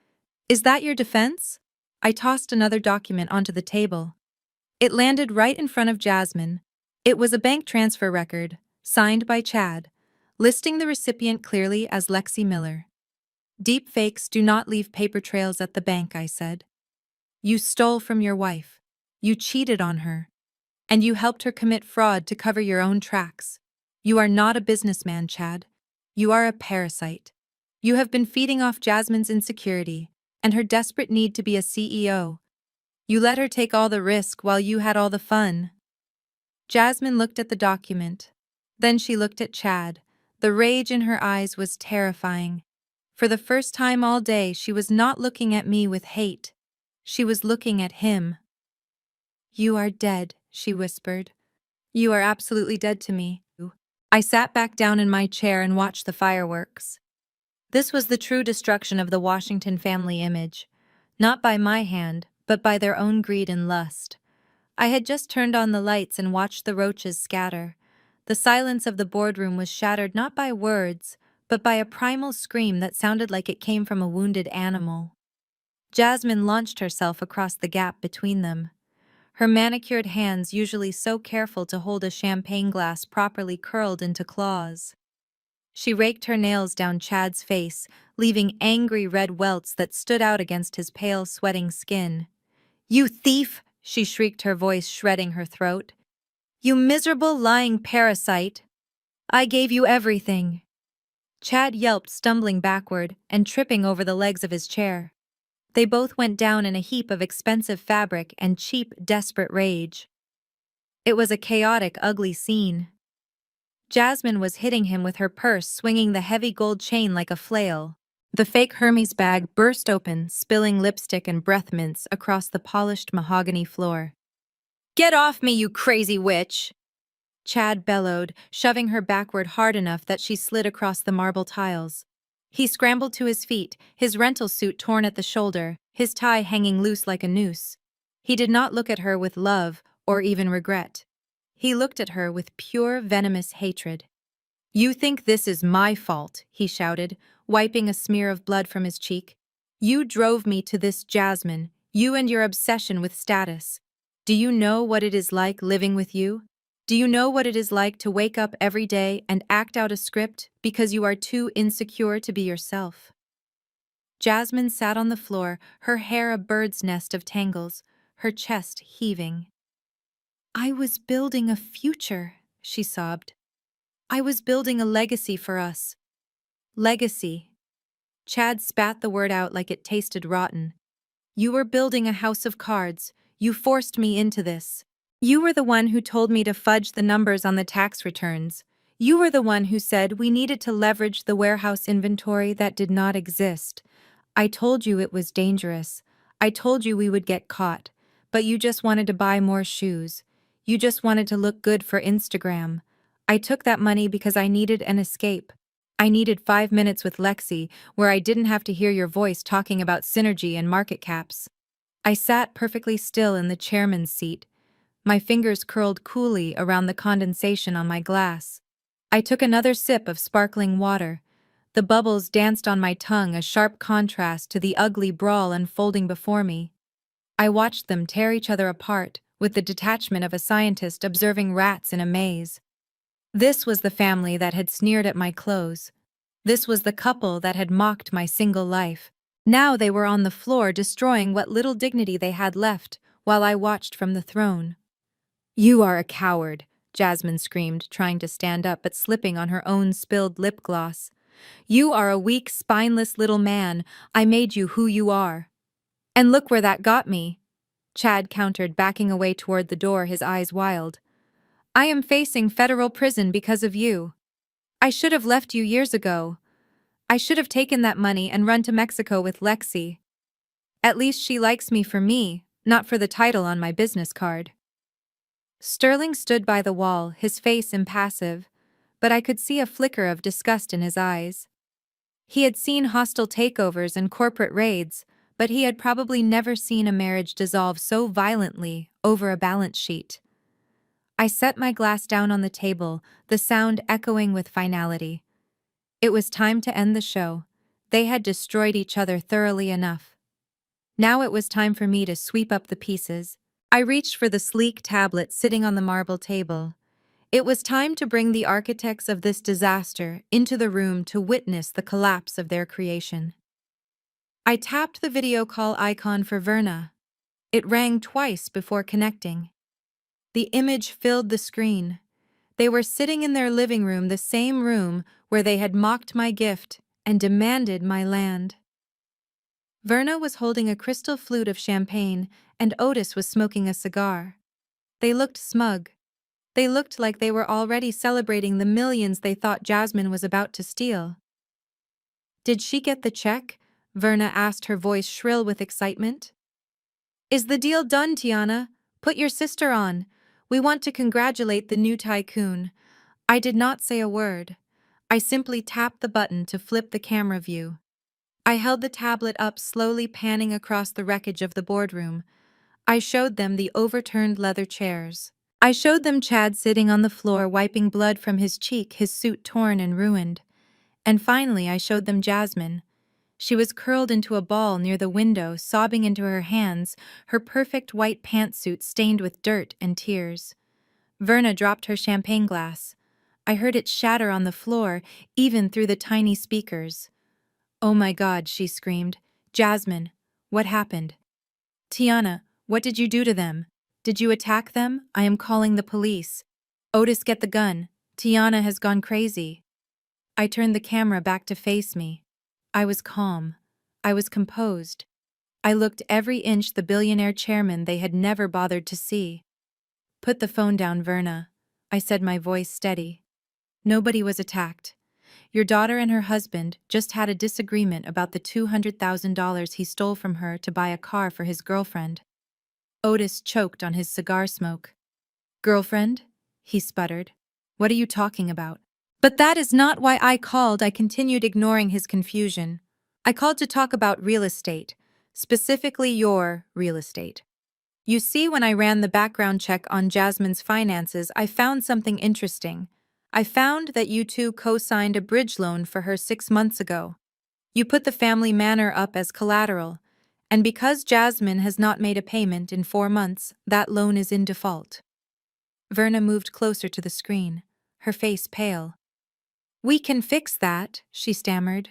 Is that your defense? I tossed another document onto the table. It landed right in front of Jasmine. It was a bank transfer record, signed by Chad, listing the recipient clearly as Lexi Miller. Deepfakes do not leave paper trails at the bank, I said. You stole from your wife. You cheated on her. And you helped her commit fraud to cover your own tracks. You are not a businessman, Chad. You are a parasite. You have been feeding off Jasmine's insecurity and her desperate need to be a CEO. You let her take all the risk while you had all the fun. Jasmine looked at the document. Then she looked at Chad. The rage in her eyes was terrifying. For the first time all day, she was not looking at me with hate. She was looking at him. You are dead, she whispered. You are absolutely dead to me. I sat back down in my chair and watched the fireworks. This was the true destruction of the Washington family image. Not by my hand, but by their own greed and lust. I had just turned on the lights and watched the roaches scatter. The silence of the boardroom was shattered not by words, but by a primal scream that sounded like it came from a wounded animal. Jasmine launched herself across the gap between them. Her manicured hands, usually so careful to hold a champagne glass, properly curled into claws. She raked her nails down Chad's face, leaving angry red welts that stood out against his pale, sweating skin. You thief! She shrieked, her voice shredding her throat. You miserable, lying parasite! I gave you everything! Chad yelped, stumbling backward and tripping over the legs of his chair. They both went down in a heap of expensive fabric and cheap, desperate rage. It was a chaotic, ugly scene. Jasmine was hitting him with her purse, swinging the heavy gold chain like a flail. The fake Hermes bag burst open, spilling lipstick and breath mints across the polished mahogany floor. Get off me, you crazy witch! Chad bellowed, shoving her backward hard enough that she slid across the marble tiles. He scrambled to his feet, his rental suit torn at the shoulder, his tie hanging loose like a noose. He did not look at her with love or even regret. He looked at her with pure, venomous hatred. You think this is my fault, he shouted, wiping a smear of blood from his cheek. You drove me to this, Jasmine, you and your obsession with status. Do you know what it is like living with you? Do you know what it is like to wake up every day and act out a script because you are too insecure to be yourself? Jasmine sat on the floor, her hair a bird's nest of tangles, her chest heaving. I was building a future, she sobbed. I was building a legacy for us. Legacy. Chad spat the word out like it tasted rotten. You were building a house of cards. You forced me into this. You were the one who told me to fudge the numbers on the tax returns. You were the one who said we needed to leverage the warehouse inventory that did not exist. I told you it was dangerous. I told you we would get caught. But you just wanted to buy more shoes. You just wanted to look good for Instagram. I took that money because I needed an escape. I needed 5 minutes with Lexi, where I didn't have to hear your voice talking about synergy and market caps. I sat perfectly still in the chairman's seat, my fingers curled coolly around the condensation on my glass. I took another sip of sparkling water. The bubbles danced on my tongue, a sharp contrast to the ugly brawl unfolding before me. I watched them tear each other apart, with the detachment of a scientist observing rats in a maze. This was the family that had sneered at my clothes. This was the couple that had mocked my single life. Now they were on the floor destroying what little dignity they had left, while I watched from the throne. "You are a coward," Jasmine screamed, trying to stand up but slipping on her own spilled lip gloss. "You are a weak, spineless little man. I made you who you are." "And look where that got me," Chad countered, backing away toward the door, his eyes wild. "I am facing federal prison because of you. I should have left you years ago. I should have taken that money and run to Mexico with Lexi. At least she likes me for me, not for the title on my business card." Sterling stood by the wall, his face impassive, but I could see a flicker of disgust in his eyes. He had seen hostile takeovers and corporate raids, but he had probably never seen a marriage dissolve so violently over a balance sheet. I set my glass down on the table, the sound echoing with finality. It was time to end the show. They had destroyed each other thoroughly enough. Now it was time for me to sweep up the pieces. I reached for the sleek tablet sitting on the marble table. It was time to bring the architects of this disaster into the room to witness the collapse of their creation. I tapped the video call icon for Verna. It rang twice before connecting. The image filled the screen. They were sitting in their living room, the same room where they had mocked my gift and demanded my land. Verna was holding a crystal flute of champagne, and Otis was smoking a cigar. They looked smug. They looked like they were already celebrating the millions they thought Jasmine was about to steal. "Did she get the check?" Verna asked, her voice shrill with excitement. "Is the deal done, Tiana? Put your sister on. We want to congratulate the new tycoon." I did not say a word. I simply tapped the button to flip the camera view. I held the tablet up, slowly panning across the wreckage of the boardroom. I showed them the overturned leather chairs. I showed them Chad sitting on the floor, wiping blood from his cheek, his suit torn and ruined. And finally, I showed them Jasmine. She was curled into a ball near the window, sobbing into her hands, her perfect white pantsuit stained with dirt and tears. Verna dropped her champagne glass. I heard it shatter on the floor, even through the tiny speakers. "Oh my God," she screamed. "Jasmine, what happened?" "Tiana, what did you do to them? Did you attack them? I am calling the police." "Otis, get the gun. Tiana has gone crazy." I turned the camera back to face me. I was calm. I was composed. I looked every inch the billionaire chairman they had never bothered to see. "Put the phone down, Verna," I said, my voice steady. "Nobody was attacked. Your daughter and her husband just had a disagreement about the $200,000 he stole from her to buy a car for his girlfriend." Otis choked on his cigar smoke. "Girlfriend?" he sputtered. "What are you talking about?" "But that is not why I called," I continued, ignoring his confusion. "I called to talk about real estate, specifically your real estate. You see, when I ran the background check on Jasmine's finances, I found something interesting. I found that you two co-signed a bridge loan for her 6 months ago. You put the family manor up as collateral, and because Jasmine has not made a payment in 4 months, that loan is in default." Verna moved closer to the screen, her face pale. "We can fix that," she stammered.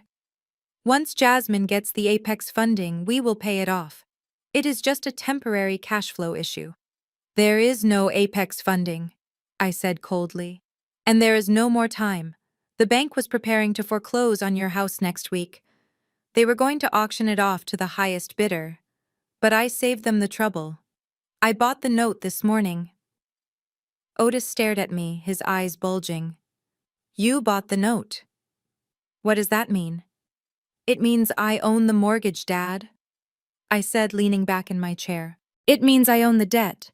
"Once Jasmine gets the Apex funding, we will pay it off. It is just a temporary cash flow issue." "There is no Apex funding," I said coldly. "And there is no more time. The bank was preparing to foreclose on your house next week. They were going to auction it off to the highest bidder. But I saved them the trouble. I bought the note this morning." Otis stared at me, his eyes bulging. "You bought the note? What does that mean?" "It means I own the mortgage, Dad," I said, leaning back in my chair. "It means I own the debt.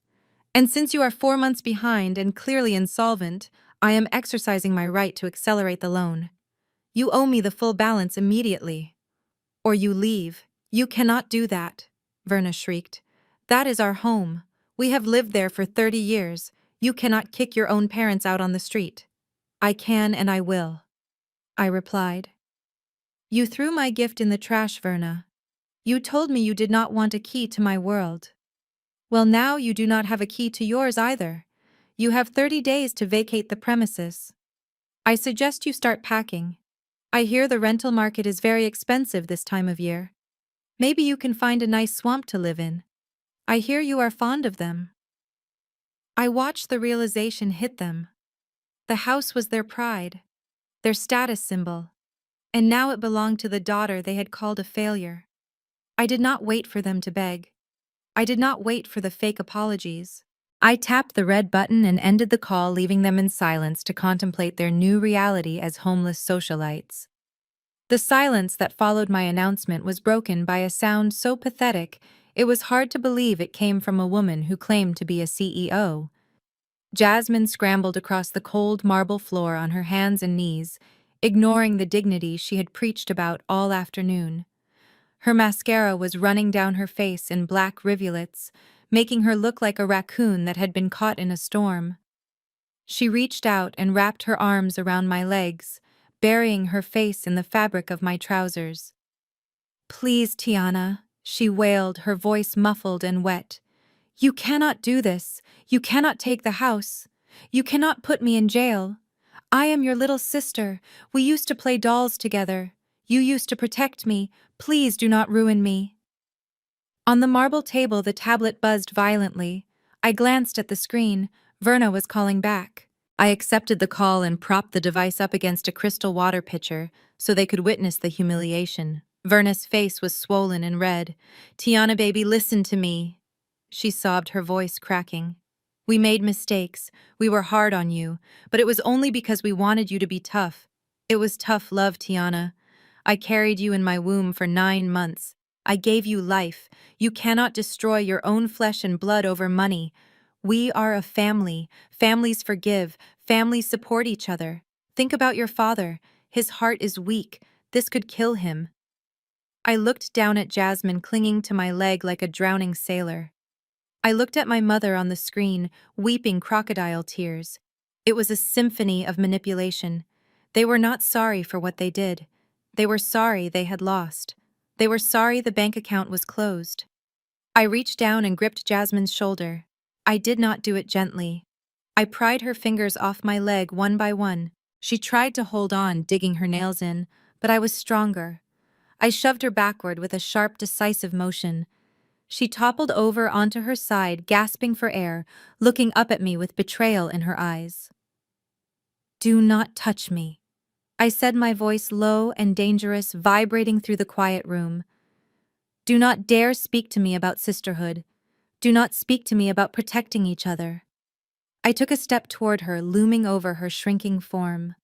And since you are 4 months behind and clearly insolvent, I am exercising my right to accelerate the loan. You owe me the full balance immediately. Or you leave. You cannot do that, Verna shrieked. That is our home. We have lived there for 30 years. You cannot kick your own parents out on the street. I can and I will, I replied. You threw my gift in the trash, Verna. You told me you did not want a key to my world. Well, now you do not have a key to yours either. You have 30 days to vacate the premises. I suggest you start packing. I hear the rental market is very expensive this time of year. Maybe you can find a nice swamp to live in. I hear you are fond of them. I watched the realization hit them. The house was their pride, their status symbol, and now it belonged to the daughter they had called a failure. I did not wait for them to beg. I did not wait for the fake apologies. I tapped the red button and ended the call, leaving them in silence to contemplate their new reality as homeless socialites. The silence that followed my announcement was broken by a sound so pathetic it was hard to believe it came from a woman who claimed to be a CEO. Jasmine scrambled across the cold marble floor on her hands and knees, ignoring the dignity she had preached about all afternoon. Her mascara was running down her face in black rivulets, making her look like a raccoon that had been caught in a storm. She reached out and wrapped her arms around my legs, burying her face in the fabric of my trousers. Please, Tiana, she wailed, her voice muffled and wet. You cannot do this. You cannot take the house. You cannot put me in jail. I am your little sister. We used to play dolls together. You used to protect me. Please do not ruin me. On the marble table, the tablet buzzed violently. I glanced at the screen. Verna was calling back. I accepted the call and propped the device up against a crystal water pitcher so they could witness the humiliation. Verna's face was swollen and red. Tiana, baby, listen to me. She sobbed, her voice cracking. We made mistakes. We were hard on you, but it was only because we wanted you to be tough. It was tough love, Tiana. I carried you in my womb for 9 months. I gave you life. You cannot destroy your own flesh and blood over money. We are a family. Families forgive. Families support each other. Think about your father. His heart is weak. This could kill him. I looked down at Jasmine clinging to my leg like a drowning sailor. I looked at my mother on the screen, weeping crocodile tears. It was a symphony of manipulation. They were not sorry for what they did. They were sorry they had lost. They were sorry the bank account was closed. I reached down and gripped Jasmine's shoulder. I did not do it gently. I pried her fingers off my leg one by one. She tried to hold on, digging her nails in, but I was stronger. I shoved her backward with a sharp, decisive motion. She toppled over onto her side, gasping for air, looking up at me with betrayal in her eyes. Do not touch me, I said, my voice low and dangerous, vibrating through the quiet room. Do not dare speak to me about sisterhood. Do not speak to me about protecting each other. I took a step toward her, looming over her shrinking form.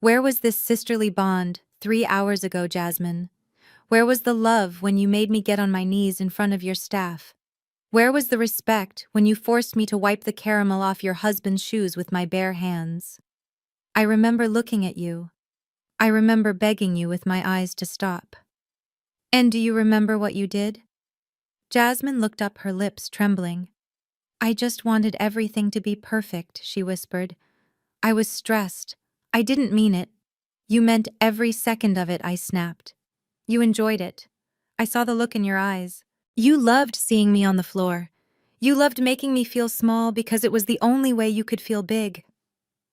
Where was this sisterly bond 3 hours ago, Jasmine? Where was the love when you made me get on my knees in front of your staff? Where was the respect when you forced me to wipe the caramel off your husband's shoes with my bare hands? I remember looking at you. I remember begging you with my eyes to stop. And do you remember what you did? Jasmine looked up, her lips trembling. I just wanted everything to be perfect, she whispered. I was stressed. I didn't mean it. You meant every second of it, I snapped. You enjoyed it. I saw the look in your eyes. You loved seeing me on the floor. You loved making me feel small because it was the only way you could feel big.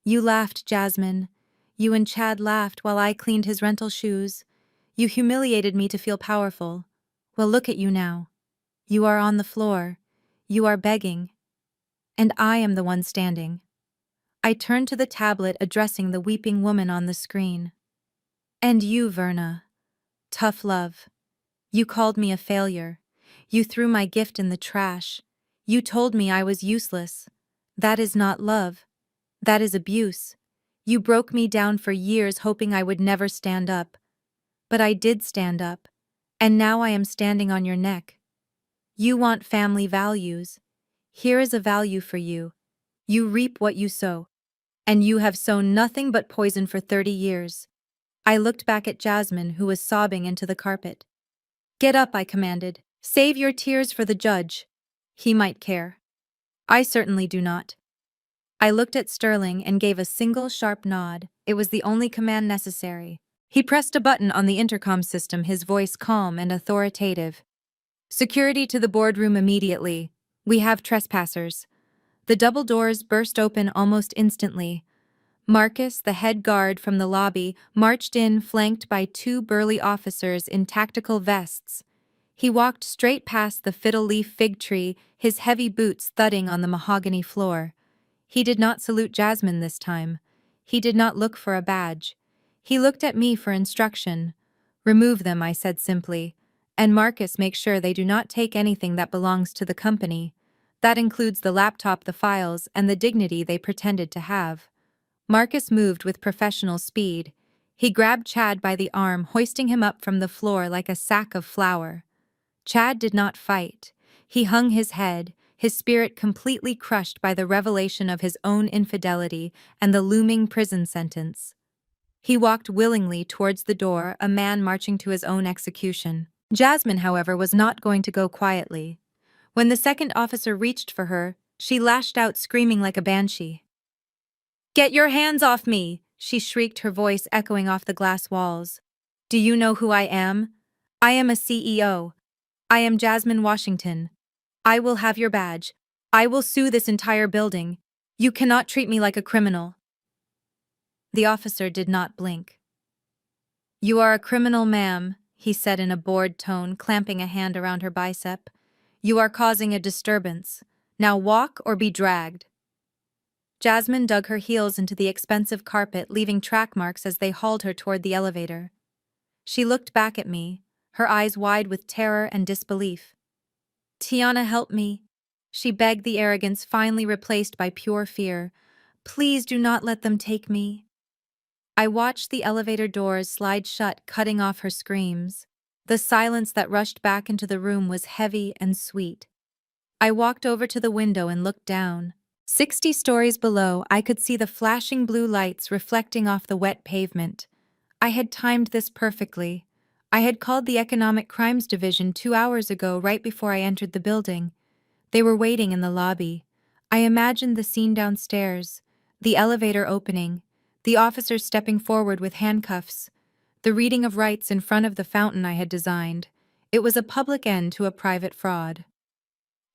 You laughed, Jasmine. You and Chad laughed while I cleaned his rental shoes. You humiliated me to feel powerful. Well, look at you now. You are on the floor. You are begging. And I am the one standing. I turned to the tablet, addressing the weeping woman on the screen. And you, Verna. Tough love. You called me a failure. You threw my gift in the trash. You told me I was useless. That is not love. That is abuse. You broke me down for years, hoping I would never stand up. But I did stand up. And now I am standing on your neck. You want family values. Here is a value for you. You reap what you sow. And you have sown nothing but poison for 30 years. I looked back at Jasmine, who was sobbing into the carpet. Get up, I commanded. Save your tears for the judge. He might care. I certainly do not. I looked at Sterling and gave a single sharp nod. It was the only command necessary. He pressed a button on the intercom system, his voice calm and authoritative. Security to the boardroom immediately. We have trespassers. The double doors burst open almost instantly. Marcus, the head guard from the lobby, marched in flanked by two burly officers in tactical vests. He walked straight past the fiddle-leaf fig tree, his heavy boots thudding on the mahogany floor. He did not salute Jasmine this time. He did not look for a badge. He looked at me for instruction. Remove them, I said simply. And Marcus, make sure they do not take anything that belongs to the company. That includes the laptop, the files, and the dignity they pretended to have. Marcus moved with professional speed. He grabbed Chad by the arm, hoisting him up from the floor like a sack of flour. Chad did not fight. He hung his head, his spirit completely crushed by the revelation of his own infidelity and the looming prison sentence. He walked willingly towards the door, a man marching to his own execution. Jasmine, however, was not going to go quietly. When the second officer reached for her, she lashed out, screaming like a banshee. Get your hands off me, she shrieked, her voice echoing off the glass walls. Do you know who I am? I am a CEO. I am Jasmine Washington. I will have your badge. I will sue this entire building. You cannot treat me like a criminal. The officer did not blink. You are a criminal, ma'am, he said in a bored tone, clamping a hand around her bicep. You are causing a disturbance. Now walk or be dragged. Jasmine dug her heels into the expensive carpet, leaving track marks as they hauled her toward the elevator. She looked back at me, her eyes wide with terror and disbelief. Tiana, help me. She begged, the arrogance finally replaced by pure fear. Please do not let them take me. I watched the elevator doors slide shut, cutting off her screams. The silence that rushed back into the room was heavy and sweet. I walked over to the window and looked down. 60 stories below, I could see the flashing blue lights reflecting off the wet pavement. I had timed this perfectly. I had called the Economic Crimes Division 2 hours ago, right before I entered the building. They were waiting in the lobby. I imagined the scene downstairs, the elevator opening, the officers stepping forward with handcuffs, the reading of rights in front of the fountain I had designed. It was a public end to a private fraud.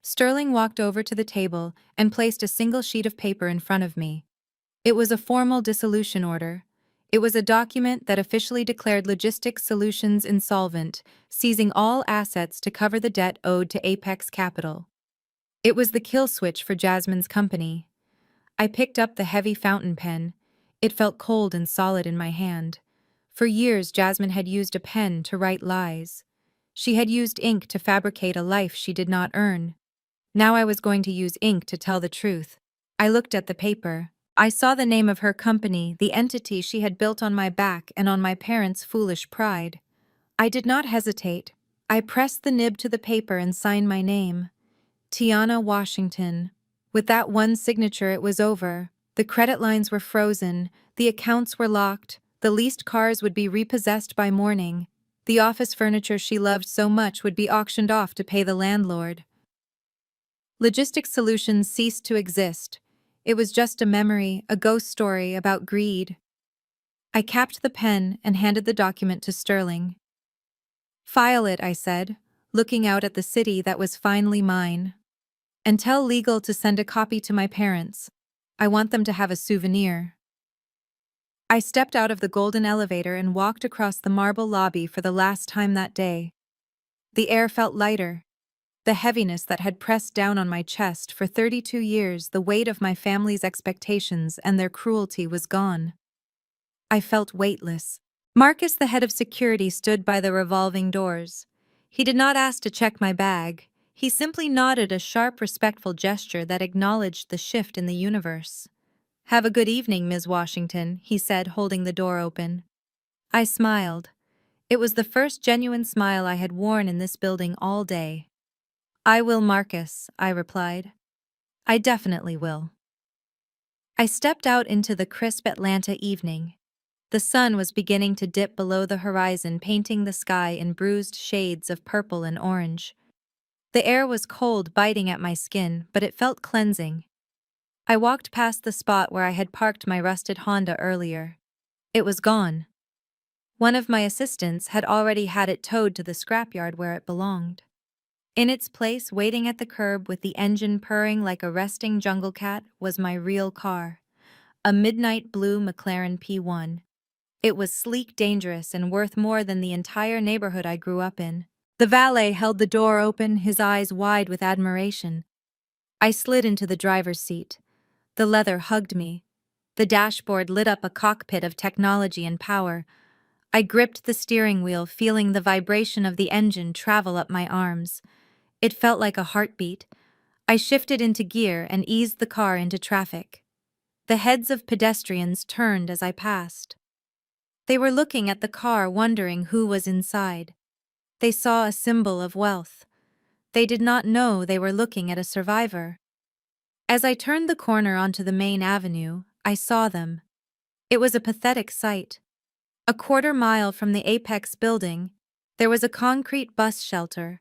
Sterling walked over to the table and placed a single sheet of paper in front of me. It was a formal dissolution order. It was a document that officially declared Logistics Solutions insolvent, seizing all assets to cover the debt owed to Apex Capital. It was the kill switch for Jasmine's company. I picked up the heavy fountain pen. It felt cold and solid in my hand. For years, Jasmine had used a pen to write lies. She had used ink to fabricate a life she did not earn. Now I was going to use ink to tell the truth. I looked at the paper. I saw the name of her company, the entity she had built on my back and on my parents' foolish pride. I did not hesitate. I pressed the nib to the paper and signed my name. Tiana Washington. With that one signature, it was over. The credit lines were frozen, the accounts were locked, the leased cars would be repossessed by morning. The office furniture she loved so much would be auctioned off to pay the landlord. Logistics Solutions ceased to exist. It was just a memory, a ghost story about greed. I capped the pen and handed the document to Sterling. File it, I said, looking out at the city that was finally mine. And tell legal to send a copy to my parents. I want them to have a souvenir. I stepped out of the golden elevator and walked across the marble lobby for the last time that day. The air felt lighter. The heaviness that had pressed down on my chest for 32 years, the weight of my family's expectations and their cruelty was gone. I felt weightless. Marcus, the head of security, stood by the revolving doors. He did not ask to check my bag. He simply nodded, a sharp, respectful gesture that acknowledged the shift in the universe. Have a good evening, Ms. Washington, he said, holding the door open. I smiled. It was the first genuine smile I had worn in this building all day. I will, Marcus, I replied. I definitely will. I stepped out into the crisp Atlanta evening. The sun was beginning to dip below the horizon, painting the sky in bruised shades of purple and orange. The air was cold, biting at my skin, but it felt cleansing. I walked past the spot where I had parked my rusted Honda earlier. It was gone. One of my assistants had already had it towed to the scrapyard where it belonged. In its place, waiting at the curb with the engine purring like a resting jungle cat, was my real car. A midnight blue McLaren P1. It was sleek, dangerous, and worth more than the entire neighborhood I grew up in. The valet held the door open, his eyes wide with admiration. I slid into the driver's seat. The leather hugged me. The dashboard lit up a cockpit of technology and power. I gripped the steering wheel, feeling the vibration of the engine travel up my arms. It felt like a heartbeat. I shifted into gear and eased the car into traffic. The heads of pedestrians turned as I passed. They were looking at the car, wondering who was inside. They saw a symbol of wealth. They did not know they were looking at a survivor. As I turned the corner onto the main avenue, I saw them. It was a pathetic sight. A quarter-mile from the Apex building, there was a concrete bus shelter.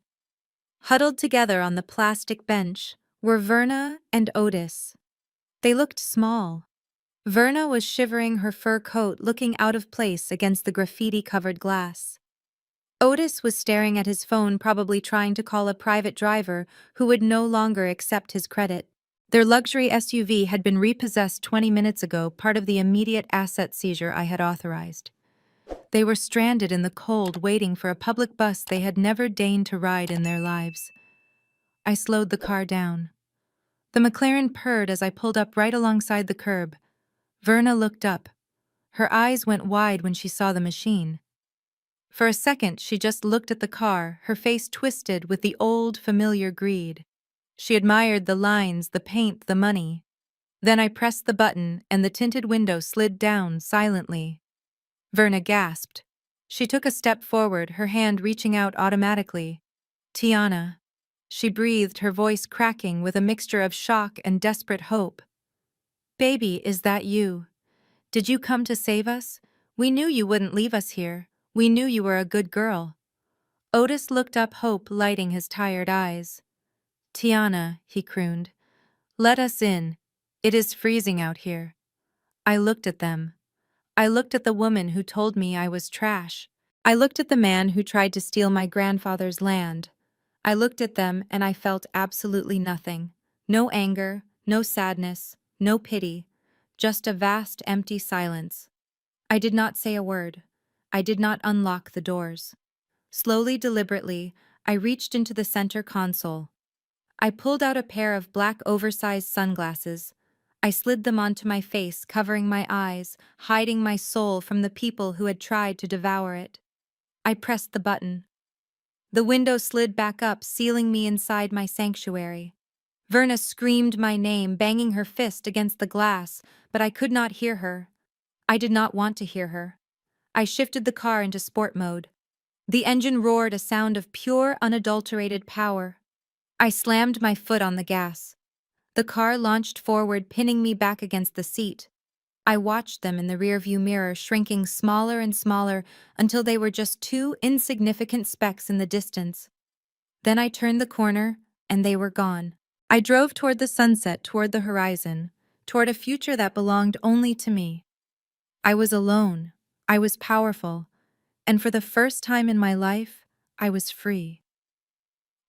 Huddled together on the plastic bench were Verna and Otis. They looked small. Verna was shivering her fur coat, looking out of place against the graffiti-covered glass. Otis was staring at his phone, probably trying to call a private driver who would no longer accept his credit. Their luxury SUV had been repossessed 20 minutes ago, part of the immediate asset seizure I had authorized. They were stranded in the cold, waiting for a public bus they had never deigned to ride in their lives. I slowed the car down. The McLaren purred as I pulled up right alongside the curb. Verna looked up. Her eyes went wide when she saw the machine. For a second, she just looked at the car, her face twisted with the old, familiar greed. She admired the lines, the paint, the money. Then I pressed the button, and the tinted window slid down silently. Verna gasped. She took a step forward, her hand reaching out automatically. "Tiana." She breathed, her voice cracking with a mixture of shock and desperate hope. "Baby, is that you? Did you come to save us? We knew you wouldn't leave us here. We knew you were a good girl." Otis looked up, hope lighting his tired eyes. "Tiana," he crooned. "Let us in. It is freezing out here." I looked at them. I looked at the woman who told me I was trash. I looked at the man who tried to steal my grandfather's land. I looked at them and I felt absolutely nothing. No anger, no sadness, no pity, just a vast empty silence. I did not say a word. I did not unlock the doors. Slowly, deliberately, I reached into the center console. I pulled out a pair of black oversized sunglasses. I slid them onto my face, covering my eyes, hiding my soul from the people who had tried to devour it. I pressed the button. The window slid back up, sealing me inside my sanctuary. Verna screamed my name, banging her fist against the glass, but I could not hear her. I did not want to hear her. I shifted the car into sport mode. The engine roared, a sound of pure, unadulterated power. I slammed my foot on the gas. The car launched forward, pinning me back against the seat. I watched them in the rearview mirror, shrinking smaller and smaller until they were just two insignificant specks in the distance. Then I turned the corner, and they were gone. I drove toward the sunset, toward the horizon, toward a future that belonged only to me. I was alone. I was powerful. And for the first time in my life, I was free.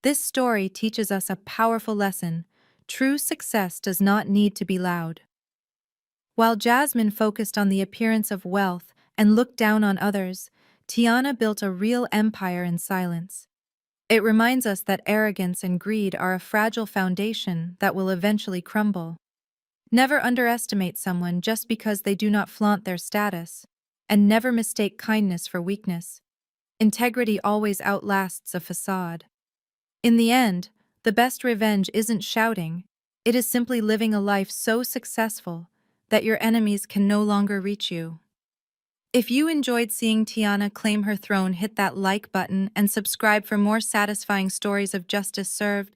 This story teaches us a powerful lesson. True success does not need to be loud. While Jasmine focused on the appearance of wealth and looked down on others, Tiana built a real empire in silence. It reminds us that arrogance and greed are a fragile foundation that will eventually crumble. Never underestimate someone just because they do not flaunt their status, and never mistake kindness for weakness. Integrity always outlasts a facade. In the end, the best revenge isn't shouting, it is simply living a life so successful that your enemies can no longer reach you. If you enjoyed seeing Tiana claim her throne, hit that like button and subscribe for more satisfying stories of justice served.